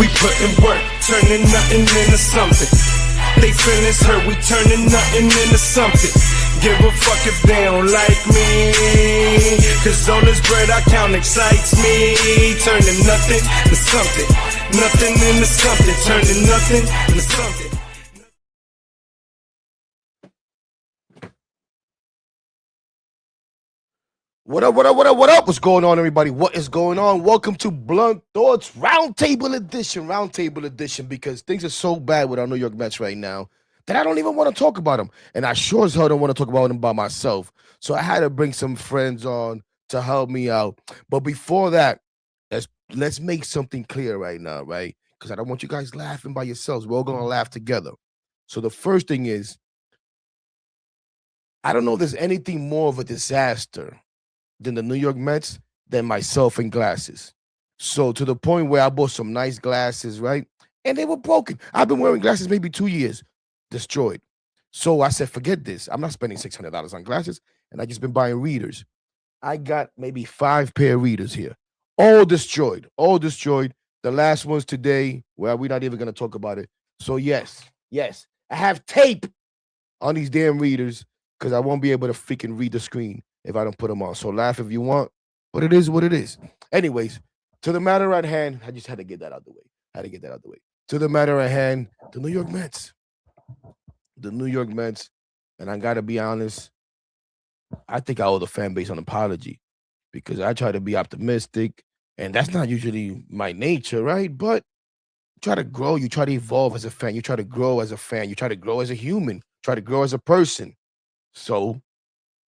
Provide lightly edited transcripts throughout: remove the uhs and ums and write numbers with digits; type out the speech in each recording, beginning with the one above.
We putting work, turning nothing into something. They feelings hurt, we turning nothing into something. Give a fuck if they don't like me, cause all this bread I count excites me. Turning nothing to something, nothing into something, turning nothing into something. What up? What's going on, everybody? What is going on? Welcome to Blunt Thoughts Roundtable Edition, because things are so bad with our New York Mets right now that I don't even want to talk about them. And I sure as hell don't want to talk about them by myself. So I had to bring some friends on to help me out. But before that, let's make something clear right now, right? Because I don't want you guys laughing by yourselves. We're all going to laugh together. So the first thing is, I don't know if there's anything more of a disaster than the New York Mets than myself and glasses. So to the point where I bought some nice glasses, right? And they were broken. I've been wearing glasses maybe 2 years, destroyed. So I said, forget this. I'm not spending $600 on glasses. And I just been buying readers. I got maybe 5 pair of readers here. All destroyed. The last one's today. Well, we're not even going to talk about it. So yes, I have tape on these damn readers because I won't be able to freaking read the screen if I don't put them on. So laugh if you want, but it is what it is. Anyways, to the matter at hand, I just had to get that out of the way. To the matter at hand, the New York Mets. And I got to be honest, I think I owe the fan base an apology because I try to be optimistic, and that's not usually my nature, right? But you try to grow, you try to evolve as a fan, you try to grow as a fan, you try to grow as a human, try to grow as a person. So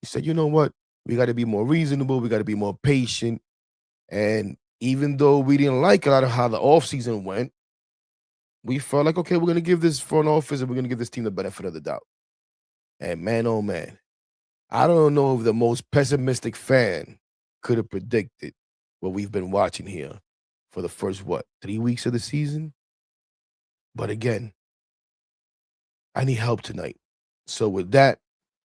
he said, you know what? We got to be more reasonable. We got to be more patient. And even though we didn't like a lot of how the offseason went, we felt like, okay, we're going to give this front office and we're going to give this team the benefit of the doubt. And man, oh man, I don't know if the most pessimistic fan could have predicted what we've been watching here for the first, 3 weeks of the season? But again, I need help tonight. So with that,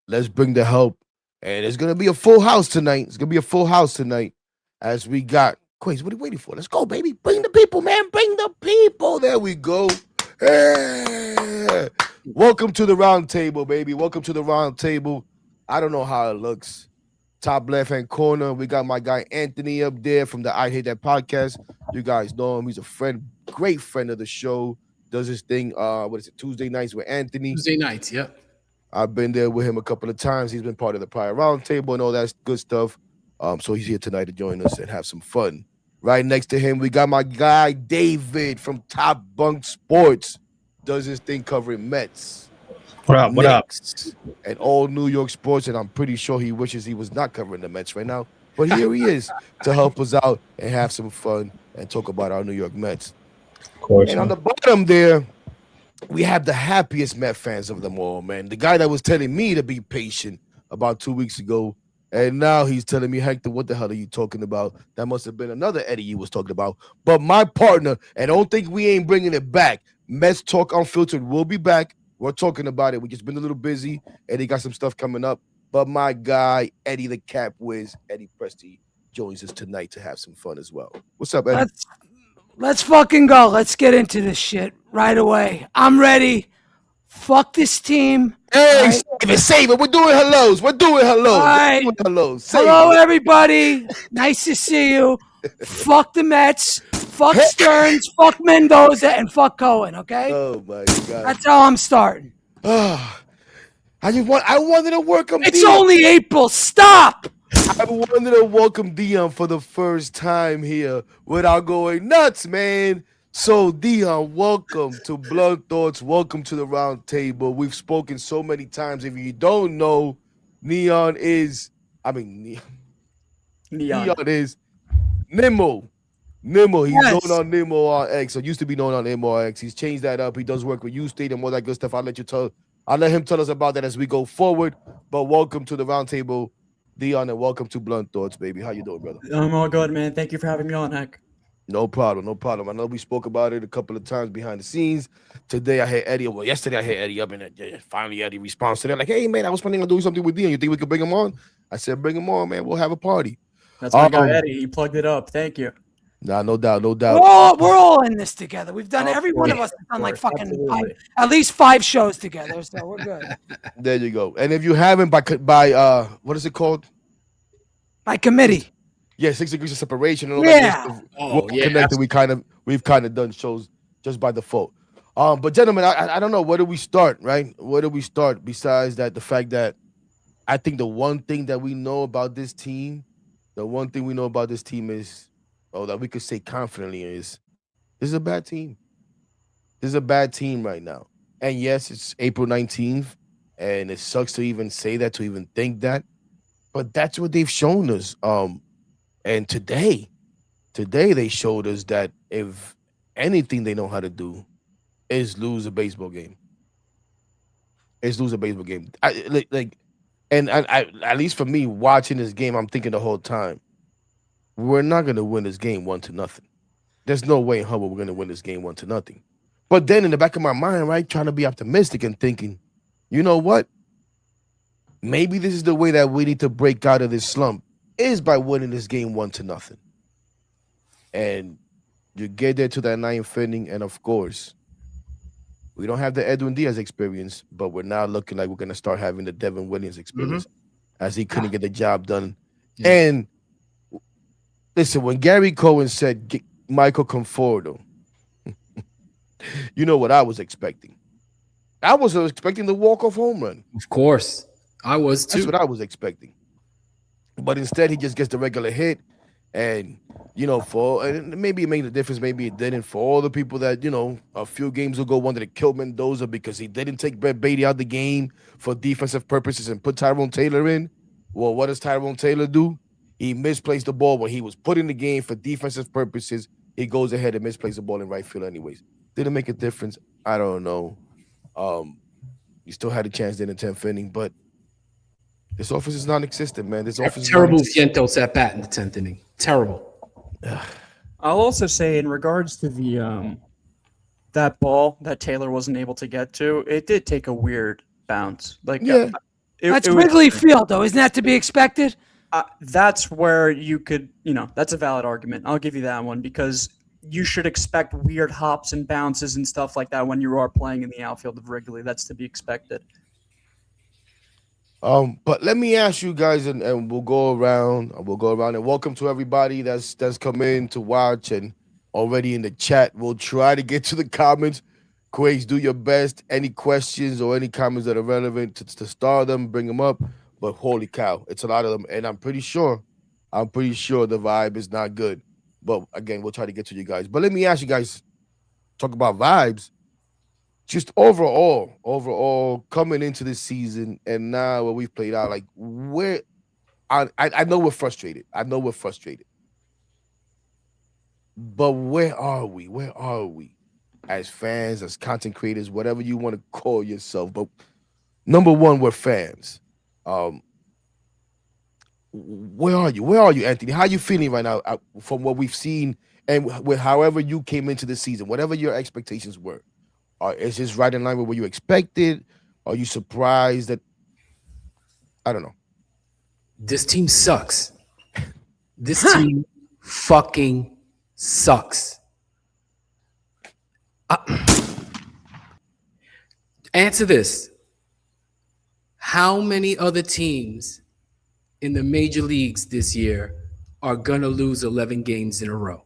let's bring the help. And it's going to be a full house tonight. As we got, Quays, what are you waiting for? Let's go, baby. Bring the people, man. Bring the people. There we go. Hey. Welcome to the round table, baby. Welcome to the round table. I don't know how it looks. Top left-hand corner, we got my guy Anthony up there from the I Hate That podcast. You guys know him. He's a friend, great friend of the show. Does his thing, Tuesday nights with Anthony. Tuesday nights, yep. I've been there with him a couple of times. He's been part of the prior roundtable and all that good stuff. So he's here tonight to join us and have some fun. Right next to him, we got my guy David from Top Bunk Sports. Does his thing covering Mets. What up? And all New York sports. And I'm pretty sure he wishes he was not covering the Mets right now. But here he is to help us out and have some fun and talk about our New York Mets. Of course. And on the bottom there, we have the happiest Met fans of them all, man. The guy that was telling me to be patient about 2 weeks ago, and now he's telling me, Hector, what the hell are you talking about? That must have been another Eddie you was talking about. But my partner, and don't think we ain't bringing it back, Mets Talk Unfiltered will be back. We're talking about it. We just been a little busy. Eddie got some stuff coming up. But my guy, Eddie the Cap Wiz, Eddie Presti, joins us tonight to have some fun as well. What's up, Eddie? Let's fucking go. Let's get into this shit right away. I'm ready. Fuck this team. Hey, right. Save it. We're doing hellos. All right. Hello, everybody. Nice to see you. Fuck the Mets. Fuck Stearns. Fuck Mendoza. And fuck Cohen, okay? Oh, my God. That's how I'm starting. I wanted to welcome It's Dion. Only April. Stop. I wanted to welcome Dion for the first time here without going nuts, man. So, Dion, welcome to Blunt Thoughts. Welcome to the round table. We've spoken so many times. If you don't know, Neon is Nemo. He's known on Nemo RX. So used to be known on Nemo RX. He's changed that up. He does work with U-State and all that good stuff. I'll let him tell us about that as we go forward. But welcome to the round table, Dion, and welcome to Blunt Thoughts, baby. How you doing, brother? I'm all good, man. Thank you for having me on, Heck. No problem. I know we spoke about it a couple of times behind the scenes. Today I had Eddie. Well, yesterday I had Eddie up, and finally Eddie responds to that. Like, hey, man, I was planning on doing something with Dion. You think we could bring him on? I said, bring him on, man. We'll have a party. That's my guy, Eddie. He plugged it up. Thank you. Nah, no doubt, no We're doubt. all in this together. We've done Of every one of course, us has done like of course, fucking absolutely. at least 5 shows together, so we're good. There you go. And if you haven't, by what is it called? By committee. Yeah, 6 degrees of separation and all Yeah. that good stuff. Oh, We're yeah, connected. We've kind of done shows just by default. But gentlemen, I don't know, where do we start, right? Where do we start besides that? The fact that I think the one thing that we know about this team, is, that we could say confidently is, this is a bad team. This is a bad team right now. And yes, it's April 19th, and it sucks to even say that, to even think that, but that's what they've shown us. And today they showed us that if anything they know how to do is lose a baseball game. I at least for me watching this game, I'm thinking the whole time, we're not gonna win this game 1-0. There's no way in hell we're gonna win this game 1-0. But then in the back of my mind, right, trying to be optimistic and thinking, you know what? Maybe this is the way that we need to break out of this slump, is by winning this game 1-0. And you get there to that 9th inning, and of course, we don't have the Edwin Diaz experience, but we're now looking like we're going to start having the Devin Williams experience, as he couldn't get the job done. Yeah. And listen, when Gary Cohen said Michael Conforto, you know what I was expecting? I was expecting the walk-off home run. Of course. I was too. That's what I was expecting. But instead, he just gets the regular hit. And, and maybe it made a difference, maybe it didn't. For all the people that, a few games ago wanted to kill Mendoza because he didn't take Brett Beatty out of the game for defensive purposes and put Tyrone Taylor in. Well, what does Tyrone Taylor do? He misplaced the ball when he was put in the game for defensive purposes. He goes ahead and misplaces the ball in right field anyways. Didn't make a difference. I don't know. He still had a chance in the 10th inning, but this offense is non-existent, man. This offense terrible Vientos at bat in the 10th inning. Terrible. I'll also say, in regards to the that ball that Taylor wasn't able to get to, it did take a weird bounce. Like, yeah, that's Wrigley Field, though. Isn't that to be expected? That's where you could, that's a valid argument. I'll give you that one, because you should expect weird hops and bounces and stuff like that when you are playing in the outfield of Wrigley. That's to be expected. But let me ask you guys, and we'll go around. And welcome to everybody that's come in to watch and already in the chat. We'll try to get to the comments. Quakes, do your best. Any questions or any comments that are relevant to start them, bring them up. But holy cow, it's a lot of them, and I'm pretty sure the vibe is not good. But again, we'll try to get to you guys. But let me ask you guys, talk about vibes. Just overall, coming into this season and now what we've played out, like where I know we're frustrated. But where are we? Where are we as fans, as content creators, whatever you want to call yourself? But number one, we're fans. Where are you? Where are you, Anthony? How are you feeling right now from what we've seen and with however you came into the season, whatever your expectations were? Is this right in line with what you expected? Are you surprised that? I don't know. This team sucks. This team fucking sucks. Answer this. How many other teams in the major leagues this year are going to lose 11 games in a row?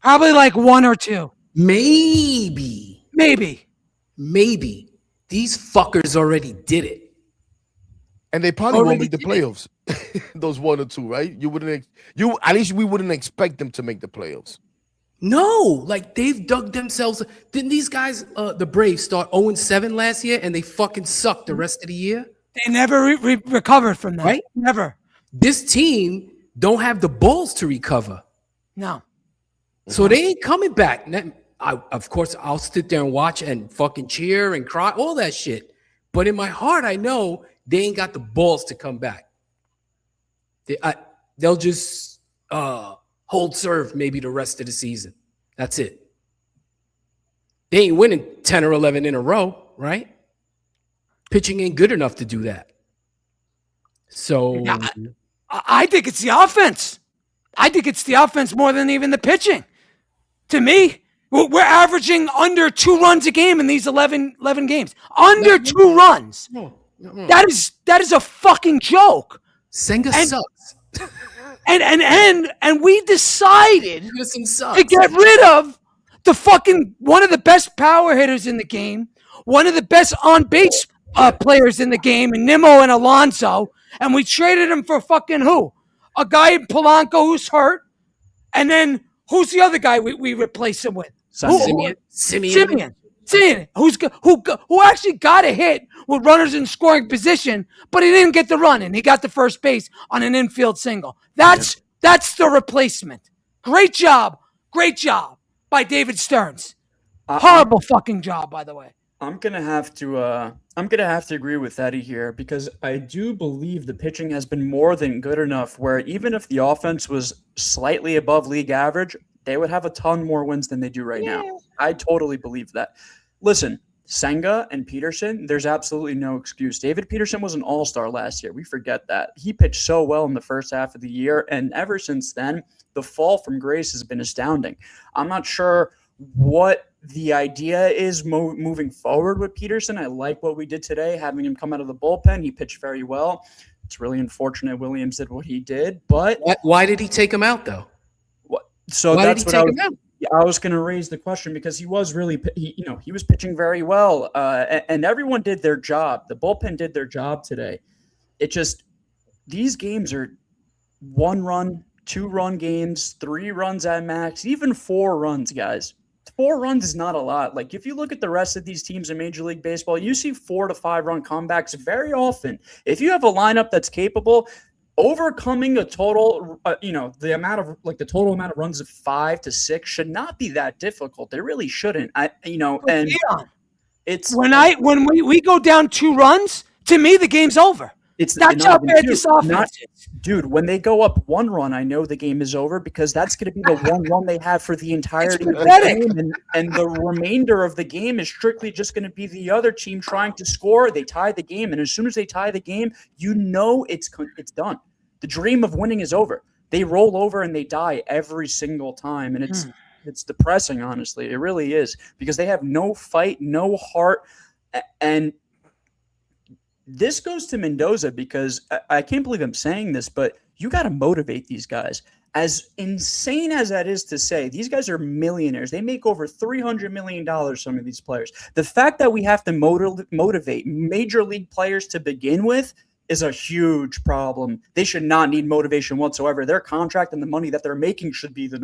Probably like 1 or 2. Maybe. These fuckers already did it. And they probably won't make the playoffs. Those 1 or 2, right? At least we wouldn't expect them to make the playoffs. No, like they've dug themselves. Didn't these guys, the Braves, start 0-7 last year and they fucking sucked the rest of the year? They never recovered from that. Right? Never. This team don't have the balls to recover. No. So they ain't coming back. Of course, I'll sit there and watch and fucking cheer and cry, all that shit. But in my heart, I know they ain't got the balls to come back. They'll just hold serve maybe the rest of the season. That's it. They ain't winning 10 or 11 in a row, right? Pitching ain't good enough to do that. So I think it's the offense. I think it's the offense more than even the pitching. To me, we're averaging under 2 runs a game in these 11 games. Under 2 runs. No. That is a fucking joke. Senga sucks. And we decided Peterson sucks. to get rid of the fucking one of the best power hitters in the game, one of the best on base players in the game, and Nimmo and Alonso, and we traded him for fucking who? A guy in Polanco who's hurt, and then who's the other guy we replaced him with? Simeon, who actually got a hit with runners in scoring position, but he didn't get the run in. He got the first base on an infield single. That's the replacement. Great job by David Stearns. Horrible fucking job, by the way. I'm gonna have to agree with Eddie here because I do believe the pitching has been more than good enough where even if the offense was slightly above league average, they would have a ton more wins than they do right now. I totally believe that. Listen, Senga and Peterson, there's absolutely no excuse. David Peterson was an all-star last year. We forget that. He pitched so well in the first half of the year, and ever since then, the fall from grace has been astounding. I'm not sure what the idea is moving forward with Peterson. I like what we did today, having him come out of the bullpen. He pitched very well. It's really unfortunate Williams did what he did, but Why did he take him out though? So Why that's did he what take him out? I was going to raise the question because he was really, he was pitching very well, and everyone did their job. The bullpen did their job today. It just, these games are 1-run, 2-run games, 3 runs at max, even 4 runs, guys. 4 runs is not a lot. Like if you look at the rest of these teams in Major League Baseball, you see 4 to 5 run comebacks very often. If you have a lineup that's capable, overcoming a total, the amount of the total amount of runs of 5 to 6 should not be that difficult. It really shouldn't. And it's when we go down 2 runs, to me the game's over. That's how bad this offense is. Dude, when they go up 1 run, I know the game is over because that's going to be the 1 run they have for the entirety of the game. And the remainder of the game is strictly just going to be the other team trying to score. They tie the game. And as soon as they tie the game, it's done. The dream of winning is over. They roll over and they die every single time. And it's depressing, honestly. It really is because they have no fight, no heart. And this goes to Mendoza because I can't believe I'm saying this, but you got to motivate these guys. As insane as that is to say, these guys are millionaires. They make over $300 million, some of these players. The fact that we have to motivate major league players to begin with is a huge problem. They should not need motivation whatsoever. Their contract and the money that they're making should be the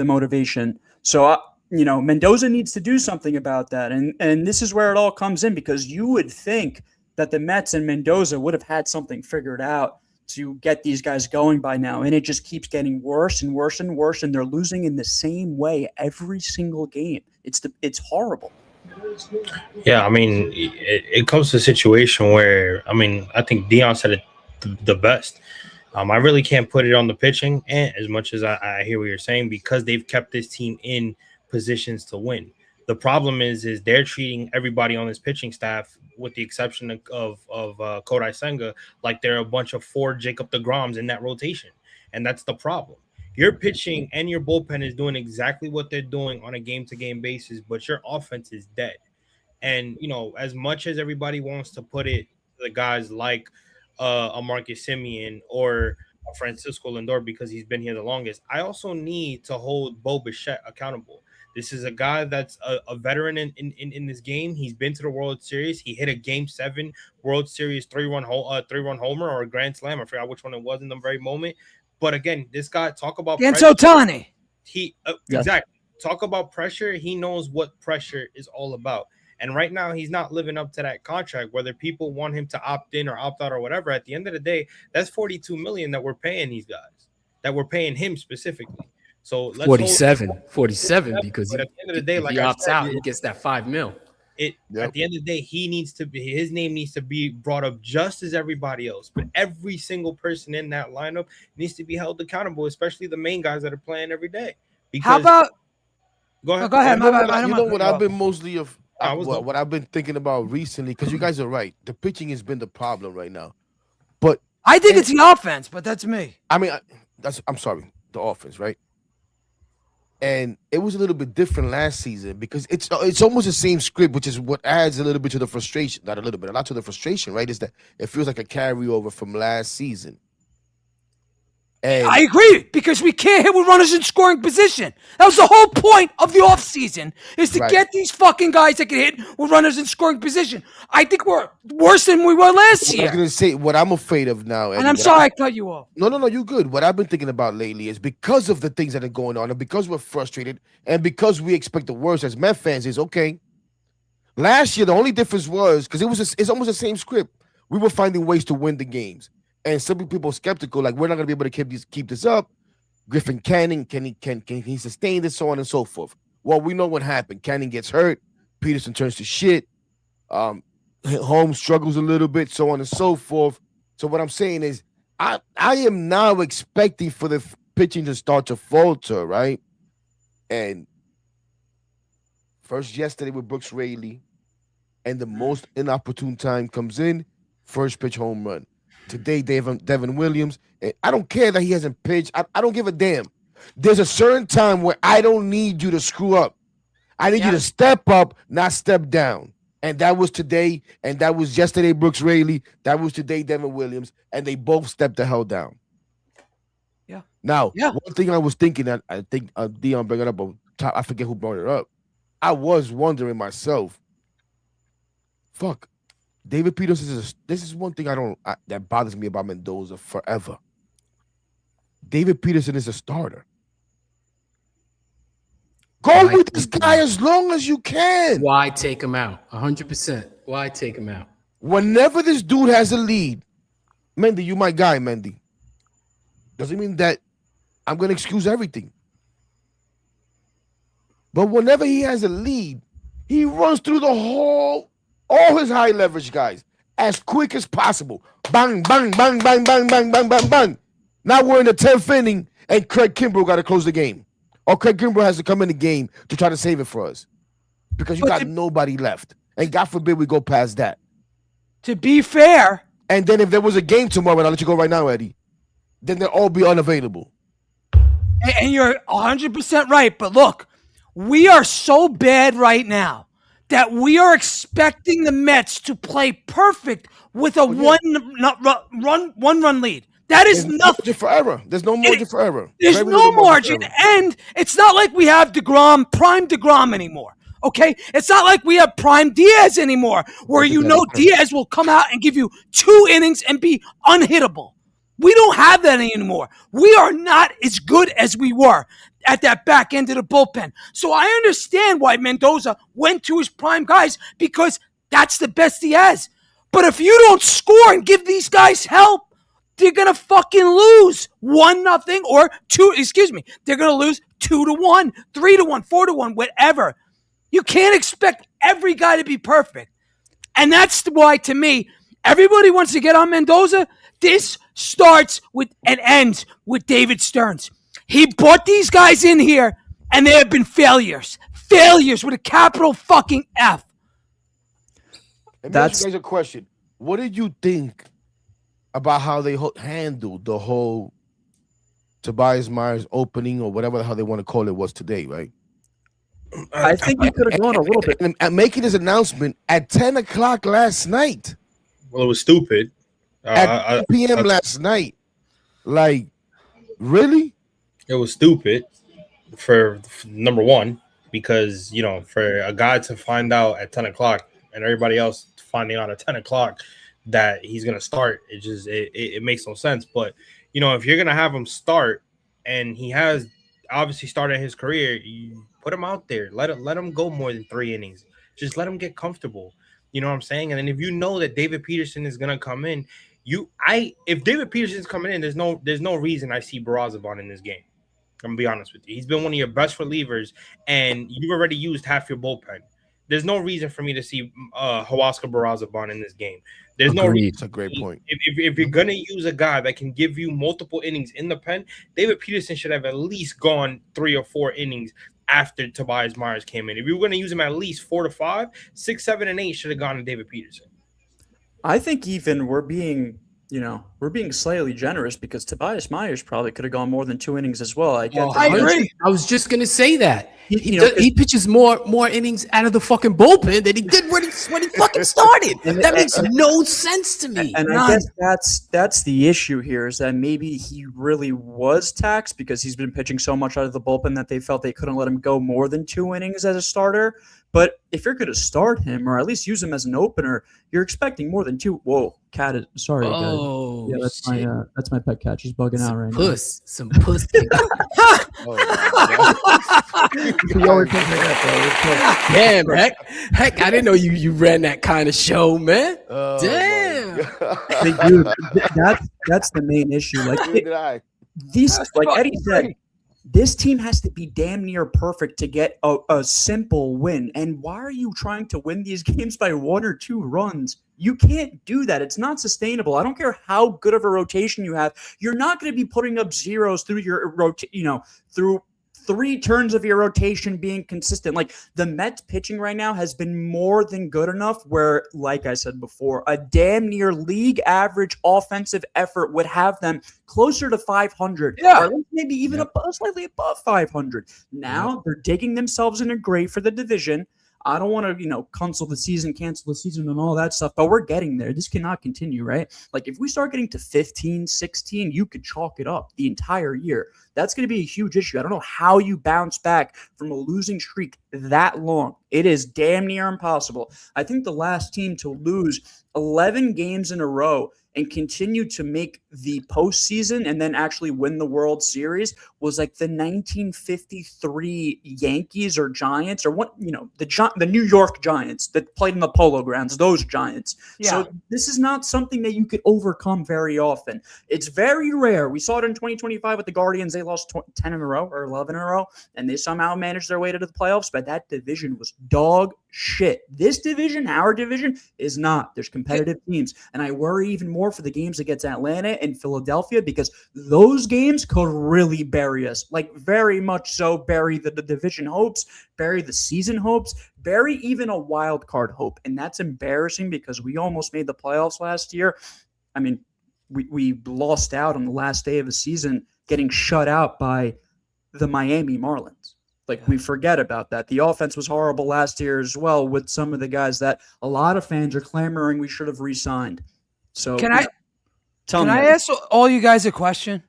motivation. So Mendoza needs to do something about that. And this is where it all comes in because you would think that the Mets and Mendoza would have had something figured out to get these guys going by now. And it just keeps getting worse and worse and worse. And they're losing in the same way every single game. It's horrible. Yeah, I mean, it comes to a situation where, I think Dion said it the best. I really can't put it on the pitching and as much as I hear what you're saying because they've kept this team in positions to win. The problem is they're treating everybody on this pitching staff, with the exception of Kodai Senga, like they're a bunch of 4 Jacob deGroms in that rotation. And that's the problem. Your pitching and your bullpen is doing exactly what they're doing on a game-to-game basis, but your offense is dead. And, as much as everybody wants to put it, the guys like a Marcus Semien or a Francisco Lindor because he's been here the longest, I also need to hold Bo Bichette accountable. This is a guy that's a veteran in this game. He's been to the World Series. He hit a Game 7 World Series 3-run homer or a grand slam. I forgot which one it was in the very moment. But again, this guy, talk about against Ohtani. Exactly. Talk about pressure. He knows what pressure is all about. And right now, he's not living up to that contract, whether people want him to opt in or opt out or whatever. At the end of the day, that's $42 million that we're paying these guys, that we're paying him specifically. So let's 47 because at the end of the day, if like he I opts said, out, he gets that $5 million. At the end of the day, his name needs to be brought up just as everybody else. But every single person in that lineup needs to be held accountable, especially the main guys that are playing every day. Because, how about? Go ahead. Go ahead. What I've been mostly what I've been thinking about recently, because you guys are right. The pitching has been the problem right now. But I think it's the offense, but that's me. I mean, I'm sorry, the offense, right? And it was a little bit different last season because it's almost the same script, which is what adds a little bit to the frustration. Not a little bit, a lot to the frustration, right? Is that it feels like a carryover from last season. And I agree because we can't hit with runners in scoring position. That was the whole point of the offseason is to Right. get these fucking guys that can hit with runners in scoring position. I think we're worse than we were last I was year. gonna say what I'm afraid of now, And I'm sorry I cut you off. No, you good. What I've been thinking about lately is because of the things that are going on, and because we're frustrated, and because we expect the worst as Met fans, is okay. Last year, the only difference was because it's almost the same script. We were finding ways to win the games, and some people were skeptical, like we're not gonna be able to keep this up. Griffin Canning, can he sustain this, so on and so forth. Well, we know what happened. Canning gets hurt, Peterson turns to shit. Holmes struggles a little bit, so on and so forth. So what I'm saying is, I am now expecting for the pitching to start to falter, right? And first yesterday with Brooks Raley, and the most inopportune time comes in, first pitch home run. Today, Devin Williams. And I don't care that he hasn't pitched. I don't give a damn. There's a certain time where I don't need you to screw up. I need you to step up, not step down. And that was today, and that was yesterday, Brooks Raley. That was today, Devin Williams, and they both stepped the hell down. Yeah. Now, one thing I was thinking that I think Dion brought it up, I forget who brought it up. I was wondering myself, fuck, David Peterson this is one thing that bothers me about Mendoza forever. David Peterson is a starter. Go with this guy as long as you can. Why take him out? 100%. Why take him out? Whenever this dude has a lead, Mendy, you my guy, Mendy. Doesn't mean that I'm going to excuse everything. But whenever he has a lead, he runs through all his high leverage guys as quick as possible. Bang, bang, bang, bang, bang, bang, bang, bang, bang. Now we're in the 10th inning, and Craig Kimbrell got to close the game. Or Craig Kimbrell has to come in the game to try to save it for us. Because you got nobody left. And God forbid we go past that. To be fair. And then if there was a game tomorrow, and I'll let you go right now, Eddie, then they'll all be unavailable. And you're 100% right. But look, we are so bad right now that we are expecting the Mets to play perfect with a one-run lead. That is nothing. Margin for error. There's no margin for error. There's Very no little margin. And it's not like we have prime DeGrom anymore. Okay? It's not like we have prime Diaz anymore, where Diaz will come out and give you 2 innings and be unhittable. We don't have that anymore. We are not as good as we were at that back end of the bullpen. So I understand why Mendoza went to his prime guys, because that's the best he has. But if you don't score and give these guys help, they're going to fucking lose 1-0 or 2. They're going to lose 2-1, 3-1, 4-1, whatever. You can't expect every guy to be perfect. And that's why, to me, everybody wants to get on Mendoza. This starts with and ends with David Stearns. He brought these guys in here, and they have been failures. Failures with a capital fucking F. Let me ask you guys a question. What did you think about how they handled the whole Tobias Myers opening, or whatever the hell they want to call it was today, right? I think you could have gone a little bit. And making his announcement at 10 o'clock last night. Well, it was stupid. At 2 p.m. last night. Like, really? It was stupid for number one, because, for a guy to find out at 10 o'clock and everybody else finding out at 10 o'clock that he's going to start, it makes no sense. But, if you're going to have him start, and he has obviously started his career, you put him out there. Let him go more than 3 innings. Just let him get comfortable. You know what I'm saying? And then if you know that David Peterson is going to come in, if David Peterson's coming in, there's no reason I see Barazaban in this game. I'm going to be honest with you. He's been one of your best relievers, and you've already used half your bullpen. There's no reason for me to see Huascar Barazaban in this game. There's no reason. That's a great point. If you're going to use a guy that can give you multiple innings in the pen, David Peterson should have at least gone 3 or 4 innings after Tobias Myers came in. If you were going to use him at least 4 to 5, 6, 7, and 8 should have gone to David Peterson. I think even we're being we're being slightly generous because Tobias Myers probably could have gone more than 2 innings as well. I get Oh, that. I agree. I was just gonna say that You know, he pitches more innings out of the fucking bullpen than he did when he fucking started. That makes no sense to me. And I guess that's the issue here is that maybe he really was taxed because he's been pitching so much out of the bullpen that they felt they couldn't let him go more than 2 innings as a starter. But if you're going to start him or at least use him as an opener, you're expecting more than 2. Whoa, cat is sorry. Oh, guys. Yeah, shit. that's my pet cat. She's bugging out right Some puss. Oh, now. Damn, heck, I didn't know you ran that kind of show, man. oh, Damn. my God. Dude, that's the main issue. Like Neither did I. like Eddie said, this team has to be damn near perfect to get a simple win. And why are you trying to win these games by 1 or 2 runs? You can't do that. It's not sustainable. I don't care how good of a rotation you have. You're not going to be putting up zeros through your through 3 turns of your rotation being consistent. Like the Mets pitching right now has been more than good enough where, like I said before, a damn near league average offensive effort would have them closer to 500. Yeah. Or maybe even slightly above 500. Now they're digging themselves in a grave for the division. I don't want to, cancel the season, and all that stuff, but we're getting there. This cannot continue, right? Like if we start getting to 15, 16, you could chalk it up the entire year. That's going to be a huge issue. I don't know how you bounce back from a losing streak that long. It is damn near impossible. I think the last team to lose 11 games in a row and continue to make the postseason and then actually win the World Series was like the 1953 Yankees or Giants or what, the New York Giants that played in the Polo Grounds, those Giants. Yeah. So this is not something that you could overcome very often. It's very rare. We saw it in 2025 with the Guardians. They lost 10 in a row or 11 in a row, and they somehow managed their way to the playoffs, but that division was dog shit. This division, our division, is not. There's competitive teams, and I worry even more for the games against Atlanta and Philadelphia because those games could really bury us, like very much so bury the division hopes, bury the season hopes, bury even a wild card hope, and that's embarrassing because we almost made the playoffs last year. I mean, we lost out on the last day of the season getting shut out by the Miami Marlins. Like we forget about that. The offense was horrible last year as well with some of the guys that a lot of fans are clamoring we should have re-signed. So Can I tell me? ask all you guys a question?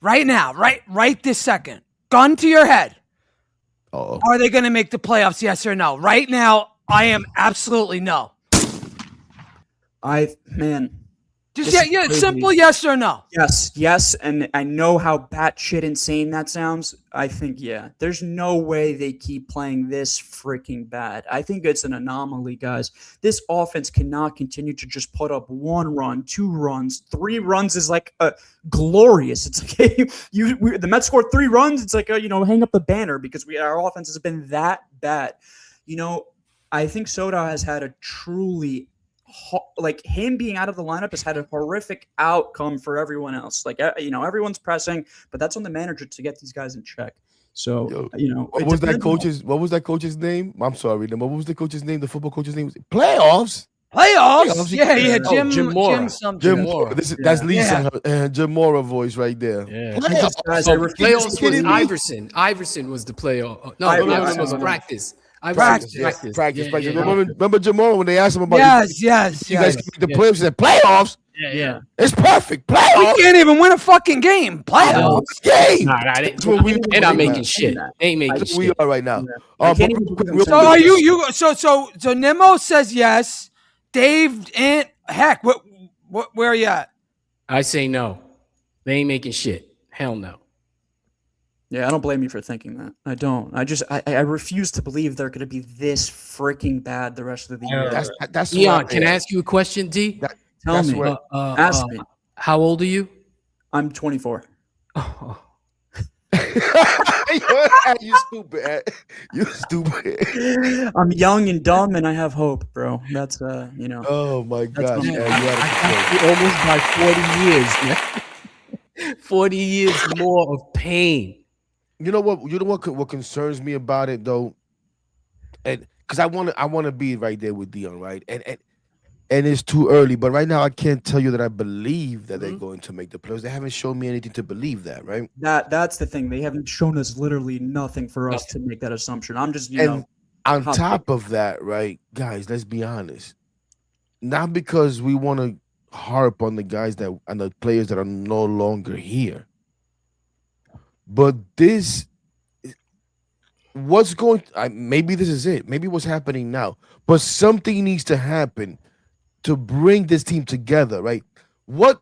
Right now, right this second. Gun to your head. Uh-oh. Are they going to make the playoffs, yes or no? Right now, I am absolutely no. Just This is yeah, crazy. simple yes or no. Yes, and I know how batshit insane that sounds. I think, there's no way they keep playing this freaking bad. I think it's an anomaly, guys. This offense cannot continue to just put up 1 run, 2 runs, 3 runs is like glorious. It's like the Mets scored 3 runs. It's like hang up the banner because our offense has been that bad. I think Soto has had a truly him being out of the lineup has had a horrific outcome for everyone else. Like, everyone's pressing, but that's on the manager to get these guys in check. So, what was that coach's name? I'm sorry. What was the coach's name? The football coach's name? Playoffs? Playoffs? Yeah, Jim Mora. Jim Mora. That's Lisa Jim Mora voice right there. Yeah. Playoffs. Guys, Playoffs was kidding me? Iverson. Iverson was the playoff. No, Iverson Iverson was was- practice. Practice. Yeah. Remember Jim Mora when they asked him about Yes. you guys yes. can make the playoffs? He said playoffs. Yeah. It's perfect. We Playoffs. can't even win a fucking game. Playoffs. Game. That's what we They're not are making right shit. They ain't making That's what we shit. are right now. I can't even real put them quick, So are you so Nemo says yes. Dave and heck, where are you at? I say no. They ain't making shit. Hell no. Yeah, I don't blame you for thinking that. I don't. I refuse to believe they're going to be this freaking bad the rest of the year. That's Leon, where I can I am. ask you a question, D? Tell that's me. where- Ask me. How old are you? I'm 24. You stupid. You stupid. I'm young and dumb, and I have hope, bro. That's Oh my gosh. what- Ed, you had a Almost by 40 years, man. 40 years more of pain. You know what concerns me about it though, and because I want to be right there with Dion, right? And and it's too early. But right now, I can't tell you that I believe that they're Mhm. going to make the playoffs. They haven't shown me anything to believe that, right? That's the thing. They haven't shown us literally nothing for us to make that assumption. I'm just, And on hot top of that, right, guys, let's be honest. Not because we want to harp on the guys that and the players that are no longer here, but this, what's going? Maybe this is it. Maybe what's happening now, but something needs to happen to bring this team together, right? What?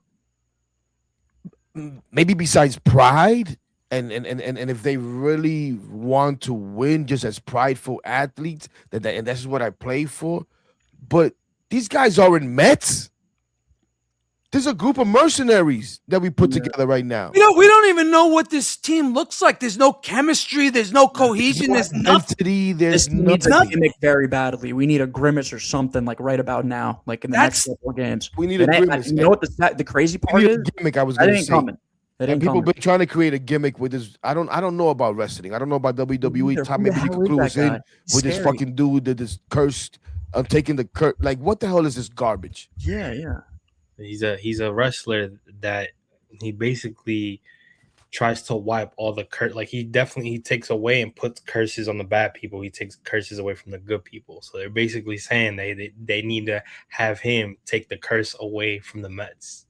Maybe besides pride, and if they really want to win, just as prideful athletes, and that's what I play for. But these guys aren't Mets. There's a group of mercenaries that we put together right now. We don't even know what this team looks like. There's no chemistry. There's no cohesion. There's nothing. Identity, this there's team needs a nothing. gimmick very badly. We need a grimace or something like right about now, like in the next couple of games. We need a And grimace. you know what the crazy We part need is? a gimmick. I was That going to ain't say. coming. That And ain't people coming. been trying to create a gimmick with this. I don't know about wrestling. I don't know about WWE. Neither. Tom, Who the maybe you hell can is clue that us in guy? with this Scary. fucking dude that is cursed. I'm taking the curse. Like, what the hell is this garbage? Yeah. He's a wrestler that he basically tries to wipe all the curse. Like he takes away and puts curses on the bad people. He takes curses away from the good people. So they're basically saying they need to have him take the curse away from the Mets.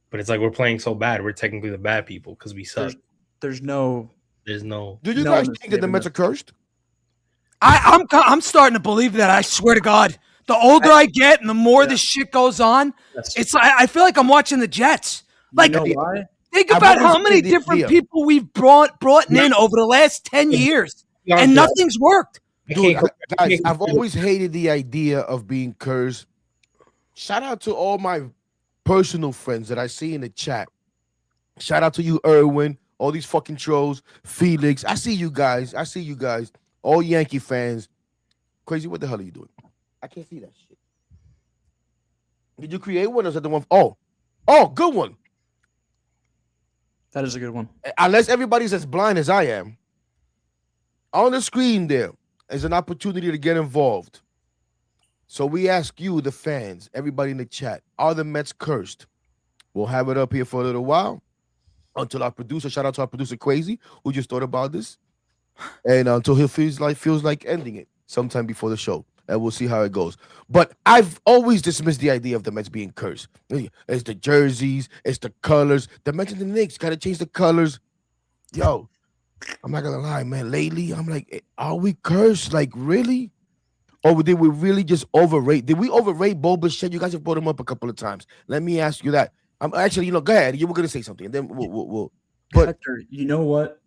But it's like we're playing so bad. We're technically the bad people because we suck. There's no. There's no. Do you No guys one is think that the saving Mets us. are cursed? I'm starting to believe that. I swear to God. The older I get and the more this shit goes on, That's, I feel like I'm watching the Jets. Like, you know why? think I've about always how had many the different idea. people we've brought in over the last 10 years, and nothing's worked. Dude, guys, I've always hated the idea of being cursed. Shout out to all my personal friends that I see in the chat. Shout out to you, Erwin, all these fucking trolls, Felix. I see you guys. All Yankee fans. Crazy, what the hell are you doing? I can't see that shit. Did you create one or is that the one? Oh, good one. That is a good one. Unless everybody's as blind as I am. On the screen there is an opportunity to get involved. So we ask you, the fans, everybody in the chat, are the Mets cursed? We'll have it up here for a little while until our producer, shout out to our producer Crazy, who just thought about this, and until he feels like ending it sometime before the show. And we'll see how it goes. But I've always dismissed the idea of the Mets being cursed. It's the jerseys, it's the colors. The Mets and the Knicks got to change the colors. Yo, I'm not gonna lie, man. Lately, I'm like, are we cursed? Like, really? Or did we really just overrate? Did we overrate Bo Bichette? You guys have brought him up a couple of times. Let me ask you that. I'm actually, go ahead. You were gonna say something, and then we'll. But Hector, you know what?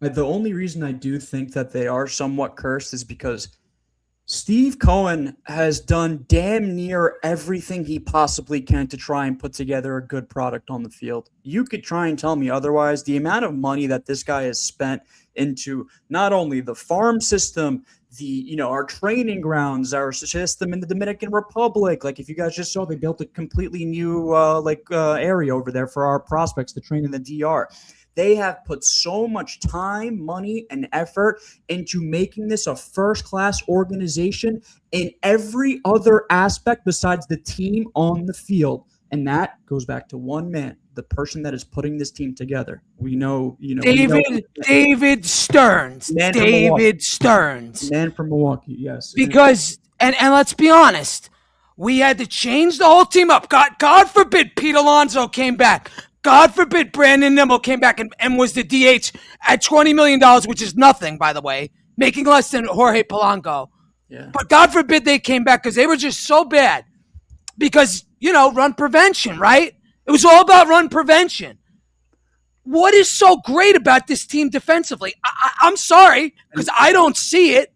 The only reason I do think that they are somewhat cursed is because Steve Cohen has done damn near everything he possibly can to try and put together a good product on the field. You could try and tell me otherwise. The amount of money that this guy has spent into not only the farm system, our training grounds, our system in the Dominican Republic. Like, if you guys just saw, they built a completely new area over there for our prospects to train in the DR. They have put so much time, money, and effort into making this a first-class organization in every other aspect besides the team on the field. And that goes back to one man, the person that is putting this team together. David Stearns. Man from David Milwaukee. Stearns. Man from Milwaukee, yes. Because, and let's be honest, we had to change the whole team up. God forbid Pete Alonso came back. God forbid Brandon Nimmo came back and was the DH at $20 million, which is nothing, by the way, making less than Jorge Polanco. Yeah. But God forbid they came back because they were just so bad. Because, run prevention, right? It was all about run prevention. What is so great about this team defensively? I'm sorry, because I don't see it.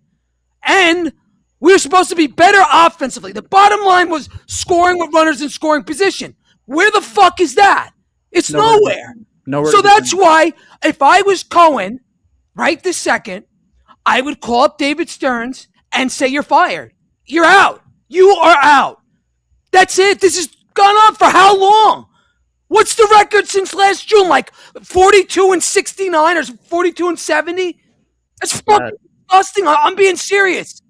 And we're supposed to be better offensively. The bottom line was scoring with runners in scoring position. Where the fuck is that? It's nowhere. So that's why if I was Cohen right this second, I would call up David Stearns and say, you're fired. You're out. You are out. That's it. This has gone on for how long? What's the record since last June? Like 42-69 or 42-70? That's fucking disgusting. I'm being serious.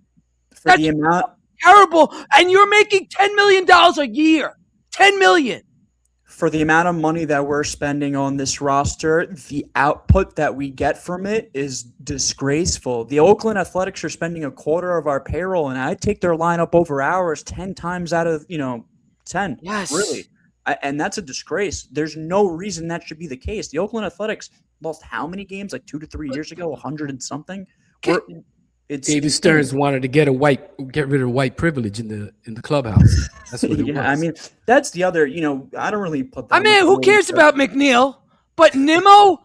For the amount terrible, and you're making $10 million a year. $10 million. For the amount of money that we're spending on this roster, the output that we get from it is disgraceful. The Oakland Athletics are spending a quarter of our payroll, and I take their lineup over ours 10 times out of 10. Yes. Really. And that's a disgrace. There's no reason that should be the case. The Oakland Athletics lost how many games? Like 2 to 3 years ago, 100 and something. David Stearns wanted to get rid of white privilege in the clubhouse. That's what it was. I mean, that's the other. I don't really put that. I mean, who cares about McNeil? But Nimmo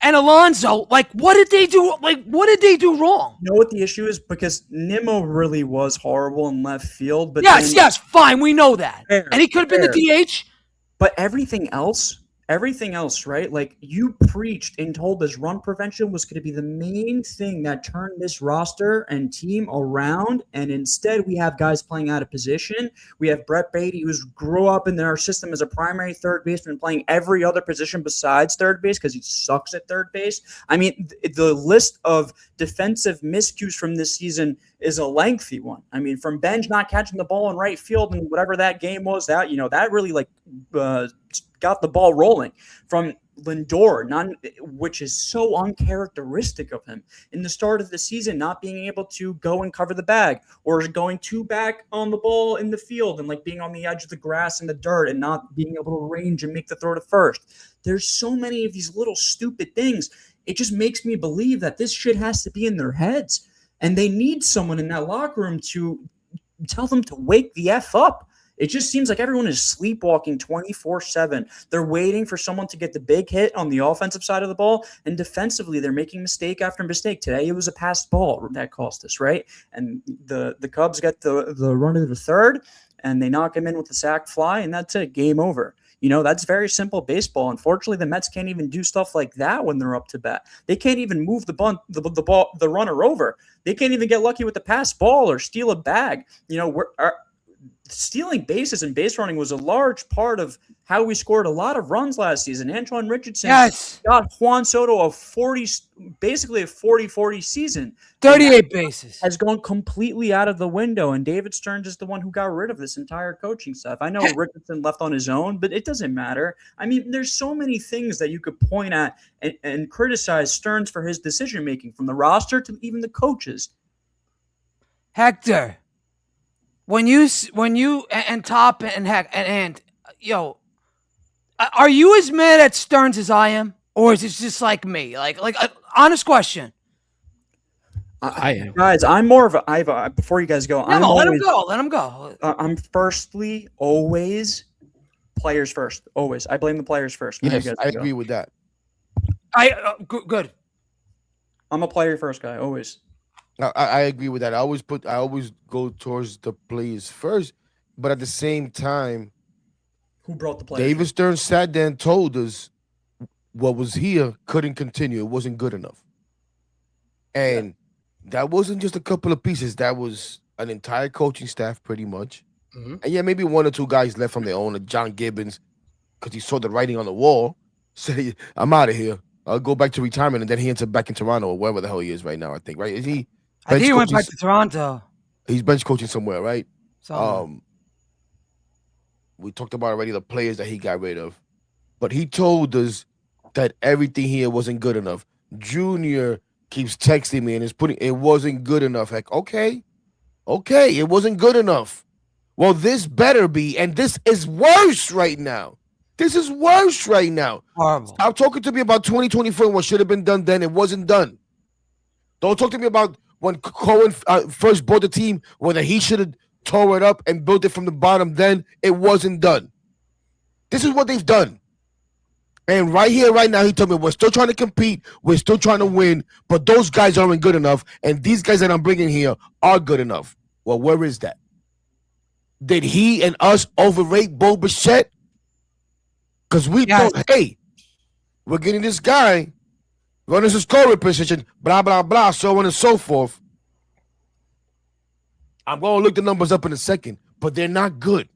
and Alonso, what did they do? What did they do wrong? You know what the issue is? Because Nimmo really was horrible in left field. But yes, fine, we know that. Fair, and he could have been the DH. But everything else, right? Like, you preached and told us run prevention was going to be the main thing that turned this roster and team around. And instead, we have guys playing out of position. We have Brett Beatty, who's grew up in our system as a primary third baseman, playing every other position besides third base because he sucks at third base. I mean, the list of defensive miscues from this season is a lengthy one. I mean, from Benj not catching the ball in right field and whatever that game was, that really got the ball rolling. From Lindor, which is so uncharacteristic of him in the start of the season, not being able to go and cover the bag, or going too back on the ball in the field and being on the edge of the grass and the dirt and not being able to range and make the throw to first. There's so many of these little stupid things. It just makes me believe that this shit has to be in their heads. And they need someone in that locker room to tell them to wake the F up. It just seems like everyone is sleepwalking 24/7. They're waiting for someone to get the big hit on the offensive side of the ball. And defensively, they're making mistake after mistake. Today, it was a passed ball that cost us, right? And the Cubs get the run to the third, and they knock him in with the sac fly, and that's it. Game over. That's very simple baseball. Unfortunately, the Mets can't even do stuff like that when they're up to bat. They can't even move the runner over. They can't even get lucky with the pass ball or steal a bag. Stealing bases and base running was a large part of how we scored a lot of runs last season. Antoine Richardson got Juan Soto basically a 40-40 season. 38 bases. Has gone completely out of the window, and David Stearns is the one who got rid of this entire coaching staff. I know Richardson left on his own, but it doesn't matter. I mean, there's so many things that you could point at and criticize Stearns for his decision-making, from the roster to even the coaches. Hector, when you and Top and are you as mad at Stearns as I am, or is it just like me? Like honest question. I am. Guys, I'm more of a. Before you guys go, Let him go. I'm firstly always players first. Always, I blame the players first. Yes, I agree with that. Good. I'm a player first guy. Always. I agree with that. I always go towards the players first, but at the same time, who brought the players? David Stearns sat there and told us what was here couldn't continue. It wasn't good enough, and that wasn't just a couple of pieces. That was an entire coaching staff, pretty much. Mm-hmm. And maybe one or two guys left on their own. Like John Gibbons, because he saw the writing on the wall, said, "I'm out of here. I'll go back to retirement," and then he ends up back in Toronto or wherever the hell he is right now. I think, right? Is he? I think he went back to Toronto. He's bench coaching somewhere, right? So, we talked about already the players that he got rid of, but he told us that everything here wasn't good enough. Junior keeps texting me and is putting it wasn't good enough. Like, okay, it wasn't good enough. Well, this better be, and this is worse right now. This is worse right now. Horrible. Stop talking to me about 2024 and what should have been done then. It wasn't done. Don't talk to me about when Cohen first bought the team, whether he should have tore it up and built it from the bottom then. It wasn't done. This is what they've done. And right here, right now, he told me we're still trying to compete. We're still trying to win, but those guys aren't good enough. And these guys that I'm bringing here are good enough. Well, where is that? Did he and us overrate Bo Bichette? Because we thought, hey, we're getting this guy, running his scoring position, blah, blah, blah, so on and so forth. I'm going to look the numbers up in a second, but they're not good.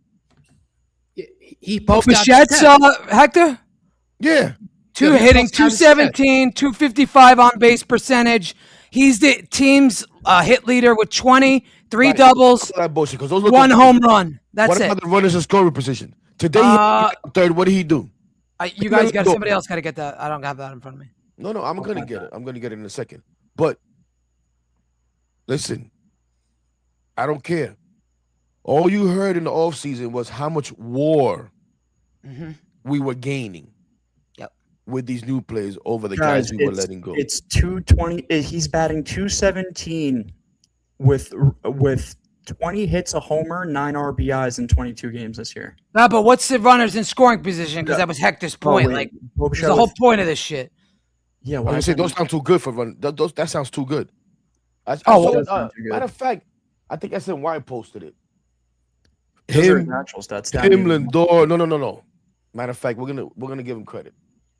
He Bichette's Hector? Yeah. Hitting 217, 255 on base percentage. He's the team's hit leader with 20, 3 Right. doubles, That bullshit, because those look 1 okay. home run. That's What it. about the runners in scoring position? Today, he Uh, third. What did he do? You guys got Lindor. somebody else got to get that. I don't have that in front of me. No, I'm I'll gonna find get that. it. I'm gonna get it in a second. But listen, I don't care. All you heard in the offseason was how much war Mm-hmm. we were gaining. Yep. With these new players over the guys we were letting go. It's 220. He's batting 217 with 20 hits, a homer, 9 RBIs in 22 games this year. No, but what's the runners in scoring position? Because that was Hector's point. Like, What it's the whole point of this shit. Yeah, I why was is say that those not- sound too good for run. That sounds too good. Oh, saw that it, sounds too good. matter of fact, I think SNY posted it. those are Him, natural stats. Him, Lindor. No. Matter of fact, we're gonna give him credit.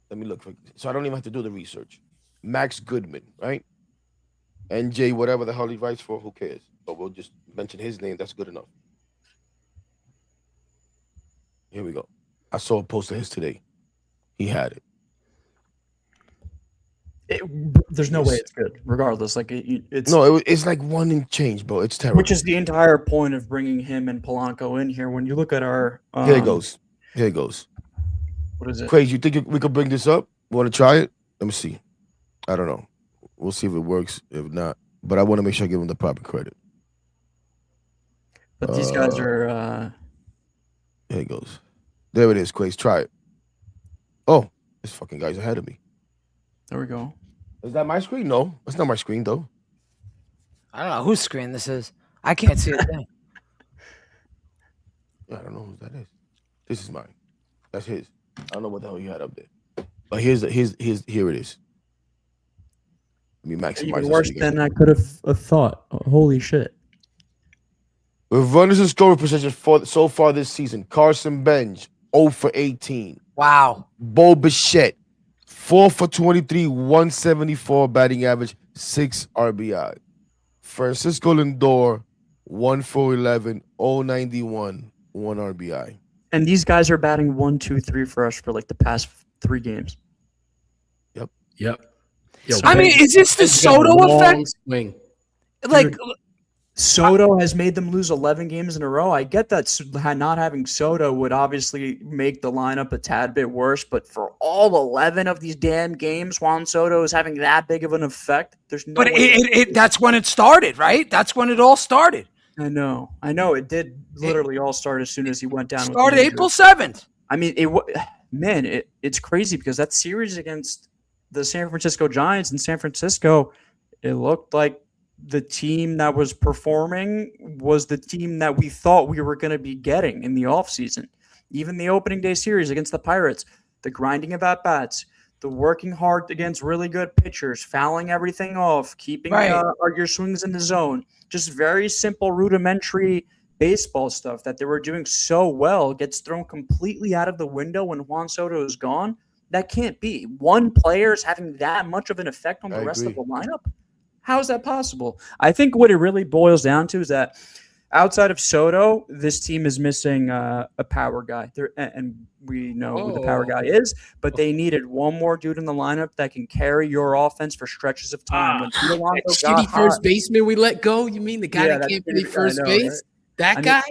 Let me look for, so I don't even have to do the research. Max Goodman, right? NJ, whatever the hell he writes for, who cares? But we'll just mention his name. That's good enough. Here we go. I saw a post of his today. He had it. There's no way it's good, regardless. Like it's No, it's like one in change, bro. It's terrible. which is the entire point of bringing him and Polanco in here. When you look at our Here it goes. Here it goes. What is it? Crazy. You think we could bring this up? Want to try it? Let me see. I don't know. We'll see if it works. If not, but I want to make sure I give him the proper credit. But these guys are. Here it goes. There it is, Quaze. Try it. Oh, this fucking guy's ahead of me. There we go. Is that my screen? No, that's not my screen though. I don't know whose screen this is. I can't see a thing. I don't know who that is. This is mine. That's his. I don't know what the hell you had up there. But here it is. Let me maximize Even this worse again. than I could have thought. Holy shit! With runners in scoring position so far this season, Carson Bench 0 for 18. Wow. Bo Bichette 4 for 23, 174 batting average, 6 RBI. Francisco Lindor 1 for 11, 091, 1 RBI. And these guys are batting 1, 2, 3 for us for like the past 3 games. Yep. So I mean, is this the It's been a Soto long effect? Swing. Like, Soto has made them lose 11 games in a row. I get that not having Soto would obviously make the lineup a tad bit worse, but for all 11 of these damn games, Juan Soto is having that big of an effect. There's no but way. that's when it started, right? That's when it all started. I know. It did literally all start as soon as he went down. with the Started injury. April 7th. I mean, it's crazy because that series against the San Francisco Giants in San Francisco, it looked like the team that was performing was the team that we thought we were going to be getting in the offseason. Even the opening day series against the Pirates, the grinding of at-bats, the working hard against really good pitchers, fouling everything off, keeping your swings in the zone, just very simple, rudimentary baseball stuff that they were doing so well gets thrown completely out of the window when Juan Soto is gone. That can't be. One player is having that much of an effect on the rest of the lineup. How is that possible? I think what it really boils down to is that outside of Soto, this team is missing a power guy. And we know who the power guy is, but they needed one more dude in the lineup that can carry your offense for stretches of time. When Pete Alonso That got shitty first baseman we let go? You mean the guy Yeah, that can't play I first know, base? right? That I mean, guy?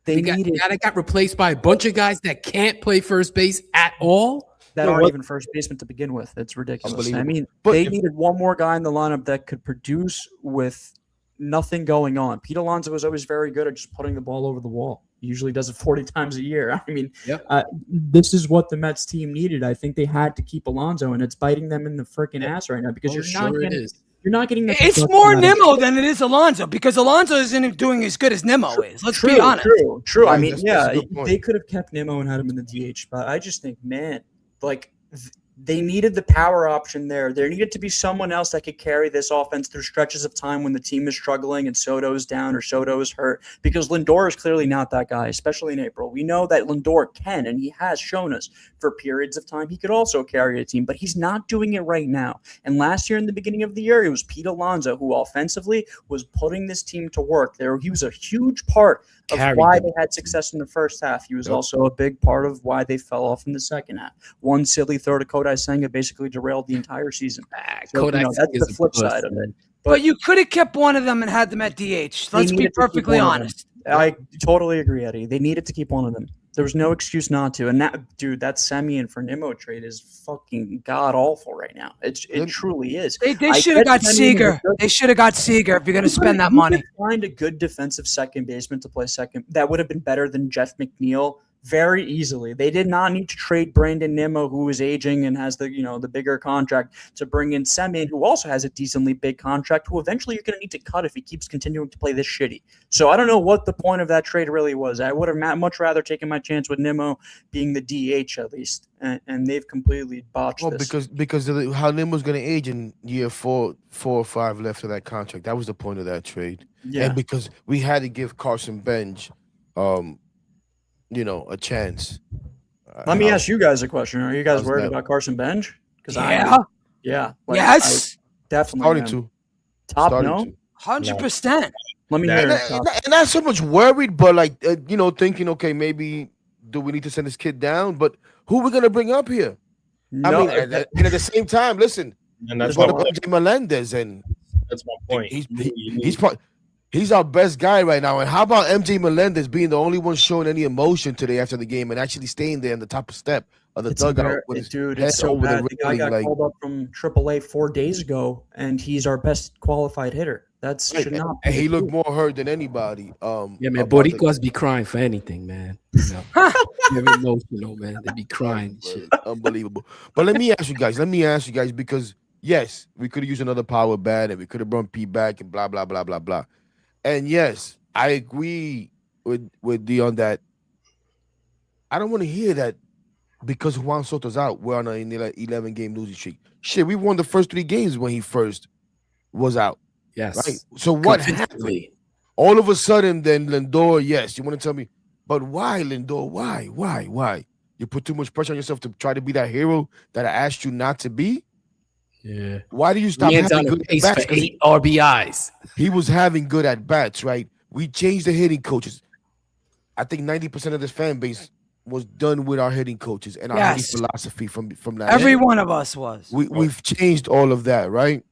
they The guy needed that got replaced by a bunch of guys that can't play first base at all? that aren't even first baseman to begin with. It's ridiculous. I mean, But they needed one more guy in the lineup that could produce with nothing going on. Pete Alonso was always very good at just putting the ball over the wall. He usually does it 40 times a year. I mean, this is what the Mets team needed. I think they had to keep Alonso, and it's biting them in the freaking ass right now because you're not getting. It's more Nimmo than it is Alonso because Alonso isn't doing as good as Nimmo is. Let's be honest. True. Right, I mean, that's a good point. they could have kept Nimmo and had him in the DH spot. I just think, man, like they needed the power option there. There needed to be someone else that could carry this offense through stretches of time when the team is struggling and Soto is down or Soto is hurt, because Lindor is clearly not that guy, especially in April. We know that Lindor can, and he has shown us for periods of time he could also carry a team, but he's not doing it right now. And last year in the beginning of the year, it was Pete Alonso who offensively was putting this team to work. He was a huge part of why they had success in the first half. He was also a big part of why they fell off in the second half. One silly throw to Kodai Senga basically derailed the entire season. So, Kodai that's the flip side of it. But you could have kept one of them and had them at DH. Let's be needed to keep perfectly one of them. honest. I totally agree, Eddie. They needed to keep one of them. There was no excuse not to. And that Semien for Nimmo trade is fucking god awful right now. It truly is. They I should have get got Semien Seager. is good. They should have got Seager if you're going to spend that You money. could find a good defensive second baseman to play second. That would have been better than Jeff McNeil very easily. They did not need to trade Brandon Nimmo, who is aging and has the bigger contract, to bring in Semien, who also has a decently big contract, who eventually you're going to need to cut if he keeps continuing to play this shitty. So I don't know what the point of that trade really was. I would have much rather taken my chance with Nimmo being the DH at least, and they've completely botched this. Because of how Nimmo's going to age in year 4 or 5 left of that contract. That was the point of that trade. Yeah. And because we had to give Carson Bench, a chance. Let me ask you guys a question. Are you guys how's worried that? about Carson Bench? Because Yeah. like, Yes. I definitely Starting am. to. Top Starting no. to. 100%. Let me That- hear And, it. and not so much worried, but like thinking, okay, maybe do we need to send this kid down? But who we gonna bring up here? I No, mean, and at the same time, listen, And that's what my about Jay Melendez? And that's my point. he's our best guy right now. And how about MJ Melendez being the only one showing any emotion today after the game and actually staying there in the top step of the dugout with his dude, head it's so over bad. the The guy railing, got like, called up from AAA 4 days ago, and he's our best qualified hitter. That should not. and be he the looked truth. more hurt than anybody. Yeah, man, about the- Boricuas be crying for anything, man. They're emotional, man. They be crying and shit. Unbelievable. But let me ask you guys, because yes, we could have used another power bat and we could have brought Pete back and blah blah blah blah blah. And yes, I agree with Dion that I don't want to hear that because Juan Soto's out, we're on an 11-game losing streak. Shit, we won the first 3 games when he first was out. Yes. Right. So what happened? Convincingly. All of a sudden, then Lindor, yes, you want to tell me, but why, Lindor? Why? You put too much pressure on yourself to try to be that hero that I asked you not to be? Yeah. Why do you stop Man's having on a good pace at-bats? for 8 RBIs. He was having good at-bats, right? We changed the hitting coaches. I think 90% of this fan base was done with our hitting coaches and our Yes. hitting philosophy from that. Every one of us was. We've changed all of that, right?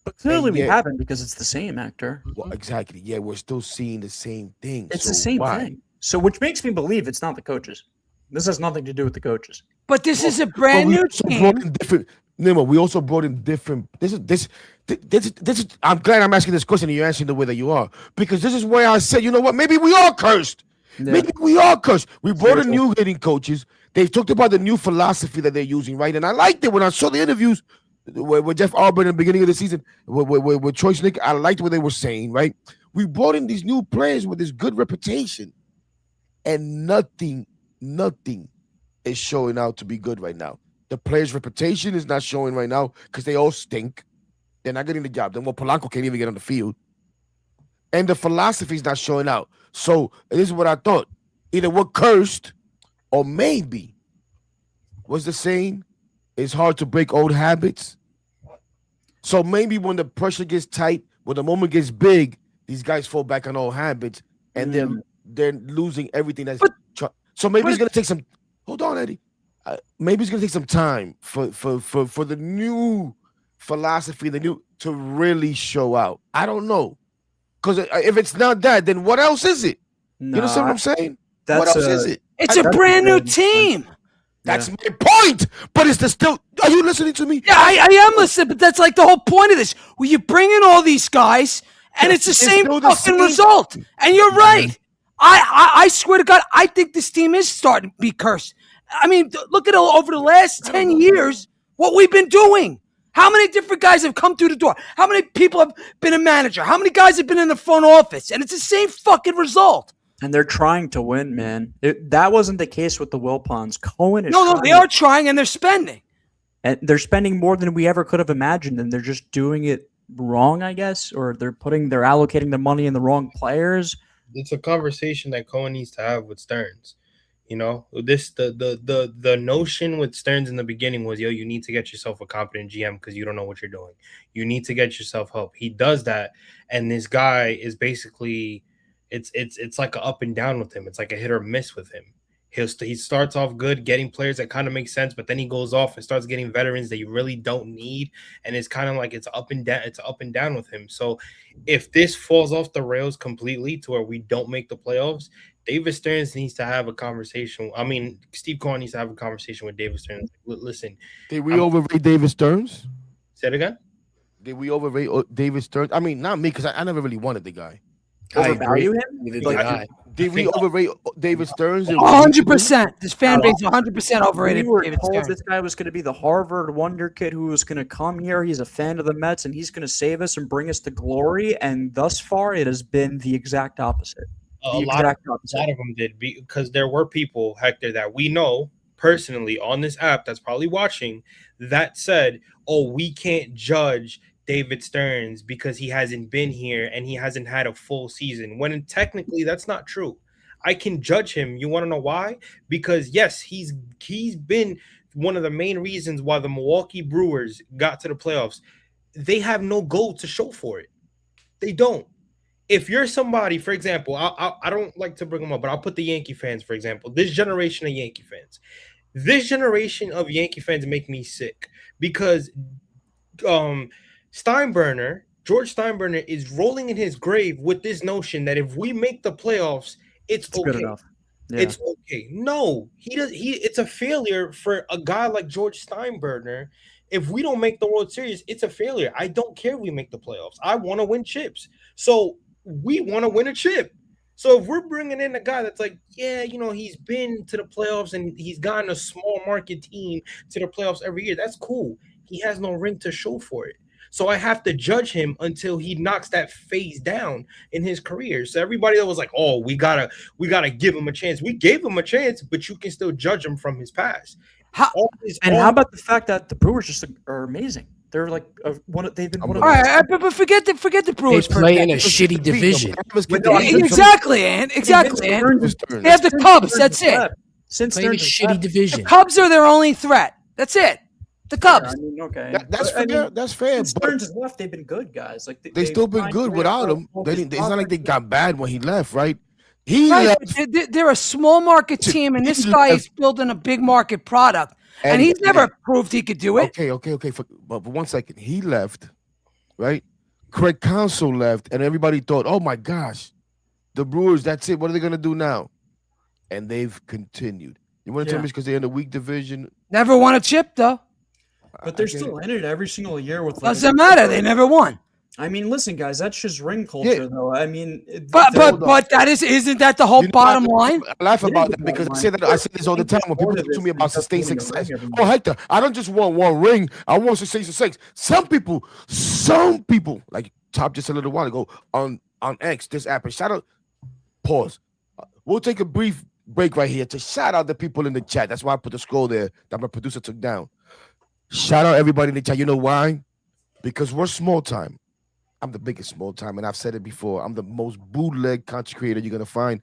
But clearly And we yet- haven't, because it's the same actor. Well, exactly. Yeah, we're still seeing the same thing. It's So the same why? thing. So, which makes me believe it's not the coaches. This has nothing to do with the coaches. But this is a But brand we new also team. brought in different. Nemo, we also brought in different. This is. I'm glad I'm asking this question and you're answering the way that you are, because this is where I said, you know what? Maybe we are cursed. Yeah. Maybe we are cursed. We brought in Seriously. new hitting coaches. They've talked about the new philosophy that they're using, right? And I liked it when I saw the interviews with Jeff Auburn in the beginning of the season, with Troy Snick. I liked what they were saying, right? We brought in these new players with this good reputation, and nothing is showing out to be good right now. The players' reputation is not showing right now because they all stink. They're not getting the job done. Well, Polanco can't even get on the field. And the philosophy is not showing out. So this is what I thought. Either we're cursed or maybe, what's the saying? It's hard to break old habits. So maybe when the pressure gets tight, when the moment gets big, these guys fall back on old habits and they're losing everything. So maybe it's gonna take some. Hold on, Eddie. Maybe it's gonna take some time for the new philosophy, to really show out. I don't know, because if it's not that, then what else is it? You understand what I'm saying? What else is it? It's a that's brand new good. team. That's my point. But it's the still. Are you listening to me? Yeah, I am listening, but that's like the whole point of this. Well, you bring in all these guys, and it's the It's same still the fucking same. result. And you're right. I swear to God, I think this team is starting to be cursed. I mean, look at over the last 10 years, what we've been doing. How many different guys have come through the door? How many people have been a manager? How many guys have been in the front office? And it's the same fucking result. And they're trying to win, man. That wasn't the case with the Wilpons. Cohen is No, they are trying and they're spending. and they're spending more than we ever could have imagined, and they're just doing it wrong, I guess, or they're allocating the money in the wrong players. It's a conversation that Cohen needs to have with Stearns. You know, the notion with Stearns in the beginning was, yo, you need to get yourself a competent GM because you don't know what you're doing. You need to get yourself help. He does that, and this guy is basically it's like a up and down with him. It's like a hit or miss with him. He starts off good, getting players that kind of make sense, but then he goes off and starts getting veterans that you really don't need, and it's kind of like it's up and down. It's up and down with him. So if this falls off the rails completely to where we don't make the playoffs, David Stearns needs to have a conversation. I mean, Steve Cohen needs to have a conversation with David Stearns. Listen, Did we overrate David Stearns? say it again. Did we overrate David Stearns? I mean, not me, because I never really wanted the guy. I Overvalue agree. him? Neither did Like, I. Did we overrate David Stearns? 100%. This fan base 100% overrated We were David told Stearns. this guy was going to be the Harvard wonder kid who was going to come here. He's a fan of the Mets, and he's going to save us and bring us to glory. And thus far, it has been the exact opposite. A lot of them did, because there were people, Hector, that we know personally on this app that's probably watching that said, oh, we can't judge David Stearns because he hasn't been here and he hasn't had a full season, when technically that's not true. I can judge him. You want to know why? Because yes, he's been one of the main reasons why the Milwaukee Brewers got to the playoffs. They have no goal to show for it. They don't. If you're somebody, for example, I don't like to bring them up, but I'll put the Yankee fans, for example, this generation of Yankee fans. This generation of Yankee fans make me sick because George Steinbrenner is rolling in his grave with this notion that if we make the playoffs, it's okay. Good enough. Yeah. It's okay. No, it's a failure for a guy like George Steinbrenner. If we don't make the World Series, it's a failure. I don't care if we make the playoffs. I want to win chips. So we want to win a chip. So if we're bringing in a guy that's like, yeah, he's been to the playoffs and he's gotten a small market team to the playoffs every year, that's cool. He has no ring to show for it. So I have to judge him until he knocks that phase down in his career. So everybody that was like, oh, we gotta give him a chance. We gave him a chance, but you can still judge him from his past. How about the fact that the Brewers just are amazing? They're like they've been one of All right, but forget the Brewers. They play in a shitty division. Exactly, Ant. Exactly, Ant. They have the Cubs. That's it. Since Play in a Stearns shitty left. division. Cubs are their only threat. That's it. The Cubs. I mean, okay, That's But, I fair. mean, That's fair. since But Stearns has left, they've been good guys. Like they still been find good a way without to him. focus It's not like they progress. got bad when he left, right? He Right, left. but they're a small market team, and this guy is building a big market product, and he's never proved he could do it. Okay. But for 1 second, he left, right? Craig Counsell left, and everybody thought, "Oh my gosh, the Brewers. That's it. What are they gonna do now?" And they've continued. You want to tell me it's because they're in a weak division? Never won a chip though. But they're still in it every single year with. Doesn't matter. They never won. I mean, listen, guys, that's just ring culture, though. I mean, But that isn't that the whole bottom line? I laugh It about is that the because bottom I say this all the time when people talk to me about sustained success. Oh, Hector, I don't just want one ring. I want sustained success. Some people, like Top just a little while ago on X, this app, and shout out, pause. We'll take a brief break right here to shout out the people in the chat. That's why I put the scroll there that my producer took down. Shout out everybody in the chat. You know why? Because we're small time. I'm the biggest small time, and I've said it before. I'm the most bootleg content creator you're gonna find,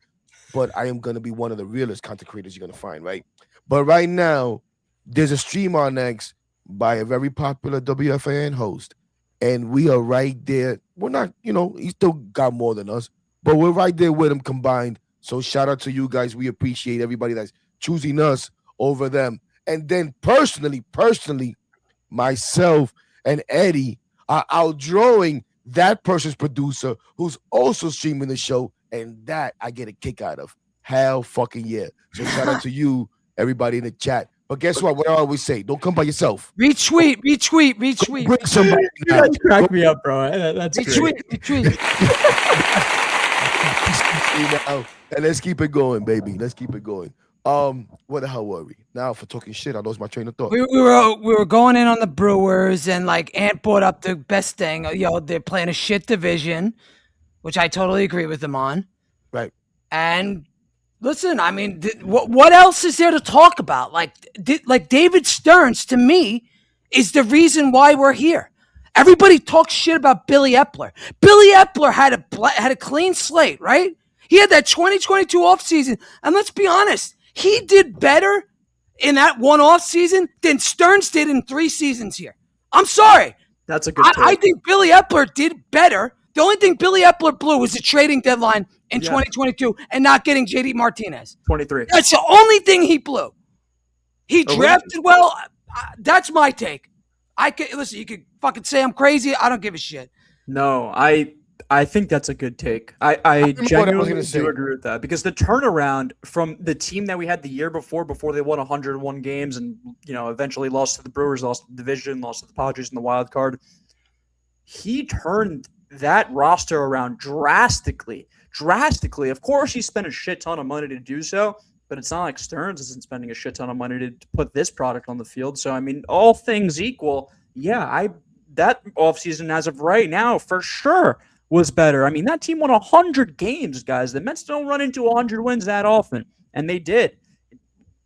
but I am gonna be one of the realest content creators you're gonna find, right? But right now, there's a stream on X by a very popular WFAN host, and we are right there. We're not, he still got more than us, but we're right there with him combined. So shout out to you guys. We appreciate everybody that's choosing us over them. And then personally, myself and Eddie are outdrawing that person's producer who's also streaming the show, and that I get a kick out of. Hell fucking yeah. So shout out to you, everybody in the chat. But guess what? What I always say, don't come by yourself. Retweet. Bring somebody now. Crack me up, bro. That's Retweet. Now, and let's keep it going, baby. Let's keep it going. What the hell were we? Now for talking shit, I lost my train of thought. We were going in on the Brewers, and like Ant brought up the best thing. They're playing a shit division, which I totally agree with them on. Right. And listen, I mean, what else is there to talk about? Like David Stearns, to me, is the reason why we're here. Everybody talks shit about Billy Epler. Billy Epler had a clean slate, right? He had that 2022 offseason, and let's be honest, he did better in that one offseason than Stearns did in 3 seasons here. I'm sorry. That's a good I think Billy Epler did better The only thing Billy Epler blew was the trading deadline in 2022 and not getting JD Martinez. 23. That's the only thing he blew. He Oh, drafted well. That's my take. I could listen. You could fucking say I'm crazy. I don't give a shit. No, I think that's a good take. I remember what I was genuinely gonna say. do agree with that because the turnaround from the team that we had the year before they won 101 games and eventually lost to the Brewers, lost the division, lost to the Padres in the wild card. He turned that roster around drastically. Of course, he spent a shit ton of money to do so, but it's not like Stearns isn't spending a shit ton of money to put this product on the field. So, I mean, all things equal, yeah, that offseason as of right now for sure was better. I mean, that team won 100 games, guys. The Mets don't run into 100 wins that often, and they did.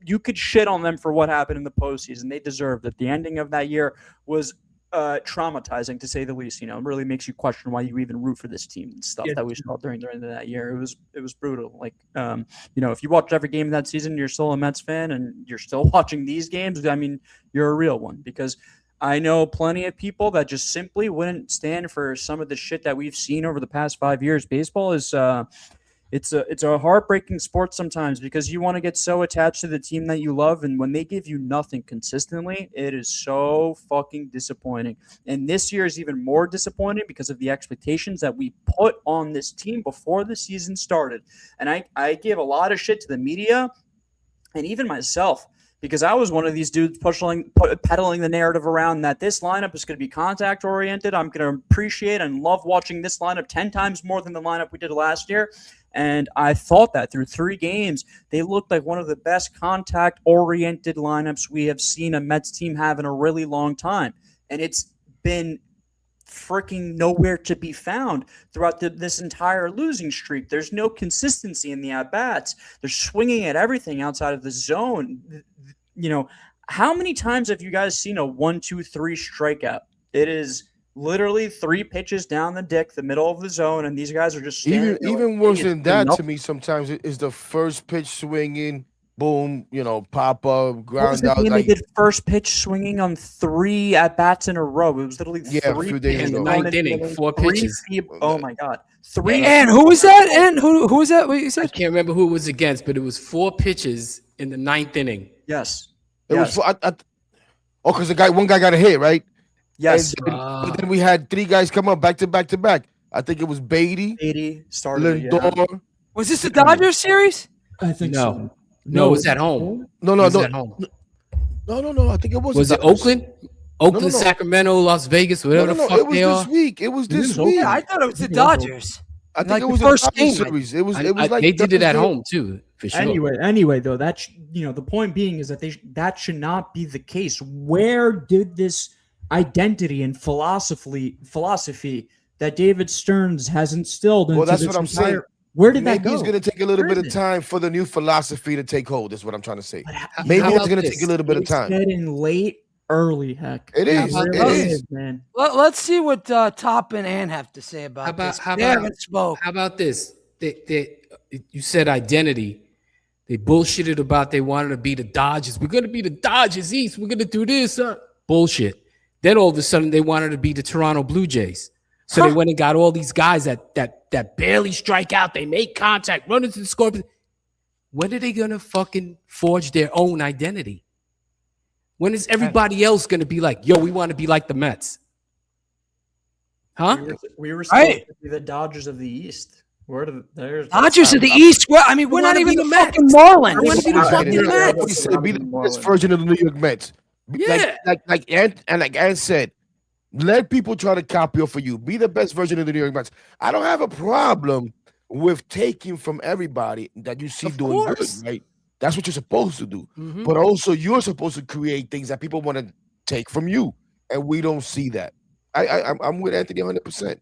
You could shit on them for what happened in the postseason. They deserved it. The ending of that year was traumatizing, to say the least. It really makes you question why you even root for this team and stuff that we saw during the end of that year. It was brutal. Like, if you watched every game that season, you're still a Mets fan, and you're still watching these games. I mean, you're a real one because I know plenty of people that just simply wouldn't stand for some of the shit that we've seen over the past 5 years. Baseball is it's a heartbreaking sport sometimes because you want to get so attached to the team that you love, and when they give you nothing consistently, it is so fucking disappointing. And this year is even more disappointing because of the expectations that we put on this team before the season started. And I give a lot of shit to the media and even myself, because I was one of these dudes peddling the narrative around that this lineup is going to be contact-oriented. I'm going to appreciate and love watching this lineup 10 times more than the lineup we did last year. And I thought that through 3 games, they looked like one of the best contact-oriented lineups we have seen a Mets team have in a really long time. And it's been freaking nowhere to be found throughout this entire losing streak. There's no consistency in the at-bats. They're swinging at everything outside of the zone. How many times have you guys seen a 1-2-3 strikeout? It is literally 3 pitches down the dick, the middle of the zone, and these guys are just standing Even worse than that to me sometimes is the first pitch swinging, boom, pop up, ground out. They did first pitch swinging on 3 at bats in a row. It was literally 3 a few days in the ago. ninth inning, 4 pitches. Oh my god, 3. And who was that? And who was that? What you I said? can't remember who it was against, but it was 4 pitches in the 9th inning. Yes, It was because one guy got a hit, right? yes. But then we had 3 guys come up back to back to back. I think it was Beatty, 80 started. Lindor. Was this the Dodgers series? I think so. No, it was at home. No. It was at home. No. I think it was. Was it Oakland? Oakland, no. Sacramento, Las Vegas, whatever the fuck It was they this are. week. It was this Oakland. week. Yeah, I thought it was the Dodgers. I think like it the was first a Dodgers game. series. It was like They did it at Thursday. home too, for sure. Anyway, though, the point being is that that should not be the case. Where did this identity and philosophy that David Stearns has instilled into Well, that's this what I'm saying. entire? Where did Maybe that go? it's going to take a little Where bit is of it? time for the new philosophy to take hold. Is what I'm trying to say. How Maybe it's about going to this? take a little bit of It's time. getting late, early. Heck, It is. How It about is. man. Let's see what Top and Ann have to say about this. How They about- haven't spoke. How about this? You said identity. They bullshitted about they wanted to be the Dodgers. We're going to be the Dodgers East. We're going to do this. Bullshit. Then all of a sudden they wanted to be the Toronto Blue Jays. So they went and got all these guys that barely strike out. They make contact, run into the scorpion. When are they going to fucking forge their own identity? When is everybody else going to be like, yo, we want to be like the Mets? Huh? We were supposed Right. to be the Dodgers of the East. There's Dodgers of the East. Well, I mean, we're not wanna even be the the Mets. fucking Marlins. wanna be the Right, fucking and Mets. like you said, be the best version of the New York Mets. Yeah. Like Ant said, let people try to copy off of you. Be the best version of the New York Mets. I don't have a problem with taking from everybody that you see Of doing course. good, right? That's what you're supposed to do. Mhm. But also, you're supposed to create things that people want to take from you, and we don't see that. I'm with Anthony 100%.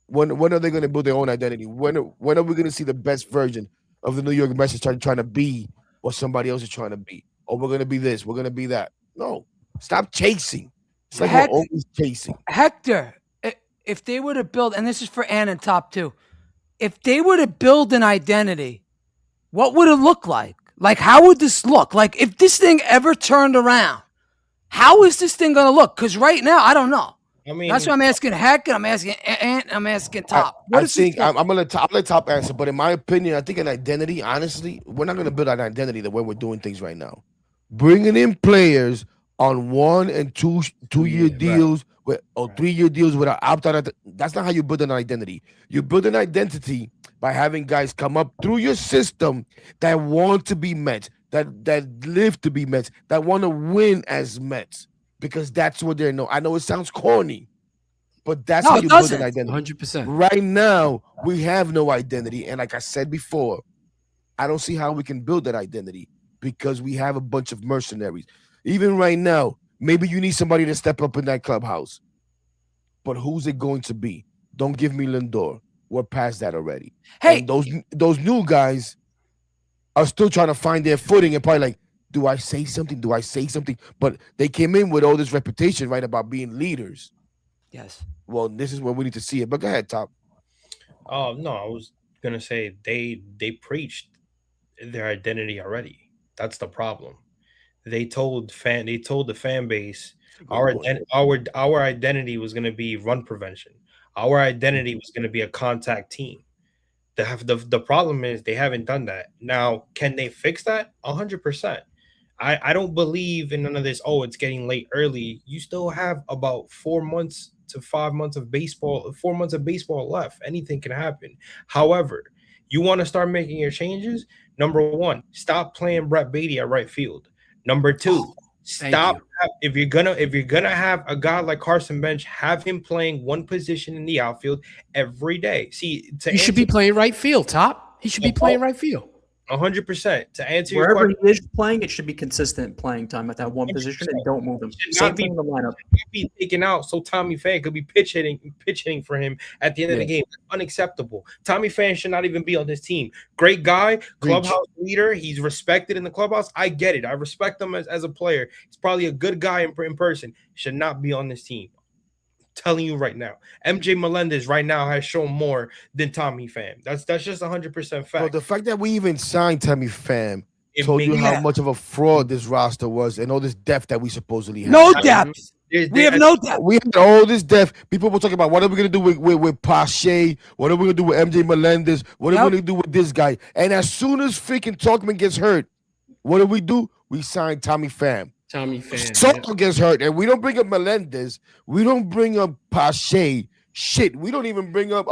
When are they going to build their own identity? When are we going to see the best version of the New York Mets trying to be what somebody else is trying to be? Or we're going to be this, we're going to be that. No, stop chasing. It's like Heck- we're always chasing. Hector, if they were to build, and this is for Ann and Top too, if they were to build an identity, what would it look like? Like, how would this look? Like, if this thing ever turned around, how is this thing going to look? Because right now, I don't know. I mean, That's what I'm asking Heck, and I'm asking Ant, and I'm asking Top. I think I'm gonna I'll let Top answer, but in my opinion, I think an identity. Honestly, we're not gonna build an identity the way we're doing things right now. Bringing in players on 1 and 2 year deals with or 3 year deals with an opt-out. That's not how you build an identity. You build an identity by having guys come up through your system that want to be Mets, that live to be Mets, that want to win as Mets, because that's what they're known. I know it sounds corny, but that's No, how it you build doesn't. an identity. 100%. Right now, we have no identity, and like I said before, I don't see how we can build that identity because we have a bunch of mercenaries. Even right now, maybe you need somebody to step up in that clubhouse, but who's it going to be? Don't give me Lindor. We're past that already. Hey, And those new guys are still trying to find their footing and probably like, do I say something? Do I say something? But they came in with all this reputation, right, about being leaders. yes. Well, this is where we need to see it. But go ahead, Top. oh no, I was gonna say they preached their identity already. That's the problem. They told the fan base our identity was gonna be run prevention. Our identity was gonna be a contact team. The problem is they haven't done that. Now, can they fix that? 100%. I don't believe in none of this. Oh, it's getting late early. You still have about 4 months to 5 months of baseball, 4 months of baseball left. Anything can happen. However, you want to start making your changes. Number one, stop playing Brett Beatty at right field. Number two, stop. If you're gonna have a guy like Carson Bench, have him playing one position in the outfield every day. See, He should be playing right field, Top. He should be playing right field. 100%. To answer your Wherever question, he is playing, it should be consistent playing time at that one position, and don't move him. Should Same not be- thing in the lineup. be taken out so Tommy Pham could be pitch hitting for him at the end of the game. Unacceptable. Tommy Pham should not even be on this team. Great guy, clubhouse leader. He's respected in the clubhouse. I get it. I respect him as a player. He's probably a good guy in person. Should not be on this team. Telling you right now, MJ Melendez right now has shown more than Tommy Pham. That's just 100% fact. Well, the fact that we even signed Tommy Pham It told you makes- how much of a fraud this roster was and all this depth that we supposedly have. No depth. There's- We have no depth. We had all this depth. People were talking about what are we gonna do with Pache? What are we gonna do with MJ Melendez? What are we gonna do with this guy? And as soon as freaking Talkman gets hurt, what do? We sign Tommy Pham. Tommy Pham. Soto gets hurt, and we don't bring up Melendez. We don't bring up Pache. Shit, we don't even bring up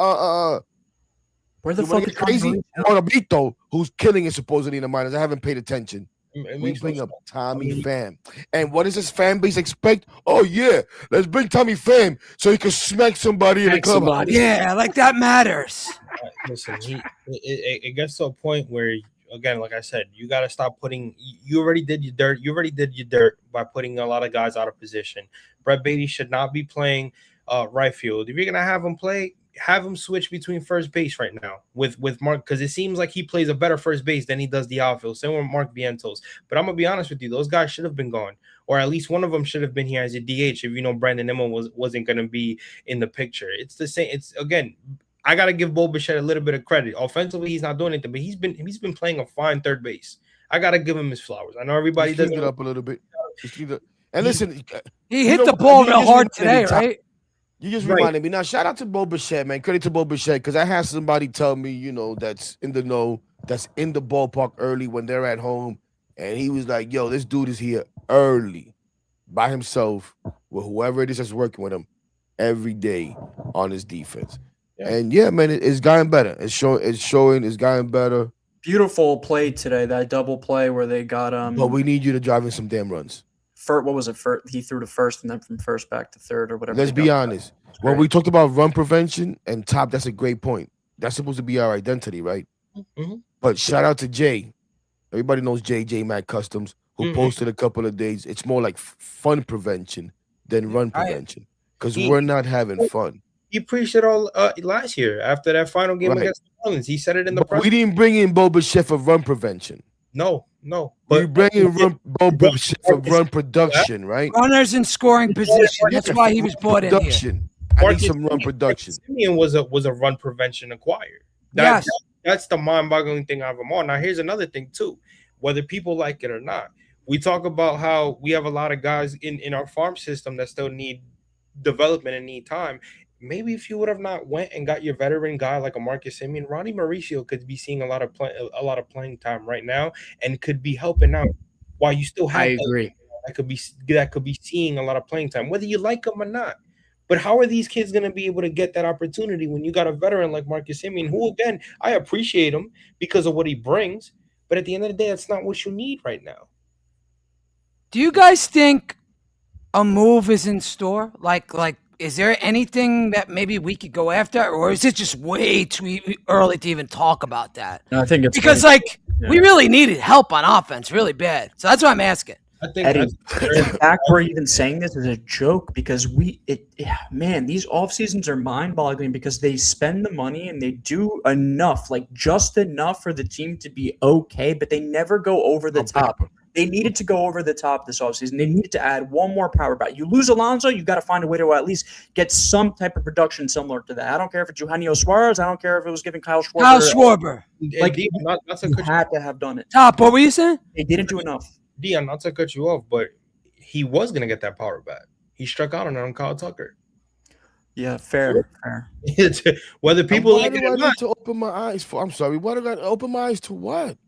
Where the you wanna fuck get is crazy? Tommy? Morabito, who's killing it supposedly in the minors. I haven't paid attention. it We makes bring no up sense. Tommy Pham. And what does this fan base expect? Oh, yeah, let's bring Tommy Pham so he can smack somebody in the Smack club. somebody. Yeah, like that matters. Listen, it gets to a point where, again, like I said, you got to stop putting. You already did your dirt. You already did your dirt by putting a lot of guys out of position. Brett Beatty should not be playing right field. If you're gonna have him play, have him switch between first base right now with Mark, because it seems like he plays a better first base than he does the outfield. Same with Mark Vientos. But I'm gonna be honest with you, those guys should have been gone, or at least one of them should have been here as a DH. If you know Brandon Nimmo wasn't gonna be in the picture. It's the same. It's again. I gotta give Bo Bichette a little bit of credit. Offensively, he's not doing anything, but he's been playing a fine third base. I gotta give him his flowers. I know everybody Just leave doesn't. it up a little bit. And listen, He You hit know, the ball you real just hard reminded me, today, Tom. right? you just Right. reminded me. Now, shout out to Bo Bichette, man. Credit to Bo Bichette, because I had somebody tell me, that's in the know, that's in the ballpark early when they're at home. And he was like, yo, this dude is here early by himself with whoever it is that's working with him every day on his defense. Yeah. And yeah, man, it's gotten better. It's showing it's gotten better. Beautiful play today. That double play where they got But we need you to drive in some damn runs. what was it? He threw to first and then from first back to third or whatever. Let's they be got. honest. When we talked about run prevention and Top, that's a great point. That's supposed to be our identity, right? Mhm. But shout out to Jay. Everybody knows J Mac Customs, who Mhm. posted a couple of days. It's more like fun prevention than run prevention because He- we're not having fun. He preached it all last year after that final game Right. against the Marlins. He said it in the But press. we didn't bring in Bo Bichette for run prevention. No. We bring in Bo Bichette for run production, right? Runners in scoring position. That's why he was brought in here. Production. I need some run production. Simeon was a run prevention acquired. Yes. That's the mind-boggling thing of them all. Now, here's another thing too. Whether people like it or not, we talk about how we have a lot of guys in our farm system that still need development and need time. Maybe if you would have not went and got your veteran guy like a Marcus Semien, Ronnie Mauricio could be seeing a lot of playing time right now and could be helping out. While you still have I agree. that could be seeing a lot of playing time, whether you like them or not. But how are these kids going to be able to get that opportunity when you got a veteran like Marcus Semien, who, again, I appreciate him because of what he brings, but at the end of the day, that's not what you need right now. Do you guys think a move is in store? Like, is there anything that maybe we could go after, or is it just way too early to even talk about that? No, I think it's Because, we really needed help on offense really bad. So that's why I'm asking. I think Eddie, that's the fact we're even saying this is a joke because these off seasons are mind-boggling because they spend the money and they do enough, like just enough for the team to be okay, but they never go over the top. They needed to go over the top this offseason. They needed to add one more power bat. You lose Alonso, you've got to find a way to at least get some type of production similar to that. I don't care if it's Eugenio Suarez. I don't care if it was giving Kyle Schwarber. Kyle Schwarber. like not to You cut you, had to have done it. Top, what were you saying? They didn't do enough. Dion, not to cut you off, but he was going to get that power back. He struck out on Kyle Tucker. Yeah, fair. Whether people Why like do it I or need not. to open my eyes for? I'm sorry. Why do I open my eyes to what?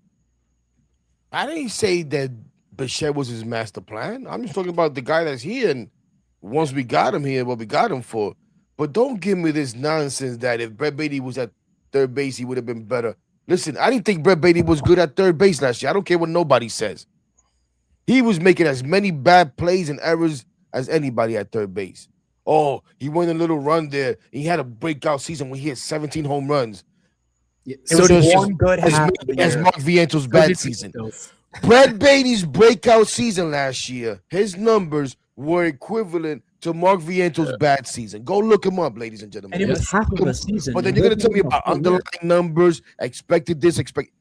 I didn't say that Bichette was his master plan. I'm just talking about the guy that's here, and once we got him here, what we got him for. But don't give me this nonsense that if Brett Beatty was at third base, he would have been better. Listen, I didn't think Brett Beatty was good at third base last year. I don't care what nobody says. He was making as many bad plays and errors as anybody at third base. Oh, he went a little run there. He had a breakout season when he had 17 home runs. Yeah, It was just one good As, half many of the as year. Mark Viento's bad season. Brett Beatty's breakout season last year, his numbers were equivalent to Mark Viento's bad season. Go look him up, ladies and gentlemen. And it was half of a season. But then It you're going to wasn't tell me even a about full year. underlying numbers, expected this, expect.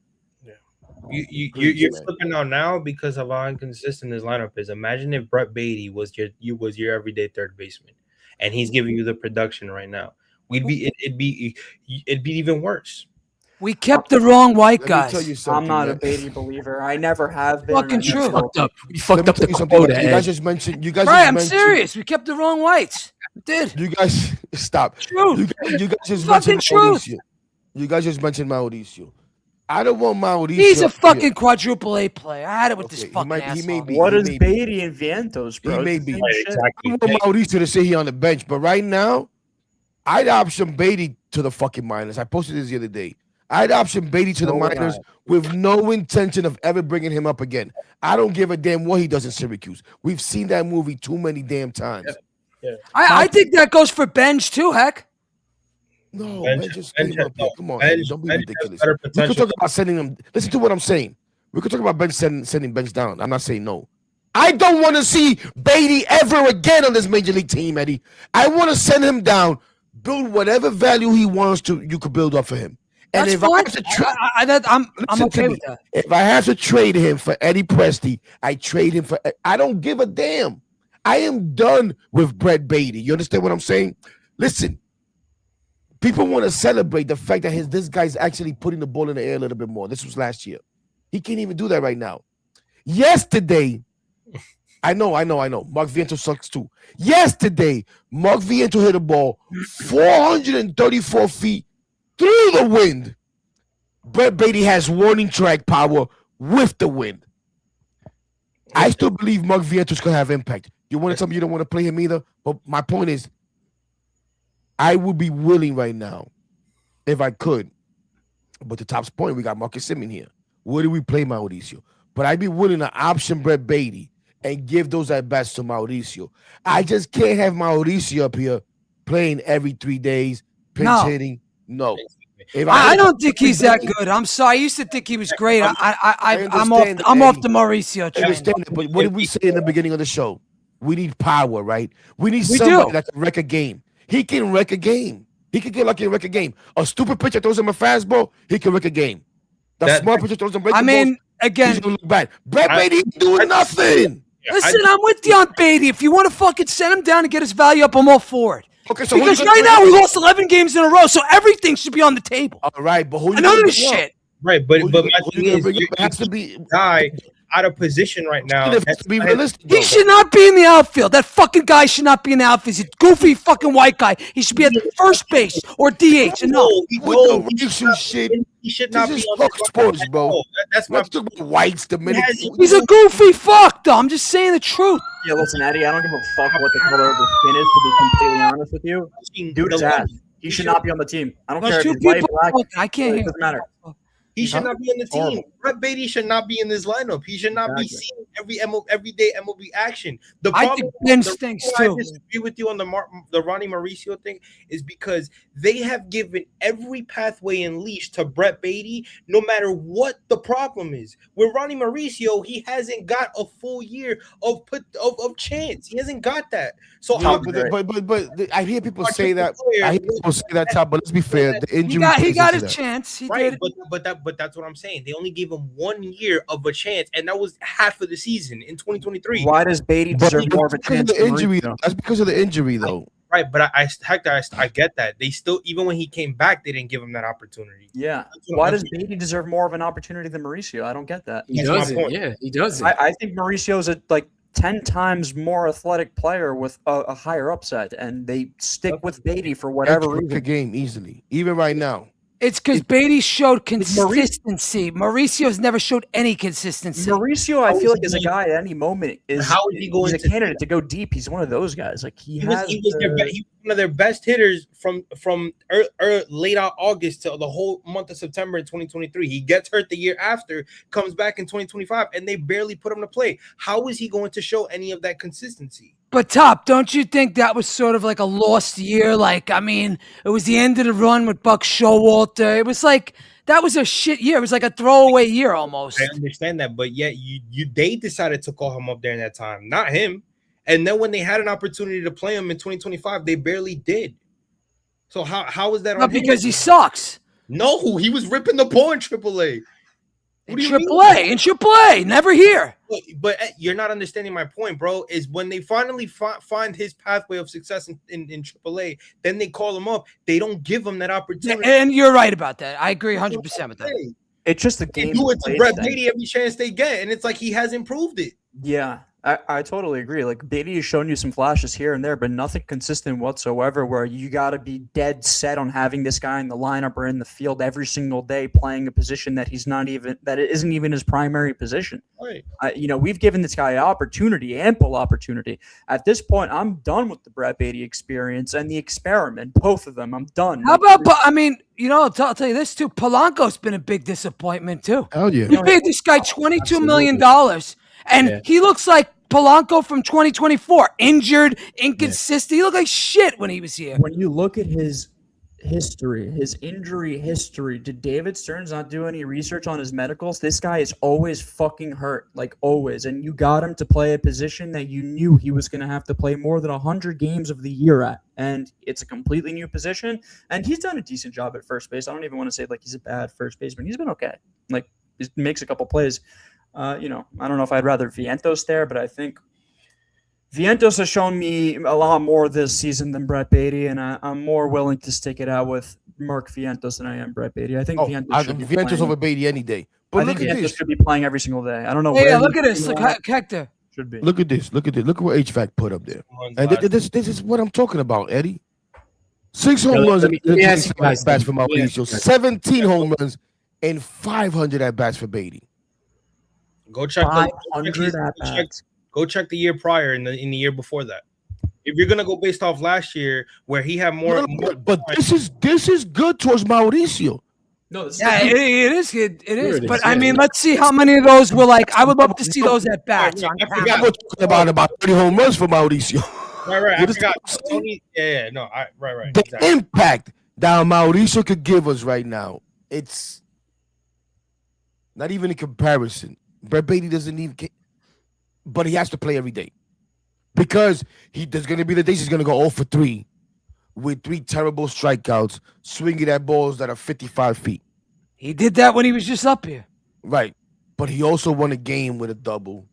You're man. flipping out now because of how inconsistent his lineup is. Imagine if Brett Beatty was your everyday third baseman, and he's giving you the production right now. It'd be even worse. We kept the wrong white Let me tell guys. you something. I'm not a man. Beatty believer. I never have been. Fucking and I true. never will. Fucked up. You Let fucked me up tell the you something. quota. You guys Ed. just mentioned. You guys Right, just I'm mentioned, serious. We kept the wrong whites. We did. You guys stop. Truth. You guys just Fucking mentioned truth. Mauricio. You guys just mentioned Mauricio. I don't want Mauricio. He's a here. fucking quadruple A player. I had it with Okay, this he fucking might- he may asshole. be. What He is may be. Beatty and Vientos, bro? He may It's the be. same Right, shit. exactly. I don't want Mauricio to sit here on the bench, but right now, I'd option Beatty to the fucking minors. I posted this the other day. I'd option Beatty to the So would minors with no intention of ever bringing him up again. I don't give a damn what he does in Syracuse. We've seen that movie too many damn times. I think that goes for Benj too, heck. No, Bench- man, just Bench leave him has- up here. Come on, Bench- Eddie, don't be Bench has ridiculous. better We could potential. talk about sending him. Listen to what I'm saying. We could talk about bench sending bench down. I'm not saying no. I don't want to see Beatty ever again on this major league team, Eddie. I want to send him down, build whatever value he wants to. You could build up for him. And That's if fine. I have to I'm Listen to okay me. with that. if I have to trade him for Eddie Presti, I trade him for. I don't give a damn. I am done with Brett Beatty. You understand what I'm saying? Listen, people want to celebrate the fact that this guy's actually putting the ball in the air a little bit more. This was last year. He can't even do that right now. Yesterday, I know. Mark Viento sucks too. Yesterday, Mark Viento hit a ball 434 feet through the wind. Brett Beatty has warning track power with the wind. I still believe Mark Vientos could have impact. You want to tell me you don't want to play him either? But my point is, I would be willing right now, if I could. But the top's point, we got Marcus Semien here. Where do we play Mauricio? But I'd be willing to option Brett Beatty and give those at bats to Mauricio. I just can't have Mauricio up here playing every 3 days, pinch No. hitting. No. If I don't think he's that good. I'm sorry. I used to think he was great. I'm understand, off Eddie. the Mauricio I train. understand it, but what did we say in the beginning of the show? We need power, right? We need We somebody do. that can wreck a game. He can wreck a game. He can get lucky and wreck a game. A stupid pitcher throws him a fastball, he can wreck a game. The That- smart pitcher throws him breaking I mean, balls, again, he's gonna look bad. Brett I- Beatty ain't doing nothing. Yeah, listen, I'm with you on Beatty. If you want to fucking send him down and get his value up, I'm all for it. Okay, so who Because you right gonna now we bring up? lost 11 games in a row, so everything should be on the table. All right, but who you I know gonna this bring up? shit. Right, but my Who thing you gonna is, bring up? you It has to be. guy out of position right now. It has to be realistic. He though. should not be in the outfield. That fucking guy should not be in the outfield. He's a goofy fucking white guy. He should be at first base or DH. Enough. With the racial shit, He should not this be is on talk the sports, bro. That's my Let's talk about whites, Dominicans. He's a goofy fuck, though. I'm just saying the truth. Yeah, listen, Eddie, I don't give a fuck what the color of his skin is, to be completely honest with you. Dude is ass. He should not be on the team. I don't care There's if two he's white, people black. talking. I can't It hear. doesn't matter. He should not be on the team. Horrible. Brett Beatty should not be in this lineup. He should not be Exactly. seen every day MLB action. The I problem, think Ben the stinks reason why too. I disagree with you on the Ronnie Mauricio thing is because they have given every pathway and leash to Brett Beatty, no matter what the problem is. With Ronnie Mauricio, he hasn't got a full year of chance. He hasn't got that. So Yeah, how but I hear people say that. I hear people say that, Tom. But let's be fair. The He injury. got plays his into that. chance. He right, did. but that's what I'm saying. They only gave him 1 year of a chance, and that was half of the season in 2023. Why does Beatty But deserve more of a because of chance? the than injury. Mauricio? That's because of the injury, though. Right, but Hector, I get that. They still, even when he came back, they didn't give him that opportunity. Yeah. That's what Why I'm does saying. Beatty deserve more of an opportunity than Mauricio? I don't get that. He That's my doesn't. point. Yeah, he doesn't. I think Mauricio's a 10 times more athletic player with a higher upside, and they stick with Beatty for whatever Extra reason. game easily, even right now. It's because Beatty showed consistency. Mauricio's never showed any consistency. Mauricio, I feel like, is a guy at any moment How is he going he's a to- candidate to go deep. He's one of those guys. Like he He was one of their best hitters from late August to the whole month of September in 2023. He gets hurt the year after, comes back in 2025, and they barely put him to play. How is he going to show any of that consistency? But Top, don't you think that was sort of like a lost year? Like, I mean, it was the end of the run with Buck Showalter. It was like that was a shit year. It was like a throwaway year almost. I understand that, but yet they decided to call him up during that time, not him. And then when they had an opportunity to play him in 2025, they barely did. So how is that on Not him? because he sucks. No, he was ripping the ball in AAA. In What do you mean? AAA, never here. But you're not understanding my point, bro. Is when they finally find his pathway of success in AAA, then they call him up. They don't give him that opportunity. And you're right about that. I agree 100% with that. It's just the They game. do it to played Brett thing. Beatty every chance they get, and it's like he has improved it. Yeah, I totally agree. Like Beatty has shown you some flashes here and there, but nothing consistent whatsoever. Where you got to be dead set on having this guy in the lineup or in the field every single day, playing a position that isn't even his primary position. Right. We've given this guy ample opportunity. At this point, I'm done with the Brett Beatty experience and the experiment. Both of them, I'm done. How about, I'll tell you this too. Polanco's been a big disappointment too. Hell yeah. You paid this guy $22 million, and he looks like Polanco from 2024. Injured, inconsistent. He looked like shit when he was here. When you look at his history, his injury history, did David Stearns not do any research on his medicals? This guy is always fucking hurt, like always. And you got him to play a position that you knew he was going to have to play more than 100 games of the year at. And it's a completely new position. And he's done a decent job at first base. I don't even want to say like he's a bad first baseman. He's been okay. Like he makes a couple plays. I don't know if I'd rather Vientos there, but I think Vientos has shown me a lot more this season than Brett Beatty, and I'm more willing to stick it out with Mark Vientos than I am Brett Beatty. I think Vientos should be Vientos playing. over Beatty any day. I But think look at Vientos this. should be playing every single day. I don't know Hey, where. look at he's this. Look, at. Hector. Should be. Look at this. Look what HVAC put up there. And this is what I'm talking about, Eddie. 6 home runs let me ask you guys at bats for something. Mauricio, 17 home runs, and 500 at bats for Beatty. Go check 500 at bats. Go check the year prior and in the year before that. If you're gonna go based off last year, where he had more, But this is good towards Mauricio. No, this Yeah, is it is good. It is. it But is, I yeah. mean, let's see how many of those were like. I would love to see those at bats. I I'm forgot. talking about 30 home runs for Mauricio. Right. I What is forgot. that? Tony, no, right. The Exactly. impact that Mauricio could give us right now, it's not even a comparison. Brett Beatty doesn't even, but he has to play every day because there's going to be the days he's going to go 0 for 3 with 3 terrible strikeouts, swinging at balls that are 55 feet. He did that when he was just up here. Right, but he also won a game with a double.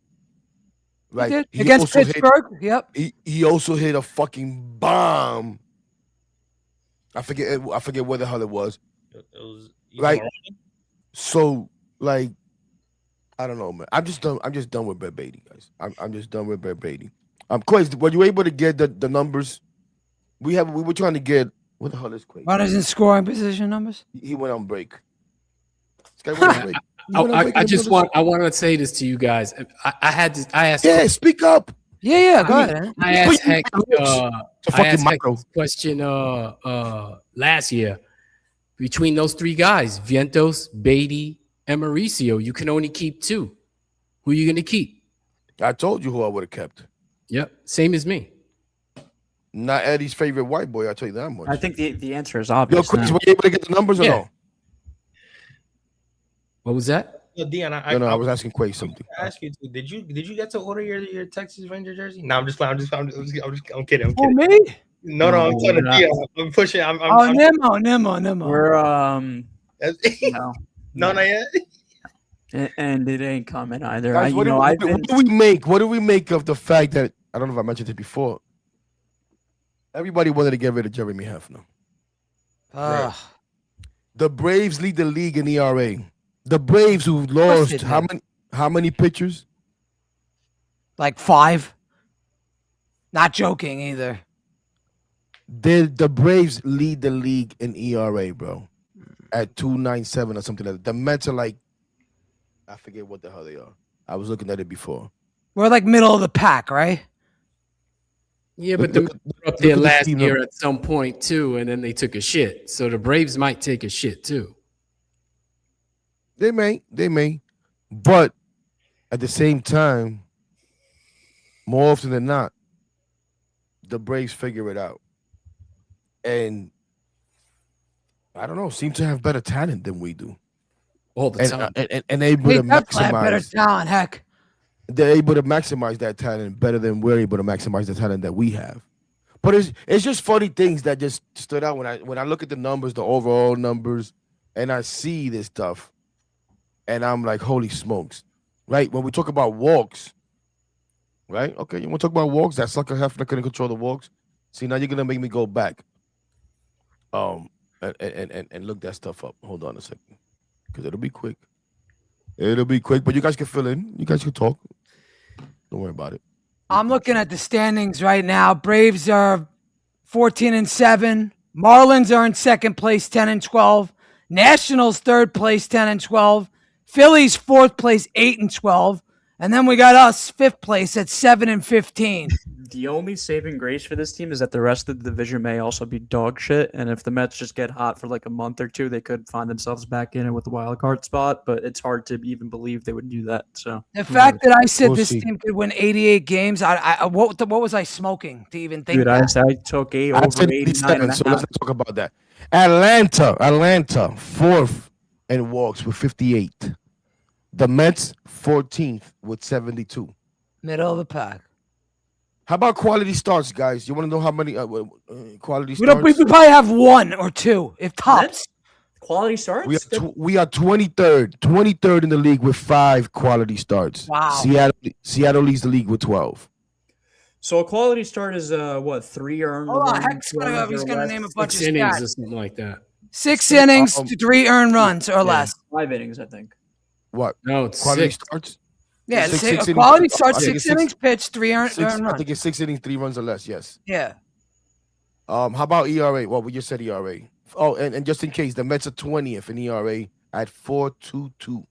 Right, He did. He Against also hit- Pittsburgh. Yep. He also hit a fucking bomb. I forget where the hell it was. It was Right. So, like, I don't know, man. I'm just done. I'm just done with Brett Beatty, guys. I'm just done with Brett Beatty. Quays, were you able to get the numbers? We were trying to get what the hell is Quays? Runners in scoring position numbers. He went on break. This guy went on break. He went on break I and just noticed- want to say this to you guys. I asked Yeah, speak up. Yeah, go ahead. I asked Heck It's a I fucking asked Heck micro. this question last year. Between those three guys, Vientos, Beatty, and Mauricio, you can only keep two. Who are you going to keep? I told you who I would have kept. Yep, same as me. Not Eddie's favorite white boy. I'll tell you that much. I think the answer is Yo, obvious. Chris, now. were you able to get the numbers or Yeah. no? What was that? Dion, I was asking Quay something. ask you too. Did you get to order your Texas Ranger jersey? No, I'm just playing. I'm kidding. I'm Oh, kidding. me? No, I'm No, telling we're not. Dion. I'm pushing. Oh, Nemo. We're no, no, not yet. and it ain't coming either. Guys, what do we make of the fact that I don't know if I mentioned it before? Everybody wanted to get rid of Jeremy Hefner. The Braves lead the league in ERA. The Braves who course they lost do. how many pitchers? Like 5. Not joking either. The Braves lead the league in ERA, bro, at 2.97 or something like that. The Mets are like, I forget what the hell they are. I was looking at it before. We're like middle of the pack, right? Yeah, but Look they were up there at the last team year number. at some point too, and then they took a shit. So the Braves might take a shit too. They may, but at the same time, more often than not, the Braves figure it out, and I don't know, seem to have better talent than we do, All the time. and able They to definitely have better maximize. talent. Heck, They're able to maximize that talent better than we're able to maximize the talent that we have. But it's just funny things that just stood out when I look at the numbers, the overall numbers, and I see this stuff. And I'm like, holy smokes, right? When we talk about walks, right? Okay, you want to talk about walks? That sucker Hefner couldn't control the walks. See, now you're gonna make me go back, and look that stuff up. Hold on a second, because it'll be quick. It'll be quick, but you guys can fill in. You guys can talk. Don't worry about it. I'm looking at the standings right now. Braves are 14-7. Marlins are in second place, 10-12. Nationals third place, 10-12. Phillies fourth place, 8-12. And then we got us fifth place at 7-15. The only saving grace for this team is that the rest of the division may also be dog shit. And if the Mets just get hot for like a month or two, they could find themselves back in it with the wild card spot. But it's hard to even believe they would do that. So The fact that I said We'll this see. team could win 88 games, what was I smoking to even think dude, that? I took I over said 89 and a so half. let's not talk about that. Atlanta, fourth in walks with 58. The Mets, 14th with 72. Middle of the pack. How about quality starts, guys? You want to know how many quality We starts? probably have 1 or 2, if tops. Quality starts? We are 23rd in the league with 5 quality starts. Wow. Seattle leads the league with 12. So a quality start is what, 3 earned Hold on, runs, Heck's he's or gonna less? name a bunch 6 of innings stats. or something like that. 6 innings to 3 earned runs or Yeah. less. 5 innings, I think. What? No, it's Quality 6. starts? Yeah, Six a innings. quality starts I think 6 it's innings pitched, 3 earned I runs. think it's 6 innings, 3 runs or less, yes. Yeah. How about ERA? Well, we just said ERA. Oh, and just in case, the Mets are 20th in ERA at 4.22.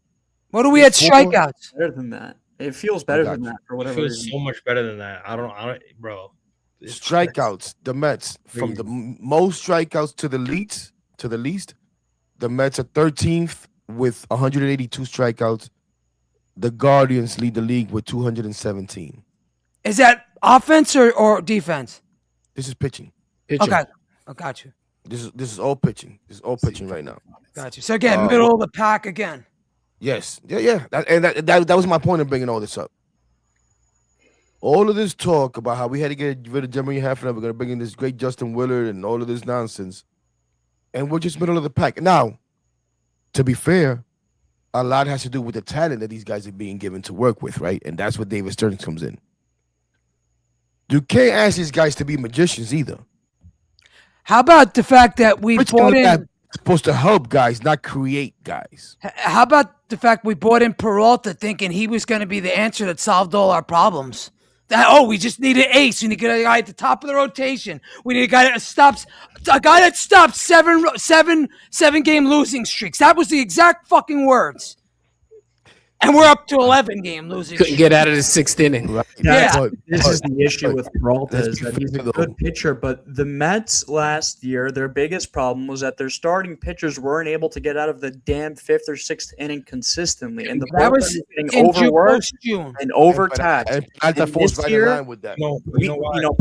What do we at Four- strikeouts? Better than that. It feels better than got that for It whatever feels reason. so much better than that. I don't, bro. It's Strikeouts, the Mets from the most strikeouts to the least. The Mets are 13th with 182 strikeouts. The Guardians lead the league with 217. Is that offense or defense? This is pitching. Pitching. Okay. I got you. This is all pitching. This is all pitching right now. Got you. So again, middle of the pack again. Yes. Yeah. That was my point of bringing all this up. All of this talk about how we had to get rid of Jeremy Hefner, we're going to bring in this great Justin Willard and all of this nonsense. And we're just middle of the pack. Now, to be fair, a lot has to do with the talent that these guys are being given to work with, right? And that's where David Stearns comes in. You can't ask these guys to be magicians either. How about the fact that we Which bought can in? supposed to help guys, not create guys. How about the fact we brought in Peralta thinking he was going to be the answer that solved all our problems? We just need an ace. We need a guy at the top of the rotation. We need a guy that stops seven game losing streaks. That was the exact fucking words. And we're up to 11 game losing Couldn't streak. get out of the 6th inning. Right? Yeah. This is the issue with Peralta let's is be that he's a fair, though. good pitcher, but the Mets last year, their biggest problem was that their starting pitchers weren't able to get out of the damn 5th or 6th inning consistently, and the That bullpen was getting in overworked June. and overtaxed. And Peralta And falls this right year, in line with that. No,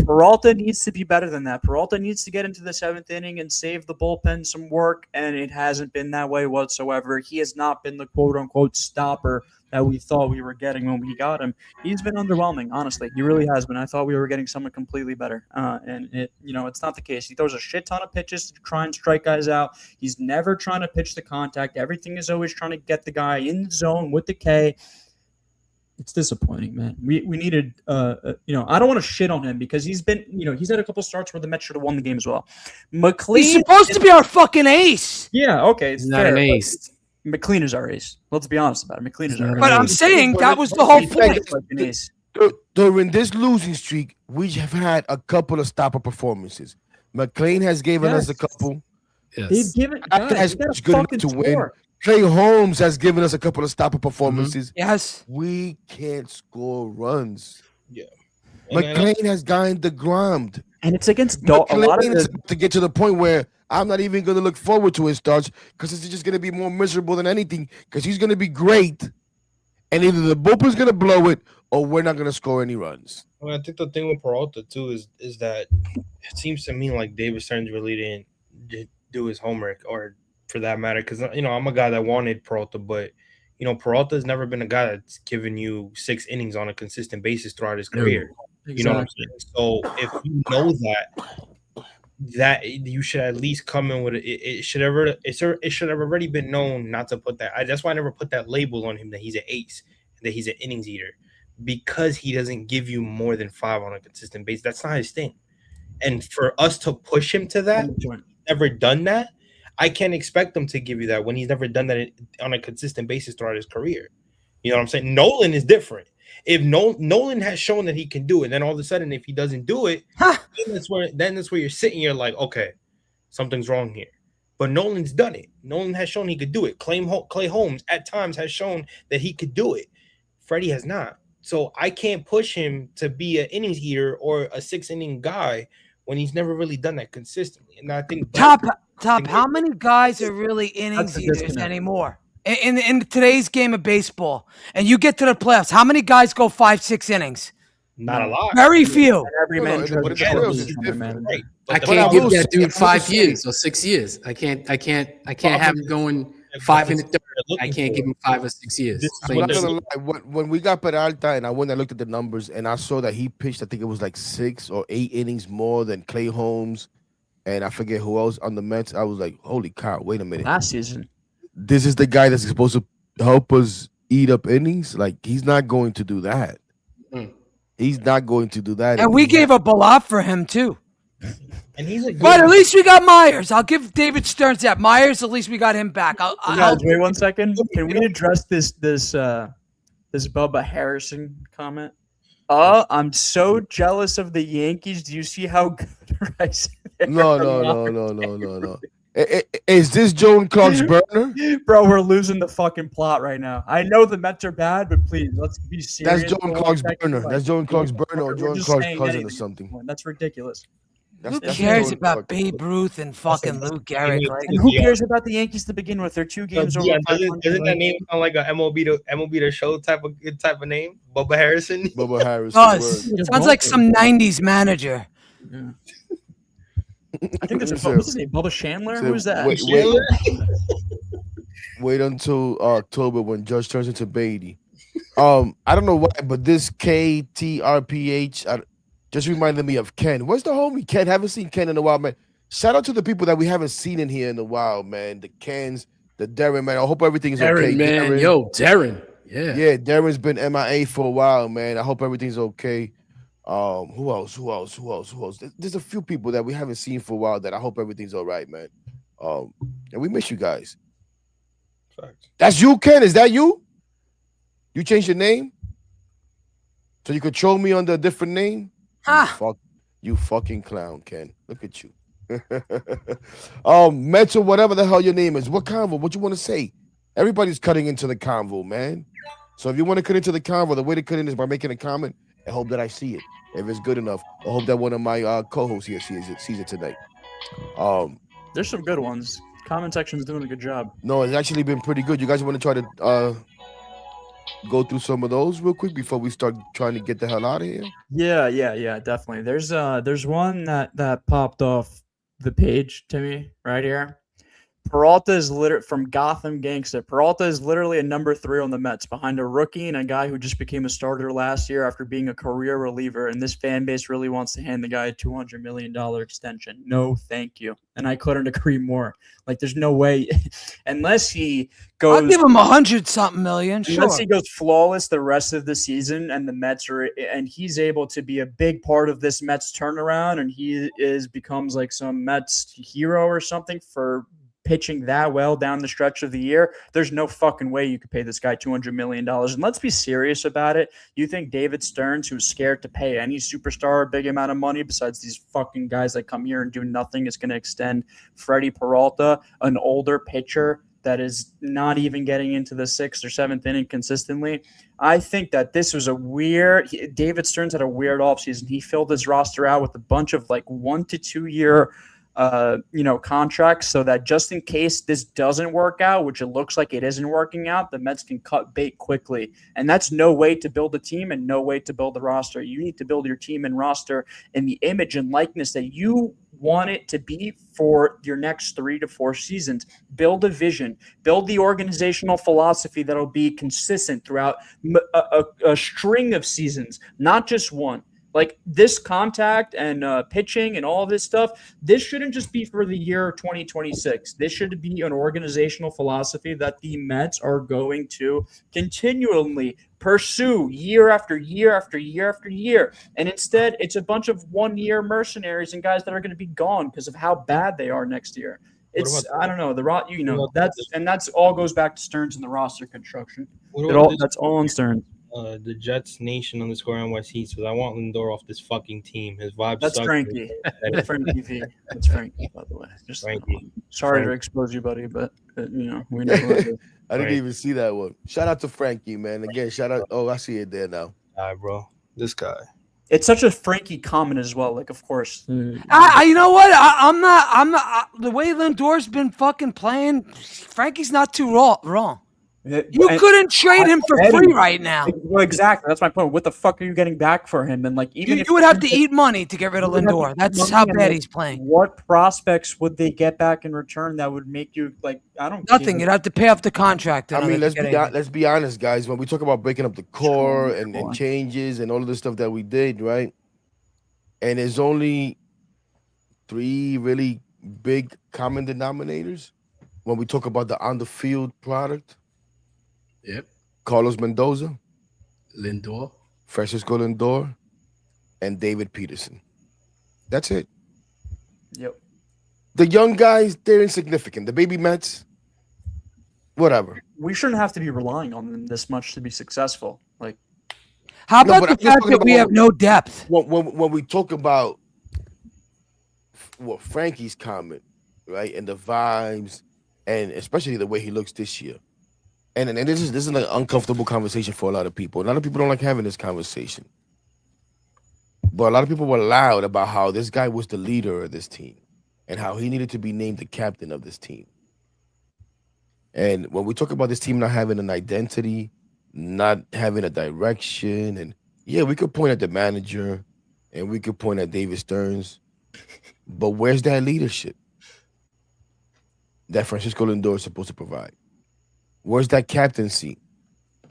Peralta needs to be better than that. Peralta needs to get into the 7th inning and save the bullpen some work, and it hasn't been that way whatsoever. He has not been the quote-unquote stopper that we thought we were getting when we got him. He's been underwhelming, honestly. He really has been. I thought we were getting someone completely better, and it's not the case. He throws a shit ton of pitches to try and strike guys out. He's never trying to pitch the contact. Everything is always trying to get the guy in the zone with the K. It's disappointing, man. We needed, I don't want to shit on him because he's been, he's had a couple starts where the Mets should have won the game as well. McLean, He's supposed to be our fucking ace. yeah, okay, it's He's not fair, an but ace. McLean is our ace. Let's be honest about it. McLean is our But ace. I'm saying that was the whole point. Like an ace. During this losing streak, we have had a couple of stopper performances. McLean has given us a Yes. couple. Yes. They've given That's guys, you gotta good enough fucking to win. score. Clay Holmes has given us a couple of stopper performances. Yes. We can't score runs. And then- McLean has gotten DeGrommed. And it's against a lot of McLean is the to get to the point where I'm not even going to look forward to his starts because it's just going to be more miserable than anything because he's going to be great. And either the bullpen's going to blow it or we're not going to score any runs. Well, I think the thing with Peralta too is that it seems to me like David Stearns really didn't do his homework, or for that matter, because I'm a guy that wanted Peralta, but Peralta has never been a guy that's given you 6 innings on a consistent basis throughout his career. You know what I'm saying? So if you know that you should at least come in with it should have already been known not to put that. That's why I never put that label on him that he's an ace, that he's an innings eater, because he doesn't give you more than 5 on a consistent basis. That's not his thing. And for us to push him to that, never done that, I can't expect him to give you that when he's never done that on a consistent basis throughout his career. You know what I'm saying? Nolan is different. If Nolan has shown that he can do it, then all of a sudden, if he doesn't do it, then that's where you're sitting. You're like, okay, something's wrong here. But Nolan's done it. Nolan has shown he could do it. Clay Holmes at times has shown that he could do it. Freddie has not. So I can't push him to be an innings eater or a 6-inning guy when he's never really done that consistently. And I think Top. How many guys are really innings That's a eaters disconnect. anymore in today's game of baseball? And you get to the playoffs, how many guys go 5-6 innings? not a lot. Very few. Every man No, tries but to it's score close, his it's own, different. man. Right. I But can't I give will that say- dude I 5 will say- years or 6 years. I can't have him going 5 in the third. I can't give him 5 or 6 years. This is I'm Plain not what and gonna lie. When we got Peralta and I went and looked at the numbers and I saw that he pitched, I think it was like 6 or 8 innings more than Clay Holmes and I forget who else on the Mets. I was like, holy cow, wait a minute. Last season. This is the guy that's supposed to help us eat up innings? Like, he's not going to do that. Mm. He's not going to do that. And we gave up a lot for him, too. And he's a good But at least we got Myers. I'll give David Stearns that. Myers, at least we got him back. Guys, wait 1 second. Can we address this Bubba Harrison comment? I'm so jealous of the Yankees. Do you see how good Rice? No. Is this Joan Clark's burner? Bro, we're losing the fucking plot right now. I know the Mets are bad, but please, let's be serious. That's Joan for 1 Clark's second. burner. That's Joan Clark's burner or We're Joan just Clark's saying cousin or anything at something. this point. That's ridiculous. Who That's cares Joan about Clark. Babe Ruth and fucking Lou Gehrig? Like, And who cares about the Yankees to begin with? They're 2 games over. Yeah, 500. doesn't that name sound like a MLB the show type of name? Bubba Harrison. Bubba Harris. does. word. Sounds like some 90s manager. I think there's a Sure. what's his name? Bubba Chandler. So, Who's that? Wait until October when Judge turns into Beatty. I don't know why, but this KTRPH just reminded me of Ken. Where's the homie Ken? Haven't seen Ken in a while, man. Shout out to the people that we haven't seen in here in a while, man. The Kens, the Darren, man. I hope everything's okay. Darren, man. Darren. Yo, Darren. Yeah. Yeah, Darren's been MIA for a while, man. I hope everything's okay. Who else? There's a few people that we haven't seen for a while that I hope everything's all right, man. and we miss you guys. Facts. That's you, Ken. Is that you? You changed your name so you could troll me under a different name? Ah, You fucking clown, Ken. Look at you. Metro, whatever the hell your name is. What convo? What you want to say? Everybody's cutting into the convo, man. So if you want to cut into the convo, the way to cut in is by making a comment. I hope that I see it. If it's good enough, I hope that one of my co-hosts here sees it tonight. There's some good ones. Comment section's doing a good job. No, it's actually been pretty good. You guys want to try to go through some of those real quick before we start trying to get the hell out of here? Yeah, definitely. There's one that popped off the page to me right here. Peralta is from Gotham Gangster. Peralta is literally a number 3 on the Mets, behind a rookie and a guy who just became a starter last year after being a career reliever. And this fan base really wants to hand the guy a $200 million extension. No, thank you. And I couldn't agree more. Like, there's no way, unless he goes. I'll give him 100-something million. Sure. Unless he goes flawless the rest of the season, and the Mets and he's able to be a big part of this Mets turnaround, and he becomes like some Mets hero or something for pitching that well down the stretch of the year, there's no fucking way you could pay this guy $200 million. And let's be serious about it. You think David Stearns, who's scared to pay any superstar a big amount of money besides these fucking guys that come here and do nothing, is going to extend Freddie Peralta, an older pitcher that is not even getting into the 6th or 7th inning consistently? I think that this was David Stearns had a weird offseason. He filled his roster out with a bunch of like 1 to 2 year contracts, so that just in case this doesn't work out, which it looks like it isn't working out, the Mets can cut bait quickly. And that's no way to build a team and no way to build a roster. You need to build your team and roster in the image and likeness that you want it to be for your next 3 to 4 seasons. Build a vision, build the organizational philosophy that'll be consistent throughout a string of seasons, not just one. Like, this contact and pitching and all this stuff, this shouldn't just be for the year 2026. This should be an organizational philosophy that the Mets are going to continually pursue year after year after year after year. And instead, it's a bunch of 1-year mercenaries and guys that are going to be gone because of how bad they are next year. I don't know, that's all goes back to Stearns and the roster construction. That's all on Stearns. The Jets Nation _NYC says, I want Lindor off this fucking team. His vibes That's suck. Frankie. That's Frankie V. That's Frankie, by the way. Just Frankie. Sorry to expose you, buddy, but we know who it is. I didn't even see that one. Shout out to Frankie, man. Again, shout out. Oh, I see it there now. All right, bro. This guy. It's such a Frankie comment as well. Like, of course. You know what? I'm not. The way Lindor's been fucking playing, Frankie's not too wrong. You couldn't trade him for free right now. Well, exactly. That's my point. What the fuck are you getting back for him? And like, even you would have to eat money to get rid of Lindor. That's how bad he's playing. What prospects would they get back in return that would make you like? I don't. Nothing. You'd have to pay off the contract. I mean, let's be honest, guys. When we talk about breaking up the core and changes and all of the stuff that we did, right? And there's only 3 really big common denominators when we talk about the on the field product. Yep. Carlos Mendoza, Lindor, Francisco Lindor, and David Peterson. That's it. Yep. The young guys, they're insignificant. The baby Mets, whatever. We shouldn't have to be relying on them this much to be successful. Like, how about the fact that we have no depth? When we talk about Frankie's comment, right, and the vibes, and especially the way he looks this year. And this is an uncomfortable conversation for a lot of people. A lot of people don't like having this conversation. But a lot of people were loud about how this guy was the leader of this team and how he needed to be named the captain of this team. And when we talk about this team not having an identity, not having a direction, and yeah, we could point at the manager and we could point at David Stearns, but where's that leadership that Francisco Lindor is supposed to provide? Where's that captaincy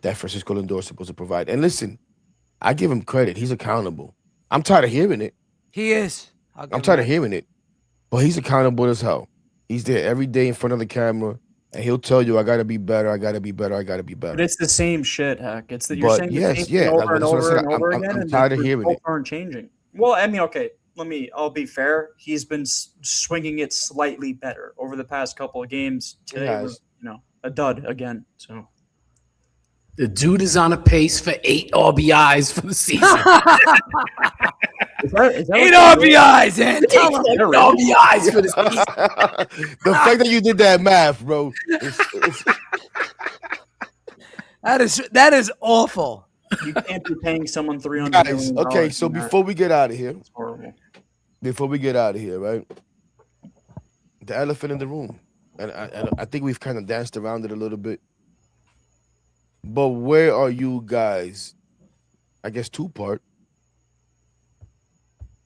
that Francisco Lindor is supposed to provide? And listen, I give him credit. He's accountable. I'm tired of hearing it. He is. I'm tired of hearing it. But he's accountable as hell. He's there every day in front of the camera, and he'll tell you, I got to be better, I got to be better, I got to be better. But it's the same shit, Heck. It's that you're saying the same thing over and over and over again, I'm tired of hearing it. Aren't changing. Well, I mean, okay, I'll be fair. He's been swinging it slightly better over the past couple of games. Today was, a dud again. So The dude is on a pace for 8 RBIs for the season. is that 8 RBIs, and 8 RBIs for the season. The fact that you did that math, bro. that is awful. you can't be paying someone $300 Guys, million. okay, so in that. before we get out of here, It's horrible. right? The elephant in the room. And I think we've kind of danced around it a little bit. But where are you guys? I guess two-part.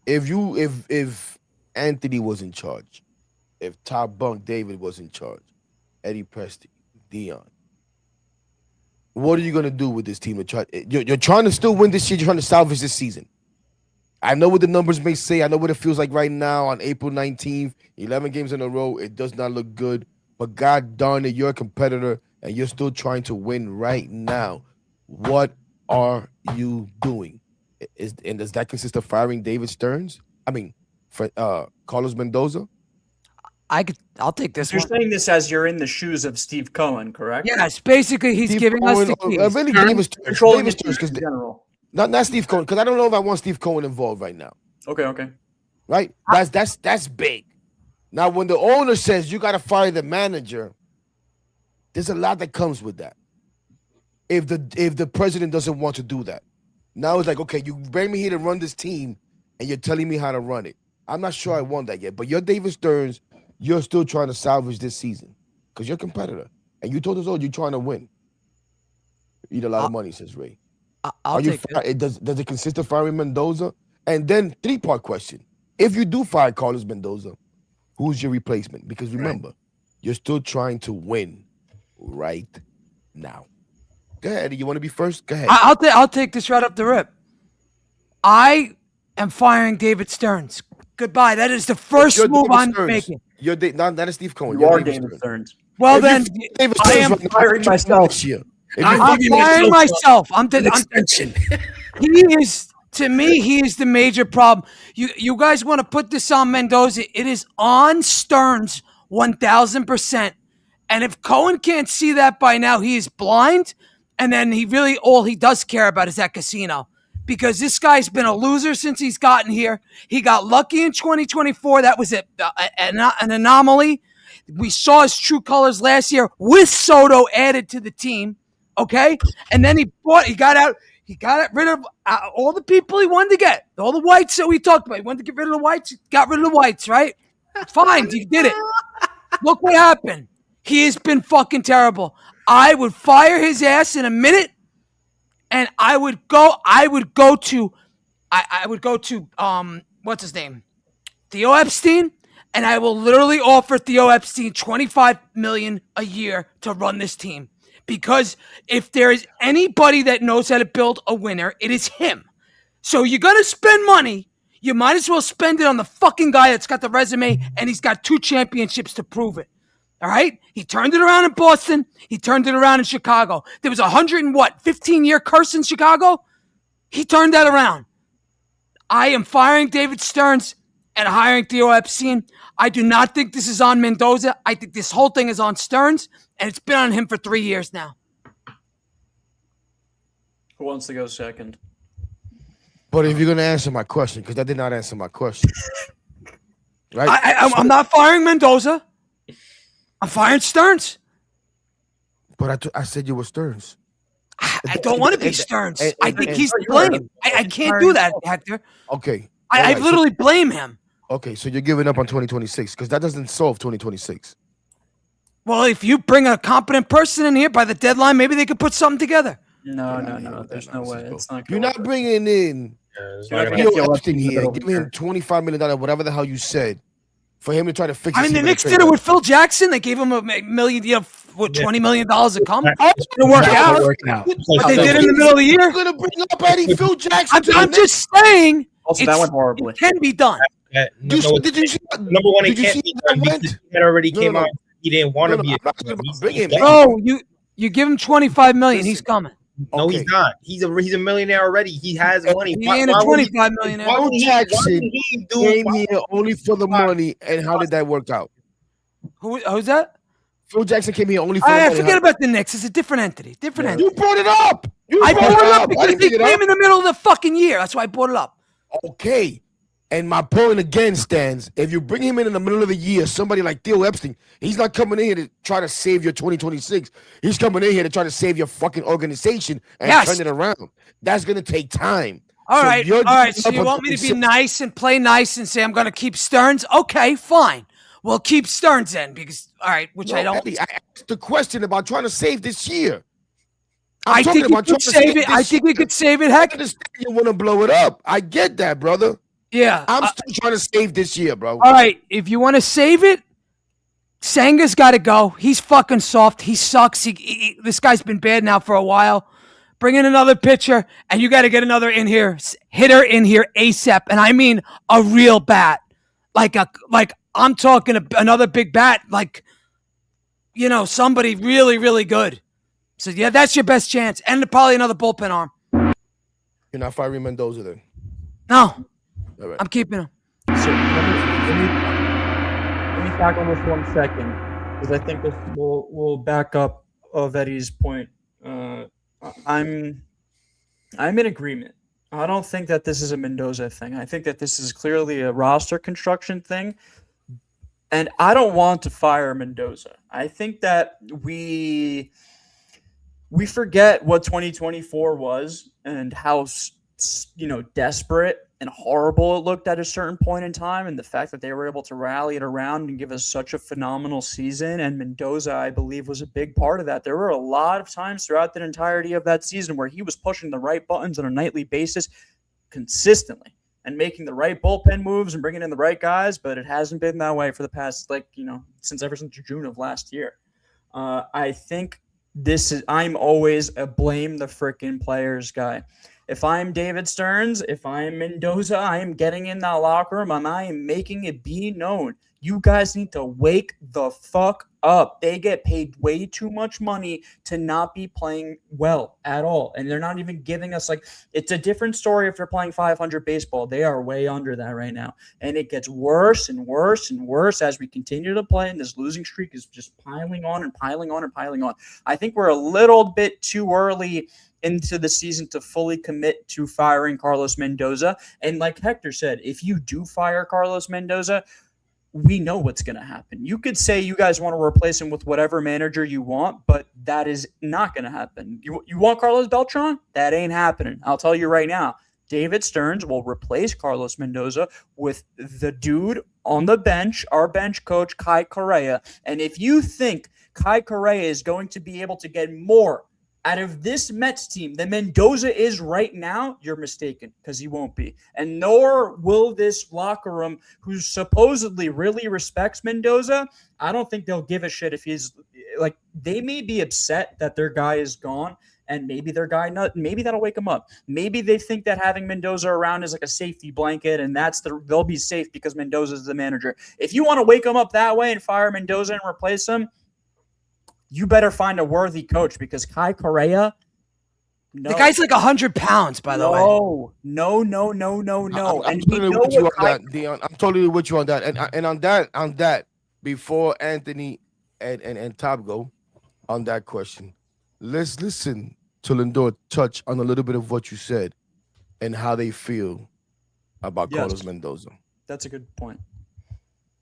If Anthony was in charge, if Top Bunk David was in charge, Eddie Presti, Dion, what are you gonna do with this team? You're trying to still win this year. You're trying to salvage this season. I know what the numbers may say. I know what it feels like right now on April 19th. 11 games in a row. It does not look good. But God darn it, you're a competitor and you're still trying to win right now. What are you doing? And does that consist of firing David Stearns? I mean, for Carlos Mendoza? I'll take this You're one. saying this as you're in the shoes of Steve Cohen, correct? Yes, basically he's Steve giving us the Cohen, keys. really David Stearns. Controlling David the Stearns, team in 'cause general. not Steve Cohen, because I don't know if I want Steve Cohen involved right now. Okay. Right? That's big. Now, when the owner says you got to fire the manager, there's a lot that comes with that. If the president doesn't want to do that, now it's like, okay, you bring me here to run this team, and you're telling me how to run it. I'm not sure I want that yet, but you're David Stearns. You're still trying to salvage this season because you're a competitor, and you told us all you're trying to win. You eat a lot of money, says Ray. I'll take it. Does it consist of firing Mendoza? And then 3-part question: if you do fire Carlos Mendoza, who's your replacement? Because remember, you're still trying to win right now. Go ahead. You want to be first? Go ahead. I'll take this right up the rip. I am firing David Stearns. Goodbye. That is the first You're move David I'm Stearns. making. You're not a Steve Cohen. You You're are David Stearns. Well If then, you David I Stearns am right now, firing myself. next year. If I'm you I'm giving firing myself. I'm An extension. He is, to me, he is the major problem. You guys want to put this on Mendoza? It is on Stearns 1,000%. And if Cohen can't see that by now, he is blind. And then all he does care about is that casino. Because this guy's been a loser since he's gotten here. He got lucky in 2024. That was an anomaly. We saw his true colors last year with Soto added to the team. Okay? And then he got rid of all the people he wanted to get. All the whites that we talked about. He wanted to get rid of the whites. Got rid of the whites, right? Fine. He did it. Look what happened. He has been fucking terrible. I would fire his ass in a minute, and I would go to what's his name? Theo Epstein, and I will literally offer Theo Epstein $25 million a year to run this team. Because if there is anybody that knows how to build a winner, it is him. So you're going to spend money. You might as well spend it on the fucking guy that's got the resume and he's got 2 championships to prove it. All right? He turned it around in Boston. He turned it around in Chicago. There was 15-year curse in Chicago? He turned that around. I am firing David Stearns and hiring Theo Epstein. I do not think this is on Mendoza. I think this whole thing is on Stearns, and it's been on him for 3 years now. Who wants to go second? But if you're going to answer my question, because that did not answer my question. Right? I'm not firing Mendoza. I'm firing Stearns. But I said you were Stearns. I don't want to be Stearns. I think he's to you're right. blame. I can't do that, Hector. Okay. I All right, literally blame him. Okay, so you're giving up on 2026 because that doesn't solve 2026. Well, if you bring a competent person in here by the deadline, maybe they could put something together. No. There's no way. It's not. You're not bringing in It's You're not not gonna- gonna Theo Theo Epstein Epstein here, over giving him $25 million, whatever the hell you said, for him to try to fix. I mean, the Knicks did it with Phil Jackson. They gave him $1 million, $20 million a come. It didn't work out. But they did it in the middle of the year. You're gonna bring up Eddie Phil Jackson. I'm just saying. Also, that went horribly. It can be done. Did you see number one? He Did you can't see be how done that because went? he had already No, came no. out. He didn't want to No, be. I'm not talking about bringing him in. Bro, you give him $25 million. He's coming. No, Okay. he's not. He's a millionaire already. He has money. He ain't a would 25 millionaire. Why would he Jackson do? came here only for the money, and how did that work out? Who's that? Phil Jackson came here only for the I money. forget about the Knicks. It's a different entity. Different entity. You brought it up. I brought it up because I they didn't pick it came up. in the middle of the fucking year. That's why I brought it up. Okay. And my point again stands. If you bring him in the middle of the year, somebody like Theo Epstein, he's not coming in here to try to save your 2026. He's coming in here to try to save your fucking organization and Yes. turn it around. That's going to take time. All right. you're So giving you up want on me to be 26. nice and play nice and say I'm going to keep Stearns? Okay, fine. We'll keep Stearns then because, all right, which I No, don't. Eddie, I asked the question about trying to save this year. I talking think you about could trying to save it. I this think we year. could save it. I Heck, understand you want to blow it up. I get that, brother. yeah. I'm still trying to save this year, bro. All right, if you want to save it, Sanga's got to go. He's fucking soft. He sucks. This guy's been bad now for a while. Bring in another pitcher, and you got to get another hitter in here ASAP. And I mean a real bat, like I'm talking another big bat, like somebody really, really good. So yeah, that's your best chance, and probably another bullpen arm. You're not firing Mendoza then. No, All right. I'm keeping him. So let me tackle this 1 second because I think this will back up of Eddie's point. I'm in agreement. I don't think that this is a Mendoza thing. I think that this is clearly a roster construction thing. And I don't want to fire Mendoza. I think that we forget what 2024 was and how desperate and horrible it looked at a certain point in time, and the fact that they were able to rally it around and give us such a phenomenal season. And Mendoza, I believe, was a big part of that. There were a lot of times throughout the entirety of that season where he was pushing the right buttons on a nightly basis consistently and making the right bullpen moves and bringing in the right guys, but it hasn't been that way for the past, ever since June of last year. I think I'm always a blame the freaking players guy. If I'm David Stearns, if I'm Mendoza, I am getting in that locker room and I am making it be known. You guys need to wake the fuck up. They get paid way too much money to not be playing well at all. And they're not even giving us it's a different story if they're playing 500 baseball. They are way under that right now. And it gets worse and worse and worse as we continue to play. And this losing streak is just piling on and piling on and piling on. I think we're a little bit too early into the season to fully commit to firing Carlos Mendoza. And like Hector said, if you do fire Carlos Mendoza, we know what's going to happen. You could say you guys want to replace him with whatever manager you want, but that is not going to happen. You want Carlos Beltran? That ain't happening. I'll tell you right now. David Stearns will replace Carlos Mendoza with the dude on the bench, our bench coach, Kai Correa. And if you think Kai Correa is going to be able to get more out of this Mets team than Mendoza is right now, you're mistaken, because he won't be. And nor will this locker room, who supposedly really respects Mendoza. I don't think they'll give a shit if he's they may be upset that their guy is gone, and maybe maybe that'll wake them up. Maybe they think that having Mendoza around is like a safety blanket, and they'll be safe because Mendoza is the manager. If you want to wake them up that way and fire Mendoza and replace him, you better find a worthy coach, because Kai Correa, no. The guy's like 100 pounds, by the way. No. I'm totally with you on that, Dion. I'm totally with you on that. And on that, before Anthony and Top go on that question, let's listen to Lindor touch on a little bit of what you said and how they feel about Carlos Mendoza. That's a good point.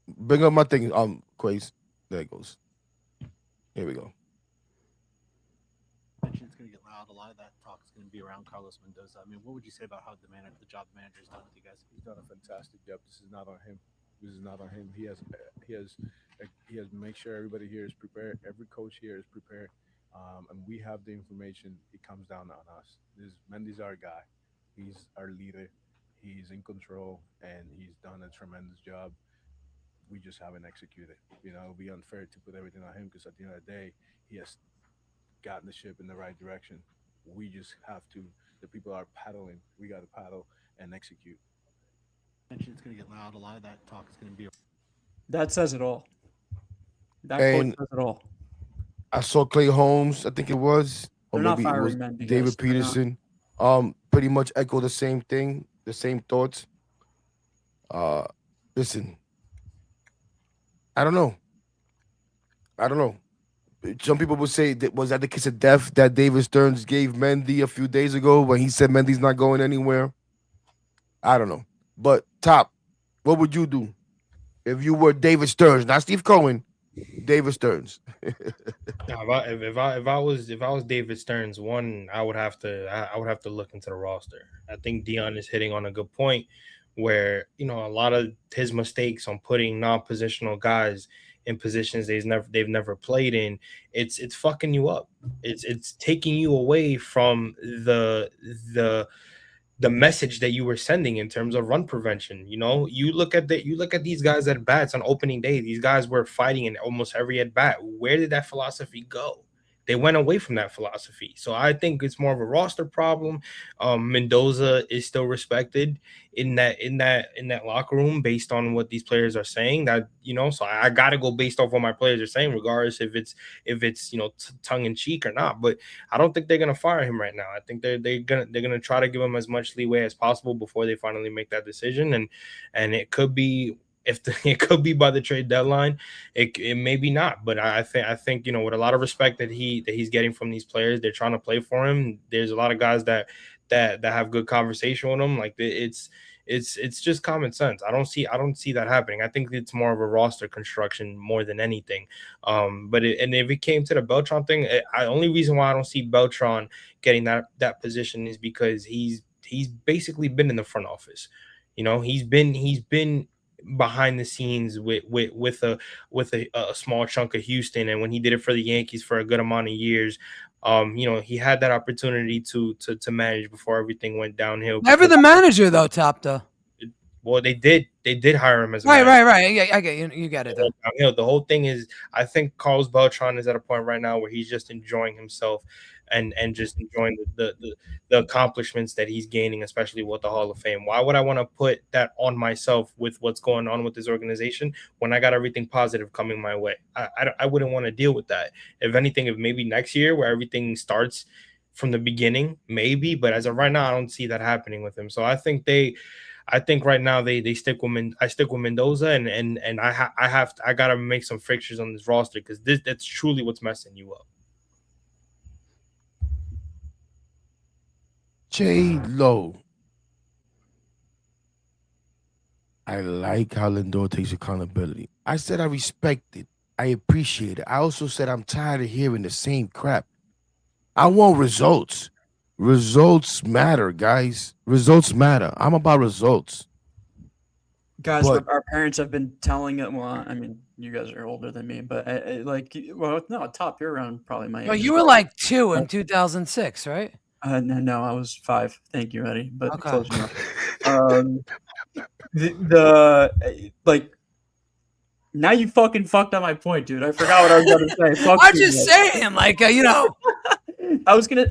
Bring up my thing, Quace. There it goes. Here we go. It's going to get loud. A lot of that talk is going to be around Carlos Mendoza. I mean, what would you say about how the job the manager's done with you guys? He's done a fantastic job. This is not on him. He has make sure everybody here is prepared. Every coach here is prepared, and we have the information. It comes down on us. Mendy's our guy. He's our leader. He's in control, and he's done a tremendous job. We just haven't executed. It would be unfair to put everything on him, because at the end of the day, he has gotten the ship in the right direction. We just have to. The people are paddling. We got to paddle and execute. It's going to get loud. A lot of that talk is going to be. That says it all. That And quote says it all. I saw Clay Holmes, I think it was, or They're not maybe it was firing Mendy. David guys. They're not. Peterson, pretty much echo the same thing, the same thoughts. Listen, I don't know. Some people would say that was that the kiss of death that David Stearns gave Mendy a few days ago when he said Mendy's not going anywhere. I don't know. But Top, what would you do if you were David Stearns, not Steve Cohen, David Stearns? If I was David Stearns, one, I would have to look into the roster. I think Dion is hitting on a good point where, you know, a lot of his mistakes on putting non-positional guys in positions they've never played in, it's fucking you up. It's taking you away from the message that you were sending in terms of run prevention. You know, you look at these guys at bats on opening day. These guys were fighting in almost every at bat. Where did that philosophy go? They went away from that philosophy. So I think it's more of a roster problem. Mendoza is still respected in that locker room based on what these players are saying. That, you know, so I got to go based off what my players are saying, regardless if it's you know, tongue in cheek or not. But I don't think they're gonna fire him right now. I think they're gonna try to give him as much leeway as possible before they finally make that decision. And it could be. It could be by the trade deadline, it may be not, but I think you know, with a lot of respect that he's getting from these players, they're trying to play for him. There's a lot of guys that have good conversation with him. Like it's just common sense. I don't see that happening. I think it's more of a roster construction more than anything. But if it came to the Beltran thing, the only reason why I don't see Beltran getting that position is because he's basically been in the front office. You know, he's been behind the scenes with a small chunk of Houston, and when he did it for the Yankees for a good amount of years, you know, he had that opportunity to manage before everything went downhill. Never the manager though, Top though. Well, they did hire him as a Right. manager. I get you. You get it. Though. The whole thing is, I think Carlos Beltran is at a point right now where he's just enjoying himself and just enjoying the accomplishments that he's gaining, especially with the Hall of Fame. Why would I want to put that on myself with what's going on with this organization when I got everything positive coming my way? I wouldn't want to deal with that. If anything, if maybe next year where everything starts from the beginning, maybe, but as of right now, I don't see that happening with him. So I think right now they stick with I stick with Mendoza, and I gotta make some fixtures on this roster because that's truly what's messing you up. J-Lo. I like how Lindor takes accountability. I said I respect it. I appreciate it. I also said I'm tired of hearing the same crap. I want results. Results matter, guys. Results matter. I'm about results. Guys, But- our parents have been telling it. Well, I mean, you guys are older than me, but no, Top, you're around probably my age. Oh, you were like 2 in 2006, right? No, I was 5. Thank you, Eddie, but Okay. close enough. Like, now you fucking fucked up my point, dude. I forgot what I was going to say. Fuck I'm you, just man. saying, like, you know. I was gonna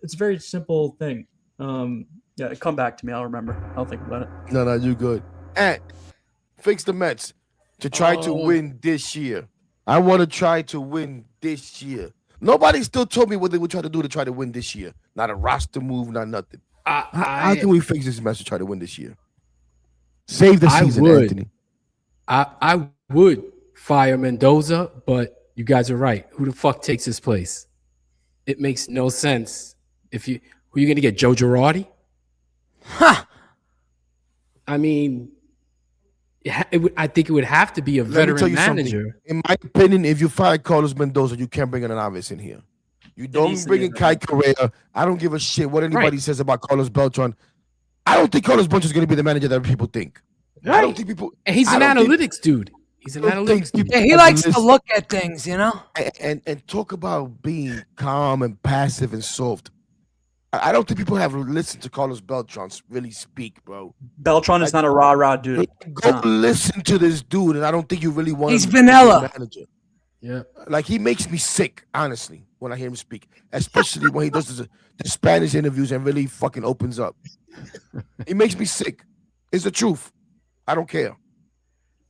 It's a very simple thing. yeah, come back to me. I'll remember. I'll think about it. No, you good. And fix the Mets to try to win this year. I want to try to win this year. Nobody still told me what they would try to do to try to win this year. Not a roster move, not nothing. How can we fix this mess to try to win this year? Save the season, Anthony. I would fire Mendoza, but you guys are right. Who the fuck takes his place? It makes no sense. Who are you going to get, Joe Girardi? Huh. I mean, I think it would have to be a Let me tell veteran you manager. something. In my opinion, if you fire Carlos Mendoza, you can't bring in an novice in here. You don't needs to bring be in a Kai Correa. I don't give a shit what anybody Right. says about Carlos Beltran. I don't think Carlos Beltran is going to be the manager that people think. I don't Right. think people. And he's I an don't think- analytics dude. He's an I don't think analytics dude. people Yeah, he ever likes to listen- look at things, you know? and talk about being calm and passive and soft. I don't think people have listened to Carlos Beltran really speak, bro. Beltran is not a rah dude. Go Nah. listen to this dude, and I don't think you really want. He's him to be vanilla. a manager. Yeah. Like, he makes me sick, honestly, when I hear him speak, especially when he does the Spanish interviews and really fucking opens up. It makes me sick. It's the truth. I don't care.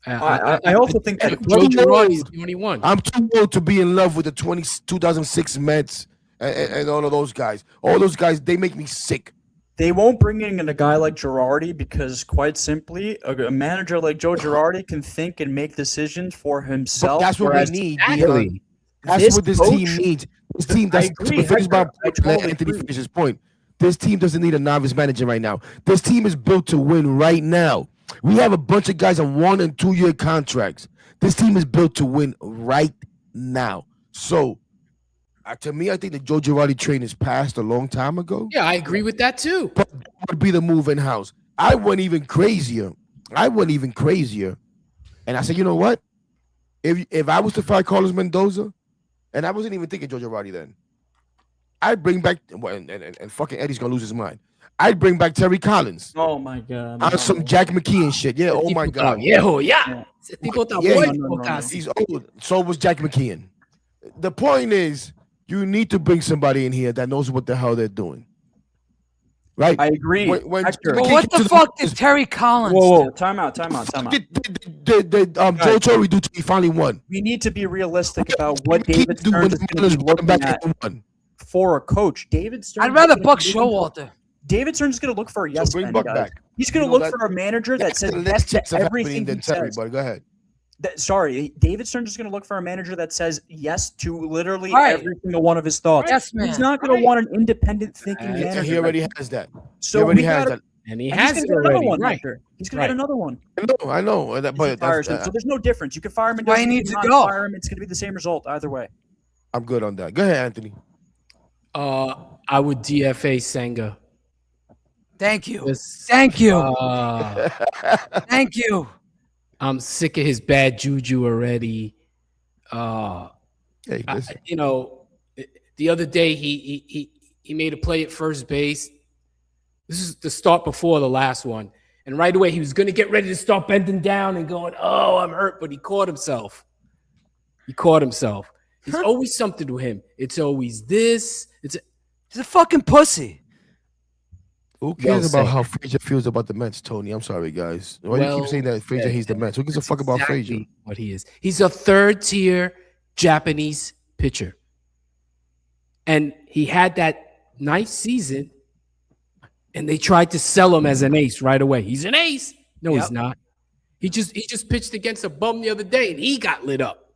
I also think that Joe Joe Girardi's the only one. I'm too old to be in love with the 2006 Mets and all of those guys. All those guys, they make me sick. they won't bring in a guy like Girardi because, quite simply, a manager like Joe Girardi can think and make decisions for But himself. that's what we whereas need. Exactly. Dion. That's this what this coach- team needs. This team, I that's agree, finish my Hector. I point, let totally Anthony agree. finish his point. This team doesn't need a novice manager right now. This team is built to win right now. We have a bunch of guys on 1 and 2 year contracts. This team is built to win right now. So, to me, I think the Joe Girardi train is passed a long time ago. Yeah, I agree with that too. But that would be the move in house. I went even crazier. And I said, you know what? If I was to fire Carlos Mendoza, and I wasn't even thinking Joe Girardi then, I'd bring back and fucking Eddie's gonna lose his mind. I'd bring back Terry Collins Oh my god. on some Jack McKeon shit. Yeah, oh my god. Yeah, yeah. Ese tipo está Yeah, muerto casi. He's old. So was Jack McKeon. The point is, you need to bring somebody in here that knows what the hell they're doing. Right? I agree. When Hector. McKeon But what came to the fuck did Dodgers, Terry Collins Whoa, do? time out. Joe Torre do till he finally won. We need to be realistic about what McKeon David do when Stearns is the going Mariners to be brought him looking back at and won. for a coach. David Stearns. I'd rather is gonna Buck be looking- Showalter. David Stearns is going to look for a yes bring man, Buck guys. back. He's going to You know look that- for a manager that That's says the yes less to checks of happening everything than he Terry, says. but go ahead. Sorry, David Stearns is going to look for a manager that says yes to literally Right. every single one of his thoughts. Yes, man. He's not going to want an independent thinking Right. manager. He already has that. So he already we has gotta- that. And he and has he's it gonna get another already. one, Right. Hector. He's going to Right. get another one. I know. If But he fires him. that's, So there's no difference. You can fire him and Why he you needs to cannot go. fire him. It's going to be the same result either way. I'm good on that. Go ahead, Anthony. I would DFA Senga. Thank you. Just, Thank you. Thank you. I'm sick of his bad juju already. Hey, listen. The other day he made a play at first base. This is the start before the last one. And right away he was going to get ready to start bending down and going, "Oh, I'm hurt," but he caught himself. There's always something to him. It's always this. He's a fucking pussy. Who cares Well about said. how Frazier feels about the Mets, Tony? I'm sorry, guys. Why do you Well keep saying that Frazier said. hates the Mets? Who gives a fuck about Frazier? Exactly what he is. He's a third-tier Japanese pitcher. And he had that nice season, and they tried to sell him as an ace right away. He's an ace. No, Yep. he's not. He just pitched against a bum the other day, and he got lit up.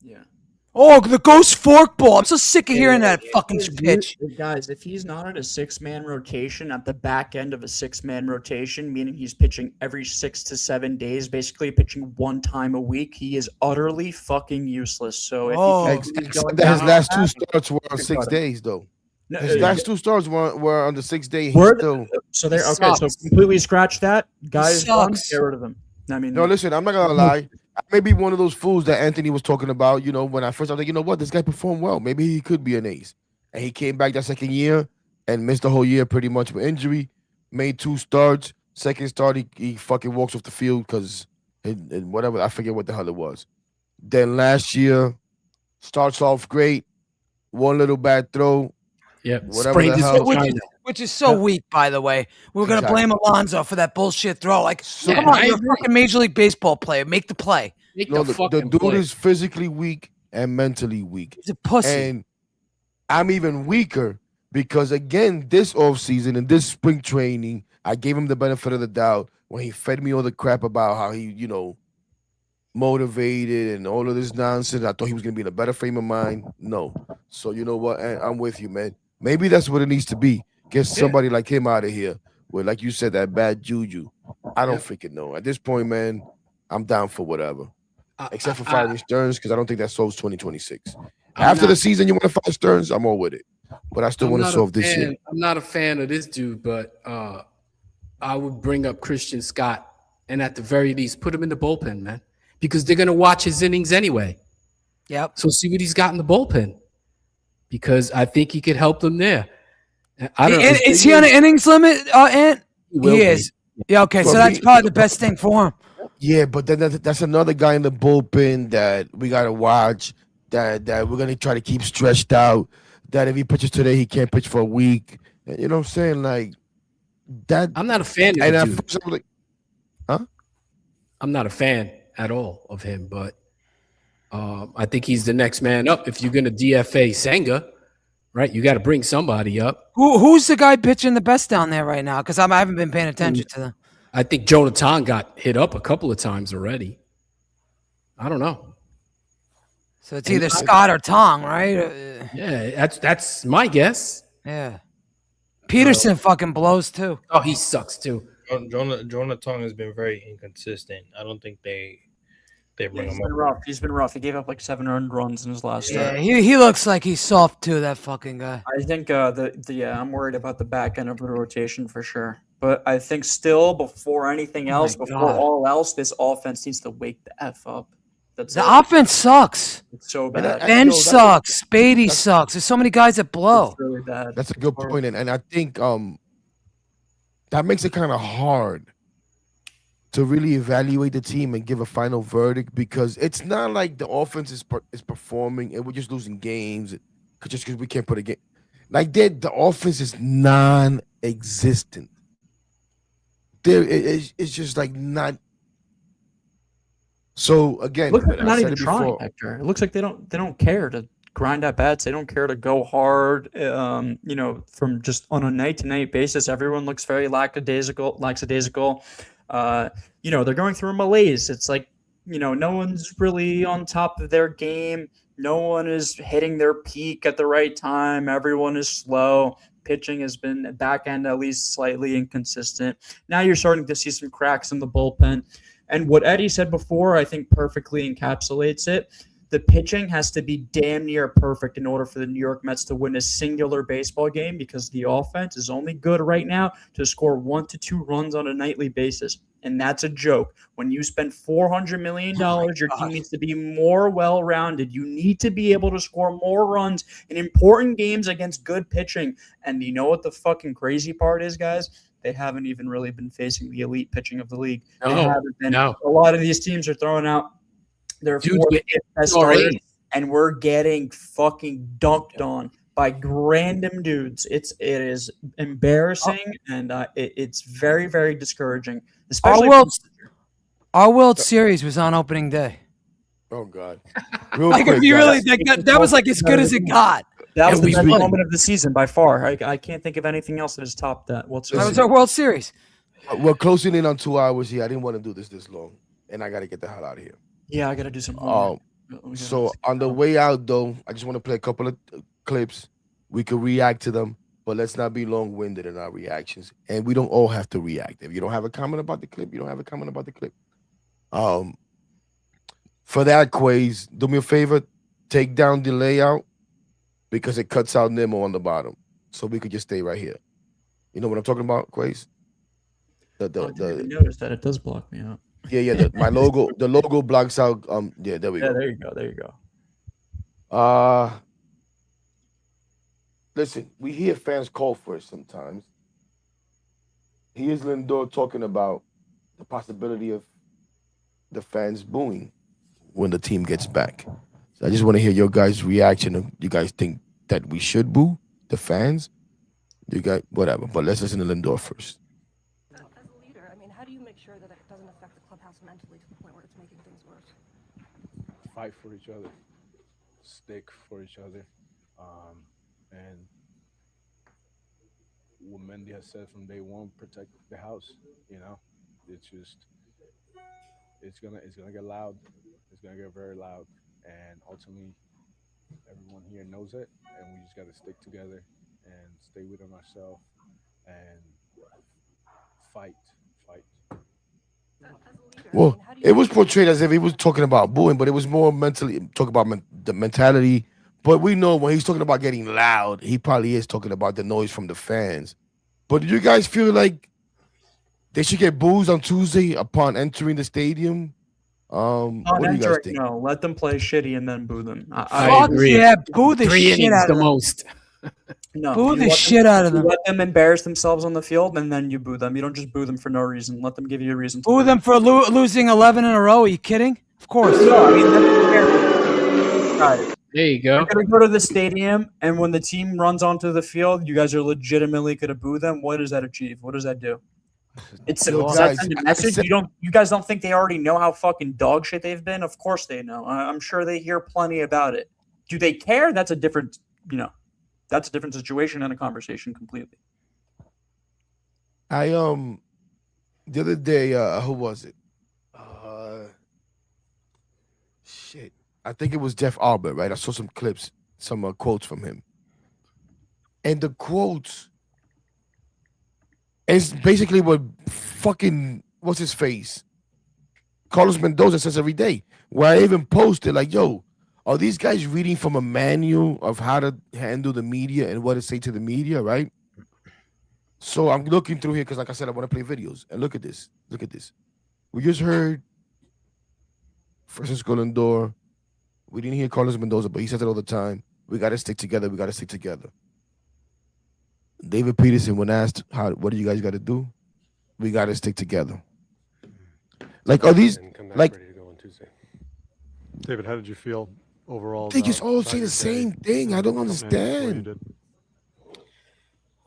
Yeah. Oh, the ghost forkball. I'm so sick of hearing that fucking pitch. Guys, if he's not at a 6-man rotation at the back end of a 6-man rotation, meaning he's pitching every 6 to 7 days, basically pitching one time a week, he is utterly fucking useless. So if Oh. he Except continues going that his down last on two that- starts were on Think 6 about it. days, though. No, His last two starts were on the 6th day. He's Were they- still. so there. He Okay, so sucks. completely scratch that. Guys, done, sucks. get rid of him. I mean, No, listen, I'm not gonna lie. I may be one of those fools that Anthony was talking about. You know, when I first I was like, you know what, this guy performed well. Maybe he could be an ace. And he came back that second year and missed the whole year pretty much with injury. Made 2 starts. Second start, he fucking walks off the field because whatever, I forget what the hell it was. Then last year, starts off great. One little bad throw. Yep. Whatever Sprained the his hell. vagina. Which is so weak, by the way. We're going to Exactly. blame Alonzo for that bullshit throw. Like, So- come on, I you're a agree. fucking Major League Baseball player. Make the play. Make No, the the fucking dude play. is physically weak and mentally weak. He's a pussy. And I'm even weaker because, again, this offseason and this spring training, I gave him the benefit of the doubt when he fed me all the crap about how he, motivated and all of this nonsense. I thought he was going to be in a better frame of mind. No. So, you know what? I'm with you, man. Maybe that's what it needs to be. Get somebody like him out of here with, like you said, that bad juju. I don't freaking know. At this point, man, I'm down for whatever. Except for firing Stearns, because I don't think that solves 2026. After the season, you want to fire Stearns, I'm all with it. But I still I'm want to not a solve this fan- shit. I'm not a fan of this dude, but I would bring up Christian Scott and at the very least put him in the bullpen, man, because they're gonna watch his innings anyway. Yep. So see what he's got in the bullpen, because I think he could help them there. I don't know. Is he on an innings limit, Ant? will He be. is. Yeah, okay, so Well, that's probably the best thing for him. Yeah, but then that's another guy in the bullpen that we got to watch, that we're going to try to keep stretched out, that if he pitches today, he can't pitch for a week. You know what I'm saying? Like, that. I'm not a fan of And the at dude. first I was like, I'm not a fan. at all of him, but I think he's the next man up. If you're going to DFA Senga, right, you got to bring somebody up. Who's the guy pitching the best down there right now? Because I haven't been paying attention to them. I think Jonathan got hit up a couple of times already. I don't know. So it's either Scott or Tong, right? Yeah, that's my guess. Yeah. Peterson fucking blows too. Oh, he sucks too. Jonathan has been very inconsistent. I don't think they bring He's him been up. rough. He's been rough. He gave up like 7 earned runs in his last Yeah, start. he looks like he's soft too. That fucking guy. I think I'm worried about the back end of the rotation for sure. But I think still, before anything else, my before God. all else, this offense needs to wake the F up. That's The it. offense sucks. It's so And bad. I- Bench yo, that's- sucks. Beatty sucks. There's so many guys that blow. It's really bad. That's a good point, and I think that makes it kind of hard to really evaluate the team and give a final verdict, because it's not like the offense is performing and we're just losing games just because we can't put a game. Like the offense is non-existent. It's just like not. So again, It looks like they're I not said even it trying, before. Hector. It looks like they don't care to grind at bats. They don't care to go hard. From just on a night to night basis, everyone looks very lackadaisical. They're going through a malaise. It's like, no one's really on top of their game. No one is hitting their peak at the right time. Everyone is slow. Pitching has been back end at least slightly inconsistent. Now you're starting to see some cracks in the bullpen. And what Eddie said before, I think perfectly encapsulates it. The pitching has to be damn near perfect in order for the New York Mets to win a singular baseball game, because the offense is only good right now to score 1 to 2 runs on a nightly basis. And that's a joke. When you spend $400 million, your team needs to be more well-rounded. You need to be able to score more runs in important games against good pitching. And you know what the fucking crazy part is, guys? They haven't even really been facing the elite pitching of the league. They haven't been. No. A lot of these teams are throwing out their Dude, fourth, with fifth best starters, and we're getting fucking dunked on by random dudes. It is embarrassing, and it's very, very discouraging. Especially Our World Series was on opening day. Oh God! Real Like, quick, if you guys. really, that was like as good as it got. that was And the we best won. moment of the season by far. I can't think of anything else that has topped that That was whatsoever. our World Series. We're closing in on 2 hours here. I didn't want to do this long, and I got to get the hell out of here. Yeah, I got to do some homework. So on the way out, though, I just want to play a couple of clips. We could react to them, but let's not be long-winded in our reactions. And we don't all have to react. If you don't have a comment about the clip, you don't have a comment about the clip. For that, Quays, do me a favor, take down the layout, because it cuts out Nemo on the bottom, so we could just stay right here. You know what I'm talking about, Quays? I didn't even notice that it does block me out. Yeah. My logo, the logo blocks out. Yeah, there we Yeah, go. there you go. Listen, we hear fans call for it sometimes. Here's Lindor talking about the possibility of the fans booing when the team gets back. So I just want to hear your guys' reaction. Of you guys think that we should boo the fans? You guys, whatever. But let's listen to Lindor first. As a leader, I mean, how do you make sure that it doesn't affect the clubhouse mentally to the point where it's making things worse? Fight for each other, stick for each other, and what Mendy has said from day one: protect the house. It's gonna get loud. It's gonna get very loud, and ultimately, everyone here knows it, and we just gotta stick together and stay within ourselves and fight. Well, it was portrayed as if he was talking about booing, but it was more mentally talking about the mentality. But we know when he's talking about getting loud, he probably is talking about the noise from the fans. But do you guys feel like they should get boos on Tuesday upon entering the stadium? What do you guys think? No, let them play shitty and then boo them. I agree. Yeah, boo the 3 shit innings out the of them. most. No, Boo you the let them- shit out of you them. let them embarrass themselves on the field, and then you boo them. You don't just boo them for no reason. Let them give you a reason. To Boo them for losing 11 in a row. Are you kidding? Of course. No, I mean that's fair. Guys, There you go. you're gonna go to the stadium, and when the team runs onto the field, you guys are legitimately gonna boo them. What does that achieve? What does that do? It's Yo, does that guys, send a I message? said- You guys don't think they already know how fucking dog shit they've been? Of course they know. I'm sure they hear plenty about it. Do they care? That's a different, that's a different situation and a conversation completely. I the other day, who was it? Shit. I think it was Jeff Albert, right? I saw some clips, some quotes from him. And the quotes is basically what fucking what's his face? Carlos Mendoza says every day. Where I even posted, like, yo, are these guys reading from a manual of how to handle the media and what to say to the media, right? So I'm looking through here because, like I said, I want to play videos. And look at this. Look at this. We just heard Francisco Lindor. We didn't hear Carlos Mendoza, but he says it all the time. We got to stick together. We got to stick together. David Peterson, when asked, what do you guys got to do? We got to stick together. Like, are these, like, ready to go on Tuesday. David, how did you feel overall? they just all about say your the day same thing. I don't coming in before you understand. did?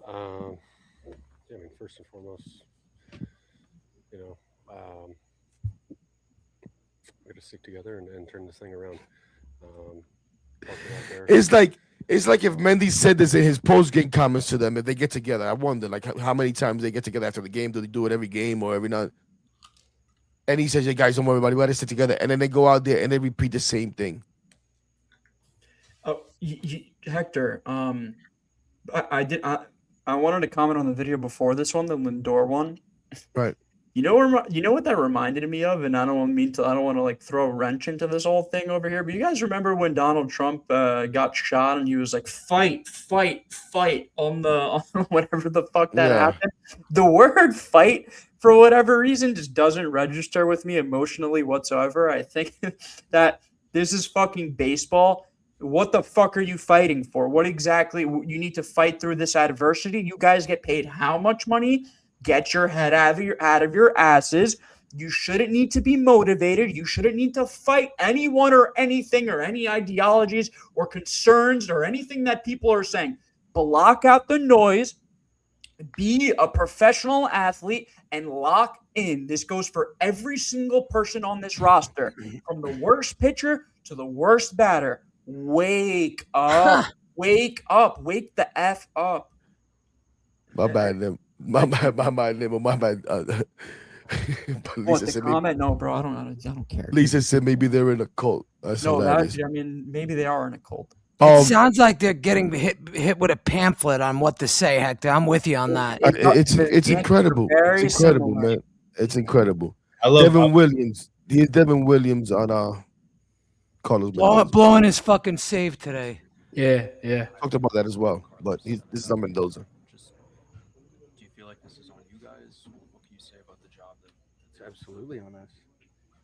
Yeah, I mean, first and foremost, we got to stick together and turn this thing around. It's like if Mendy said this in his post-game comments to them if they get together. I wonder, like, how many times they get together after the game. Do they do it every game or every night? And he says, "Yeah, guys, don't worry about it. We got to stick together." And then they go out there and they repeat the same thing. Oh, Hector, I wanted to comment on the video before this one, the Lindor one. Right. You know what that reminded me of, and I don't want to like throw a wrench into this whole thing over here. But you guys remember when Donald Trump got shot and he was like, "Fight, fight, fight" on whatever the fuck that happened. The word "fight" for whatever reason just doesn't register with me emotionally whatsoever. I think that this is fucking baseball. What the fuck are you fighting for? What exactly you need to fight through this adversity? You guys get paid how much money? Get your head out of your asses. You shouldn't need to be motivated. You shouldn't need to fight anyone or anything or any ideologies or concerns or anything that people are saying. Block out the noise. Be a professional athlete and lock in. This goes for every single person on this roster, from the worst pitcher to the worst batter. Wake up. Wake up. Wake the F up. My bad, Lim. My bad. What, the comment? No, bro, I don't care. Lisa said maybe they're in a cult. That's hilarious. Maybe they are in a cult. It sounds like they're getting hit with a pamphlet on what to say, Hector. I'm with you on that. It's incredible. It's incredible, man. It's incredible. I love Devin Williams. He's Devin Williams on Carlos Mendoza. Blowing his fucking save today. Yeah. Talked about that as well, but this is on Mendoza. Do you feel like this is on you guys? What can you say about the job? It's absolutely on us.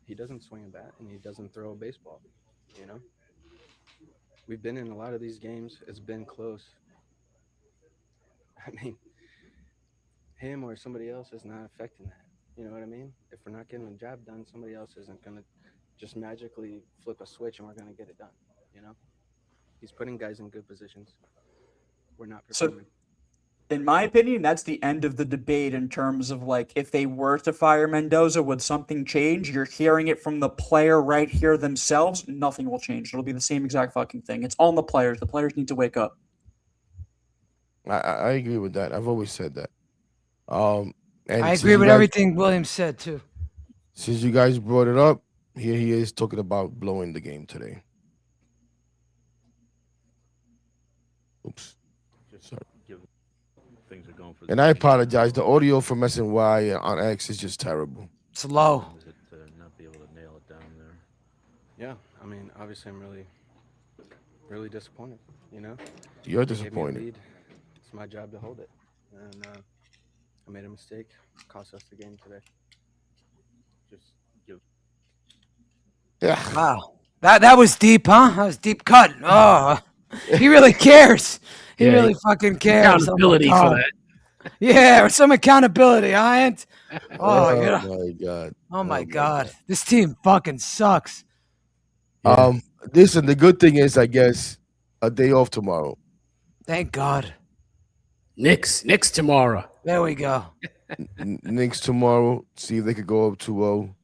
He doesn't swing a bat and he doesn't throw a baseball. We've been in a lot of these games. It's been close. I mean, him or somebody else is not affecting that. You know what I mean? If we're not getting the job done, somebody else isn't going to just magically flip a switch and we're going to get it done. He's putting guys in good positions. We're not performing. In my opinion, that's the end of the debate in terms of, like, if they were to fire Mendoza, would something change? You're hearing it from the player right here themselves. Nothing will change. It'll be the same exact fucking thing. It's on the players. The players need to wake up. I agree with that. I've always said that. And I agree with everything Williams said too. Since you guys brought it up, here he is talking about blowing the game today. Oops. Sorry. Things are going for and I apologize. The audio from SNY on X is just terrible. It's low. To not be able to nail it down there. Yeah, I mean, obviously, I'm really disappointed. You're They gave me a disappointed. lead. It's my job to hold it, and I made a mistake. Cost us the game today. Just give. Yeah. Wow. That was deep, huh? That was deep cut. Oh, he really cares. He Yeah, really fucking cares. Accountability Oh my for God. that. Yeah, some accountability, huh, Ant? Oh you know. my god. Oh my God. This team fucking sucks. Listen, the good thing is, I guess, a day off tomorrow. Thank God. Knicks tomorrow. There we go. Knicks tomorrow. See if they could go up 2-0.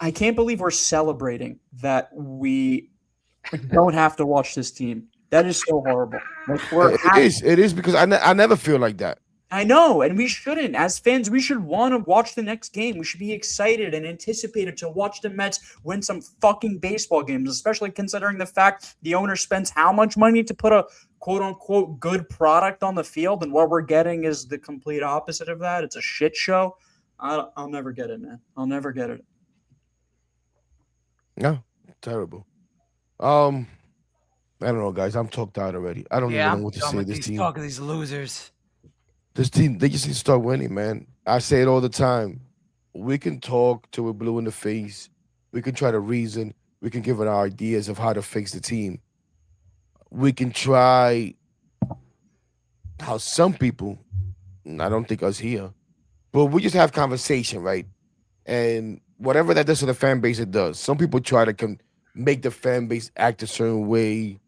I can't believe we're celebrating that we don't have to watch this team. That is so horrible. Like It is because I never feel like that. I know, and we shouldn't. As fans, we should want to watch the next game. We should be excited and anticipated to watch the Mets win some fucking baseball games, especially considering the fact the owner spends how much money to put a quote-unquote good product on the field, and what we're getting is the complete opposite of that. It's a shit show. I'll never get it, man. I'll never get it. No, terrible. I don't know, guys. I'm talked out already. I don't even know what to say. This team. Talk of these losers. This team, they just need to start winning, man. I say it all the time. We can talk till we're blue in the face. We can try to reason. We can give our ideas of how to fix the team. We can try how some people, I don't think us here, but we just have conversation, right? And whatever that does to the fan base, it does. Some people try to make the fan base act a certain way,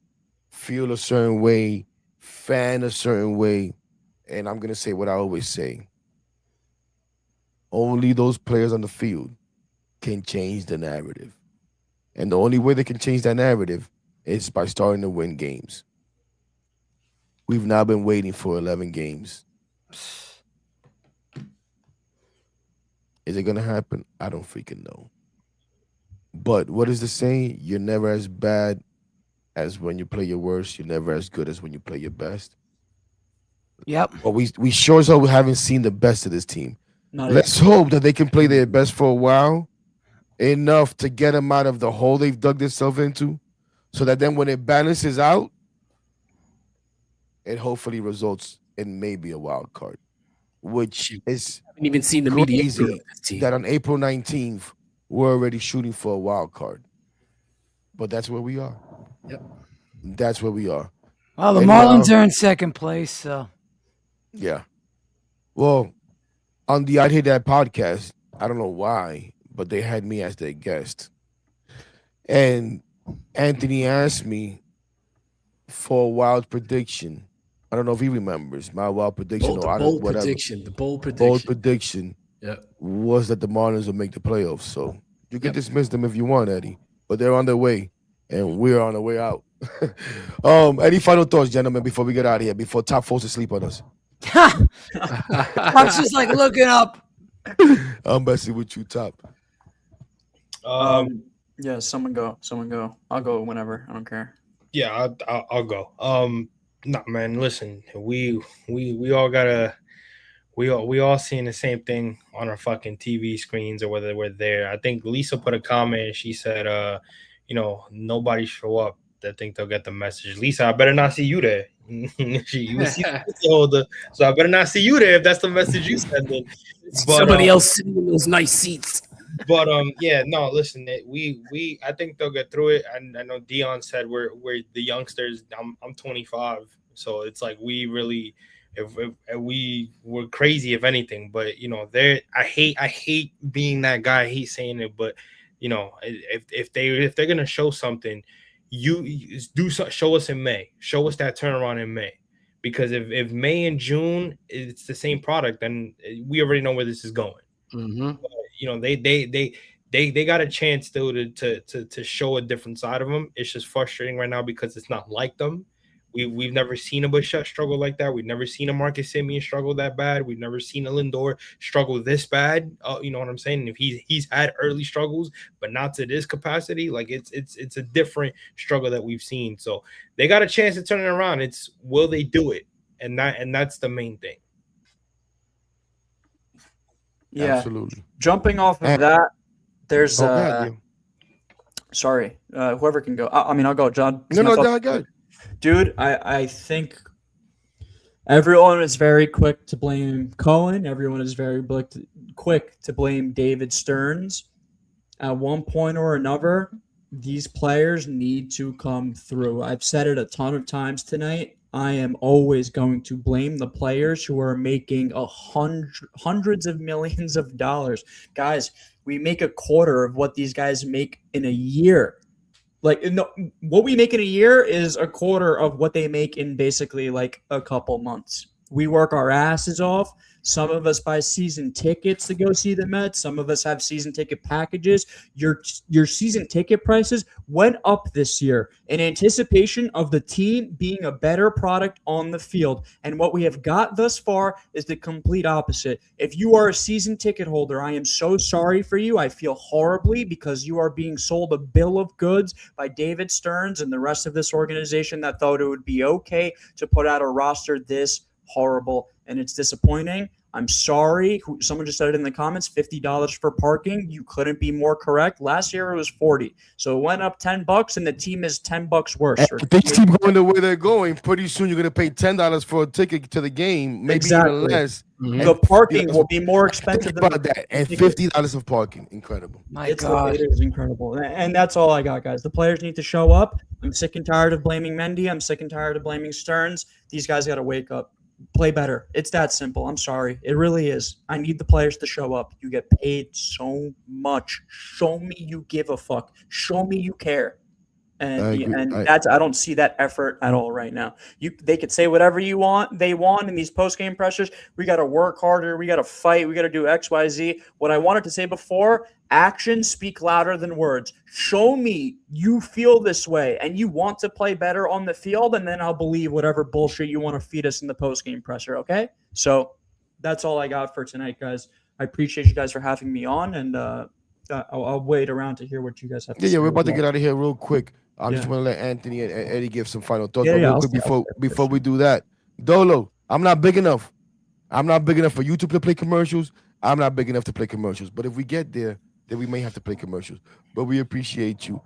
feel a certain way, fan a certain way. And I'm going to say what I always say. Only those players on the field can change the narrative. And the only way they can change that narrative is by starting to win games. We've now been waiting for 11 games. Is it going to happen? I don't freaking know. But what is the saying? You're never as bad as when you play your worst. You're never as good as when you play your best. Yep. But we sure as hell haven't seen the best of this team. Not Let's hope that they can play their best for a while, enough to get them out of the hole they've dug themselves into, so that then when it balances out, it hopefully results in maybe a wild card, which is haven't even seen the mediocre crazy of this team. that on April 19th, we're already shooting for a wild card. But that's where we are. Yep. That's where we are. Well, the And, Marlins are in second place, so. Yeah. Well, on the I Hate That podcast, I don't know why, but they had me as their guest. And Anthony asked me for a wild prediction. I don't know if he remembers my wild prediction The or bold whatever. prediction. The bold Bold prediction. prediction Yeah. was that the Marlins would make the playoffs. So you can dismiss them if you want, Eddie, but they're on their way, and we're on the way out. Any final thoughts, gentlemen, before we get out of here, before Top falls asleep on us? I'm just like looking up. I'm messing with you, Top. Yeah, someone go. I'll go whenever. I don't care. Yeah, I'll go. Nah, man, listen, we all gotta, we all seeing the same thing on our fucking TV screens or whether we're there. I think Lisa put a comment and she said, nobody show up that think they'll get the message. Lisa, I better not see you there. You see the holder, so I better not see you there if that's the message you sending. Somebody else sitting in those nice seats. But yeah, no, listen, I think they'll get through it. And I know Dion said we're the youngsters. I'm 25, so it's like we really, if we were crazy if anything. But I hate being that guy. I hate saying it, but if they're gonna show something, you do show us in May. Show us that turnaround in May, because if May and June it's the same product, then we already know where this is going. Mm-hmm. They got a chance still to show a different side of them. It's just frustrating right now because it's not like them. We've never seen a Bichette struggle like that. We've never seen a Marcus Semien struggle that bad. We've never seen a Lindor struggle this bad. You know what I'm saying? If he's had early struggles, but not to this capacity, like it's a different struggle that we've seen. So they got a chance to turn it around. It's will they do it? And that's the main thing. Yeah, absolutely. Jumping off of that, there's sorry, whoever can go. I mean, I'll go, John. Go. Dude, I think everyone is very quick to blame Cohen. Everyone is very quick to blame David Stearns. At one point or another, these players need to come through. I've said it a ton of times tonight. I am always going to blame the players who are making hundreds of millions of dollars. Guys, we make a quarter of what these guys make in a year. Like, what we make in a year is a quarter of what they make in basically like a couple months. We work our asses off. Some of us buy season tickets to go see the Mets. Some of us have season ticket packages. Your season ticket prices went up this year in anticipation of the team being a better product on the field. And what we have got thus far is the complete opposite. If you are a season ticket holder, I am so sorry for you. I feel horribly because you are being sold a bill of goods by David Stearns and the rest of this organization that thought it would be okay to put out a roster this horrible, and it's disappointing. I'm sorry. Someone just said it in the comments, $50 for parking. You couldn't be more correct. Last year it was $40. So it went up $10 and the team is $10 worse. If they keep going the way they're going, pretty soon you're going to pay $10 for a ticket to the game, maybe even less. Mm-hmm. The parking will be more expensive than that. And $50 of parking. Incredible. My God. It is incredible. And that's all I got, guys. The players need to show up. I'm sick and tired of blaming Mendy. I'm sick and tired of blaming Stearns. These guys got to wake up. Play better. It's that simple. I'm sorry. It really is. I need the players to show up. You get paid so much. Show me you give a fuck. Show me you care. And I don't see that effort at all right now. They could say whatever they want in these post-game pressures. We got to work harder. We got to fight. We got to do X, Y, Z. What I wanted to say before, actions speak louder than words. Show me you feel this way and you want to play better on the field, and then I'll believe whatever bullshit you want to feed us in the post-game pressure, okay? So that's all I got for tonight, guys. I appreciate you guys for having me on, and I'll wait around to hear what you guys have to say. Yeah, we're about to get out of here real quick. I just want to let Anthony and Eddie give some final thoughts. Real quick before we do that. Dolo, I'm not big enough. I'm not big enough for you to play commercials. I'm not big enough to play commercials. But if we get there, then we may have to play commercials. But we appreciate you.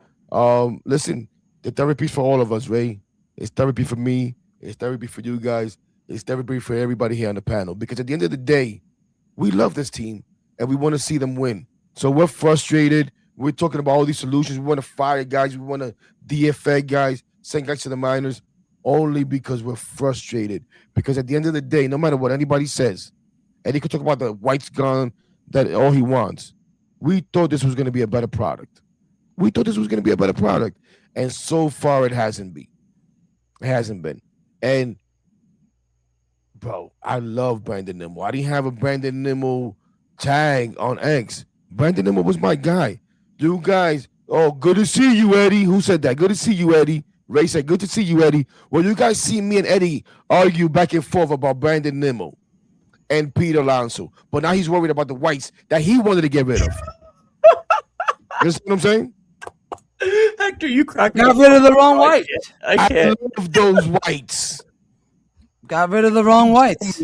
Listen, the therapy's for all of us, Ray. It's therapy for me. It's therapy for you guys. It's therapy for everybody here on the panel. Because at the end of the day, we love this team and we want to see them win. So we're frustrated. We're talking about all these solutions. We want to fire guys. We want to DFA guys, send guys to the minors, only because we're frustrated. Because at the end of the day, no matter what anybody says, and he could talk about the White's gone, that all he wants. We thought this was going to be a better product. And so far, it hasn't been. It hasn't been. And, bro, I love Brandon Nimmo. I didn't have a Brandon Nimmo tag on X. Brandon Nimmo was my guy. You guys, good to see you, Eddie. Who said that? Good to see you, Eddie. Ray said, good to see you, Eddie. Well, you guys see me and Eddie argue back and forth about Brandon Nimmo and Pete Alonso. But now he's worried about the Whites that he wanted to get rid of. You see what I'm saying? Hector, you cracked Got rid of the wrong White. I love those Whites. Got rid of the wrong Whites.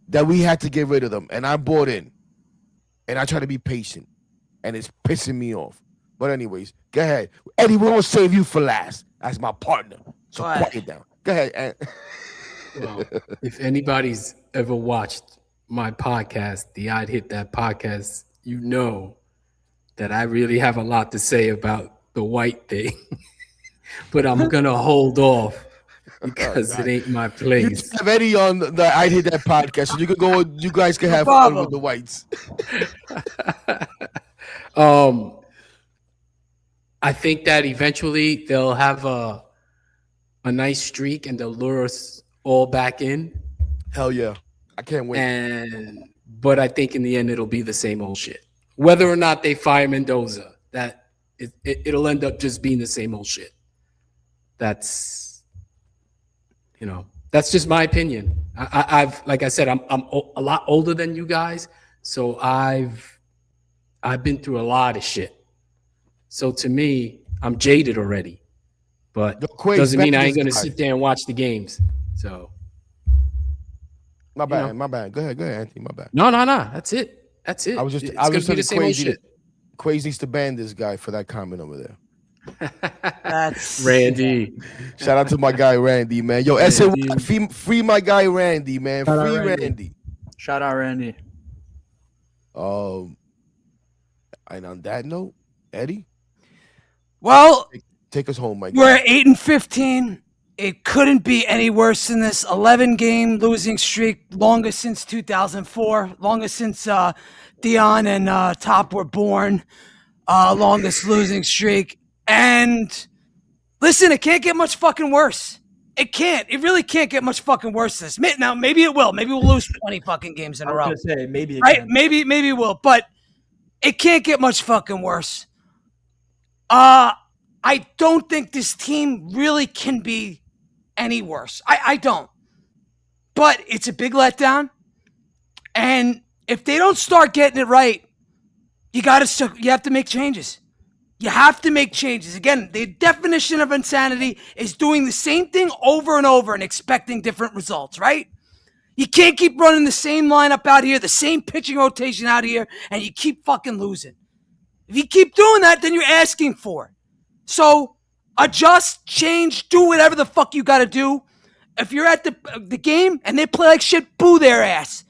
That we had to get rid of them. And I bought in. And I try to be patient. And it's pissing me off. But anyways, go ahead. Eddie, we're going to save you for last as my partner. So quiet down. Go ahead. Well, if anybody's ever watched my podcast, the I'd Hit That podcast, you know that I really have a lot to say about the White thing. But I'm going to hold off because it ain't my place. You have Eddie on the I'd Hit That podcast, so you can go. You guys can have fun with the Whites. I think that eventually they'll have a nice streak and they'll lure us all back in. Hell yeah. I can't wait. But I think in the end it'll be the same old shit. Whether or not they fire Mendoza, it'll end up just being the same old shit. That's just my opinion. I've like I said, I'm a lot older than you guys, so I've been through a lot of shit. So to me, I'm jaded already. But doesn't mean I ain't gonna sit there and watch the games. So my bad. Go ahead, Anthony. My bad. No. That's it. I was just be the same old shit. Quays needs to ban this guy for that comment over there. That's Randy. Shout out to my guy Randy, man. Yo, SNY, free my guy Randy, man. Free Randy. Shout out Randy. And on that note, Eddie. Well, take us home, Mike. We're 8-15. It couldn't be any worse than this 11-game losing streak, longest since 2004, longest since Dion and Top were born, longest losing streak. And listen, it can't get much fucking worse. It can't. It really can't get much fucking worse than this. Now, maybe it will. Maybe we'll lose 20 fucking games in a row. I was gonna say maybe it Right? can. Maybe it will, but it can't get much fucking worse. I don't think this team really can be any worse. I don't. But it's a big letdown. And if they don't start getting it right, you have to make changes. You have to make changes. Again, the definition of insanity is doing the same thing over and over and expecting different results, right? You can't keep running the same lineup out here, the same pitching rotation out here, and you keep fucking losing. If you keep doing that, then you're asking for it. So adjust, change, do whatever the fuck you got to do. If you're at the game and they play like shit, boo their ass.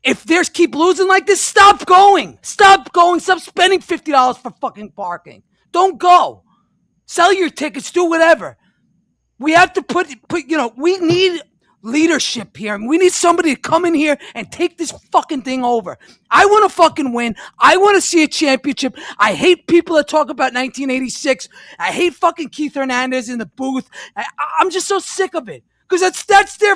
If they keep losing like this, stop going. Stop going. Stop spending $50 for fucking parking. Don't go. Sell your tickets. Do whatever. We have to put we need leadership here. We need somebody to come in here and take this fucking thing over. I want to fucking win. I want to see a championship. I hate people that talk about 1986. I hate fucking Keith Hernandez in the booth. I'm just so sick of it. Because that's their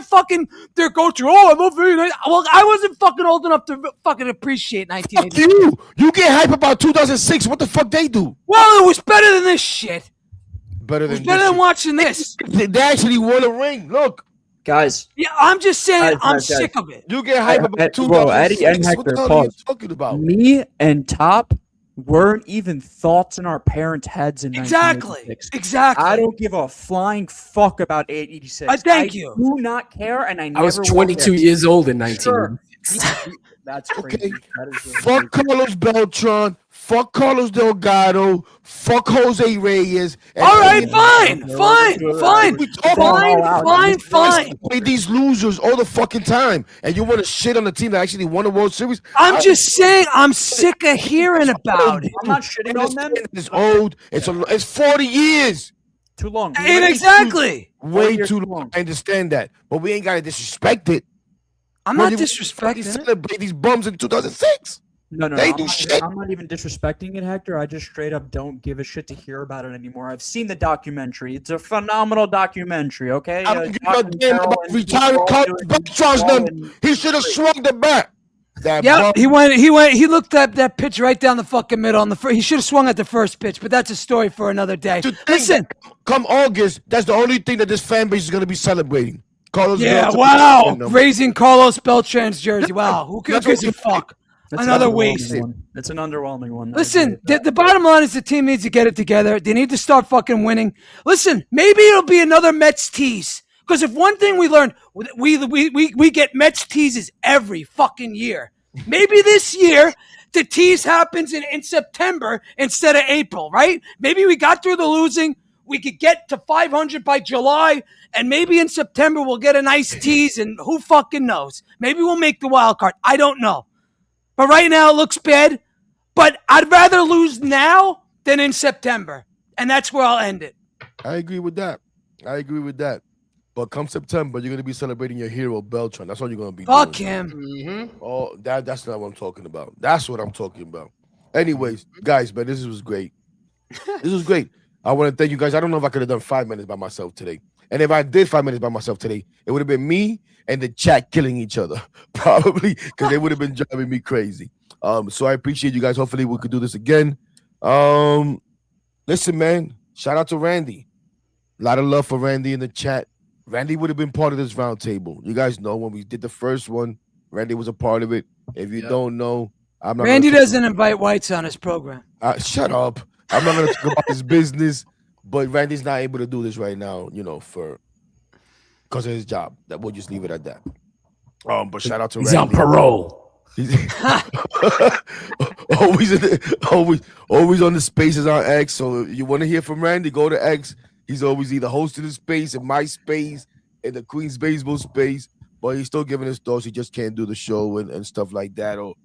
go-to. Oh, I love it. Well, I wasn't fucking old enough to fucking appreciate 1980. Fuck you hype about 2006. What the fuck they do? Well, it was better than this shit. Better than watching this. They actually won a ring. Look. Guys. Yeah, I'm just saying I'm guys. sick of it. You get hype about 2006. Bro, Eddie and What Hector, the hell are you pause. talking about? Me and Top weren't even thoughts in our parents' heads in Exactly. 1986. Exactly. I don't give a flying fuck about 886. Thank you. Do not care, and I never I was will 22 care. years old in Sure. 1986. That's crazy. That is really Fuck Carlos Beltran. Fuck Carlos Delgado. Fuck Jose Reyes. And All right, fine. Play these losers all the fucking time, and you want to shit on the team that actually won a World Series. I'm just saying I'm sick of hearing about it. I'm not shitting on them. It's old. It's 40 years. Too long. And exactly. Way too long. I understand that, but we ain't gotta disrespect it. I'm When not you disrespecting it. Celebrate these bums in 2006. No, They I'm do not, shit. I'm not even disrespecting it, Hector. I just straight up don't give a shit to hear about it anymore. I've seen the documentary. It's a phenomenal documentary, okay? I don't give a damn about retired Carlos Beltran's number. He should have swung the bat. That Yeah, bum- he looked at that pitch right down the fucking middle on the first. He should have swung at the first pitch, but that's a story for another day. To think Listen, that come August, that's the only thing that this fan base is gonna be celebrating. Carlos yeah, Beltran. wow, No. raising Carlos Beltran's jersey. Wow, who gives That's a what- fuck? That's Another an underwhelming waste. one. It's an underwhelming one. Listen, the bottom line is the team needs to get it together. They need to start fucking winning. Listen, maybe it'll be another Mets tease. Because if one thing we learned, we get Mets teases every fucking year. Maybe this year the tease happens in September instead of April, right? Maybe we got through the losing. We could get to 500 by July, and maybe in September we'll get a nice tease, and who fucking knows? Maybe we'll make the wild card. I don't know. But right now it looks bad. But I'd rather lose now than in September. And that's where I'll end it. I agree with that. But come September, you're gonna be celebrating your hero Beltran. That's all you're gonna be Fuck doing. him. Mm-hmm. Oh, that's not what I'm talking about. That's what I'm talking about. Anyways, guys, man, this was great. This was great. I want to thank you guys. I don't know if I could have done 5 minutes by myself today. And if I did 5 minutes by myself today, it would have been me and the chat killing each other, probably, because they would have been driving me crazy. So I appreciate you guys. Hopefully we could do this again. Listen, man, shout out to Randy. A lot of love for Randy in the chat. Randy would have been part of this roundtable. You guys know when we did the first one, Randy was a part of it. If you don't know, I'm not. Randy gonna doesn't invite whites on his program. shut up. I'm not going to talk about his business, but Randy's not able to do this right now, because of his job. That we'll just leave it at that. But shout out to He's Randy. on parole. He's always on the spaces on X. So if you want to hear from Randy, go to X. He's always either hosting the space in my space, in the Queen's Baseball space, but he's still giving his thoughts. He just can't do the show and stuff like that, or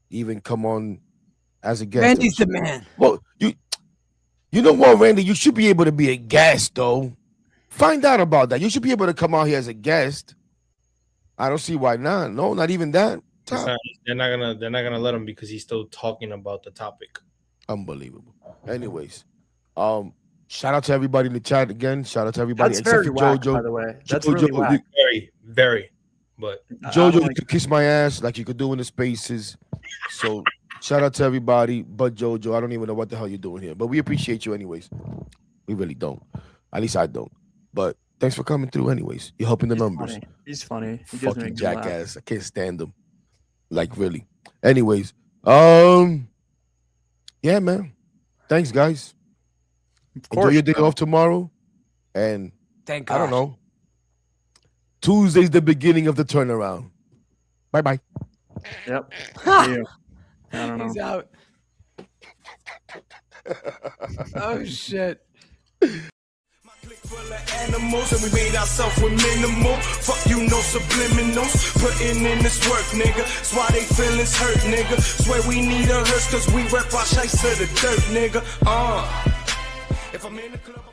even come on as a guest. Randy's the man. Well, you know what, Randy? You should be able to be a guest, though. Find out about that. You should be able to come out here as a guest. I don't see why not. No, not even that. They're not gonna let him because he's still talking about the topic. Unbelievable. Anyways, Shout out to everybody in the chat again. Shout out to everybody That's except very for whack, JoJo. by the way. That's JoJo, really whack. Very. But JoJo, you could kiss my ass like you could do in the spaces. So shout out to everybody, but JoJo, I don't even know what the hell you're doing here, but we appreciate you anyways. We really don't. At least I don't. But thanks for coming through anyways. You're helping the numbers. Funny. He's funny. He does Fucking make me laugh. jackass. I can't stand him. Like really. Anyways, yeah, man. Thanks, guys. Enjoy your day off tomorrow. And Thank I don't God. know. Tuesday's the beginning of the turnaround. Bye-bye. Yep. See you. I don't know. He's out. Oh shit. Full of animals and we made ourselves with minimal. Fuck you, no subliminals. Putting in this work, nigga. That's why they feelings hurt, nigga. Swear we need a hearse cause we rep our shites to the dirt, nigga. If I'm in the club.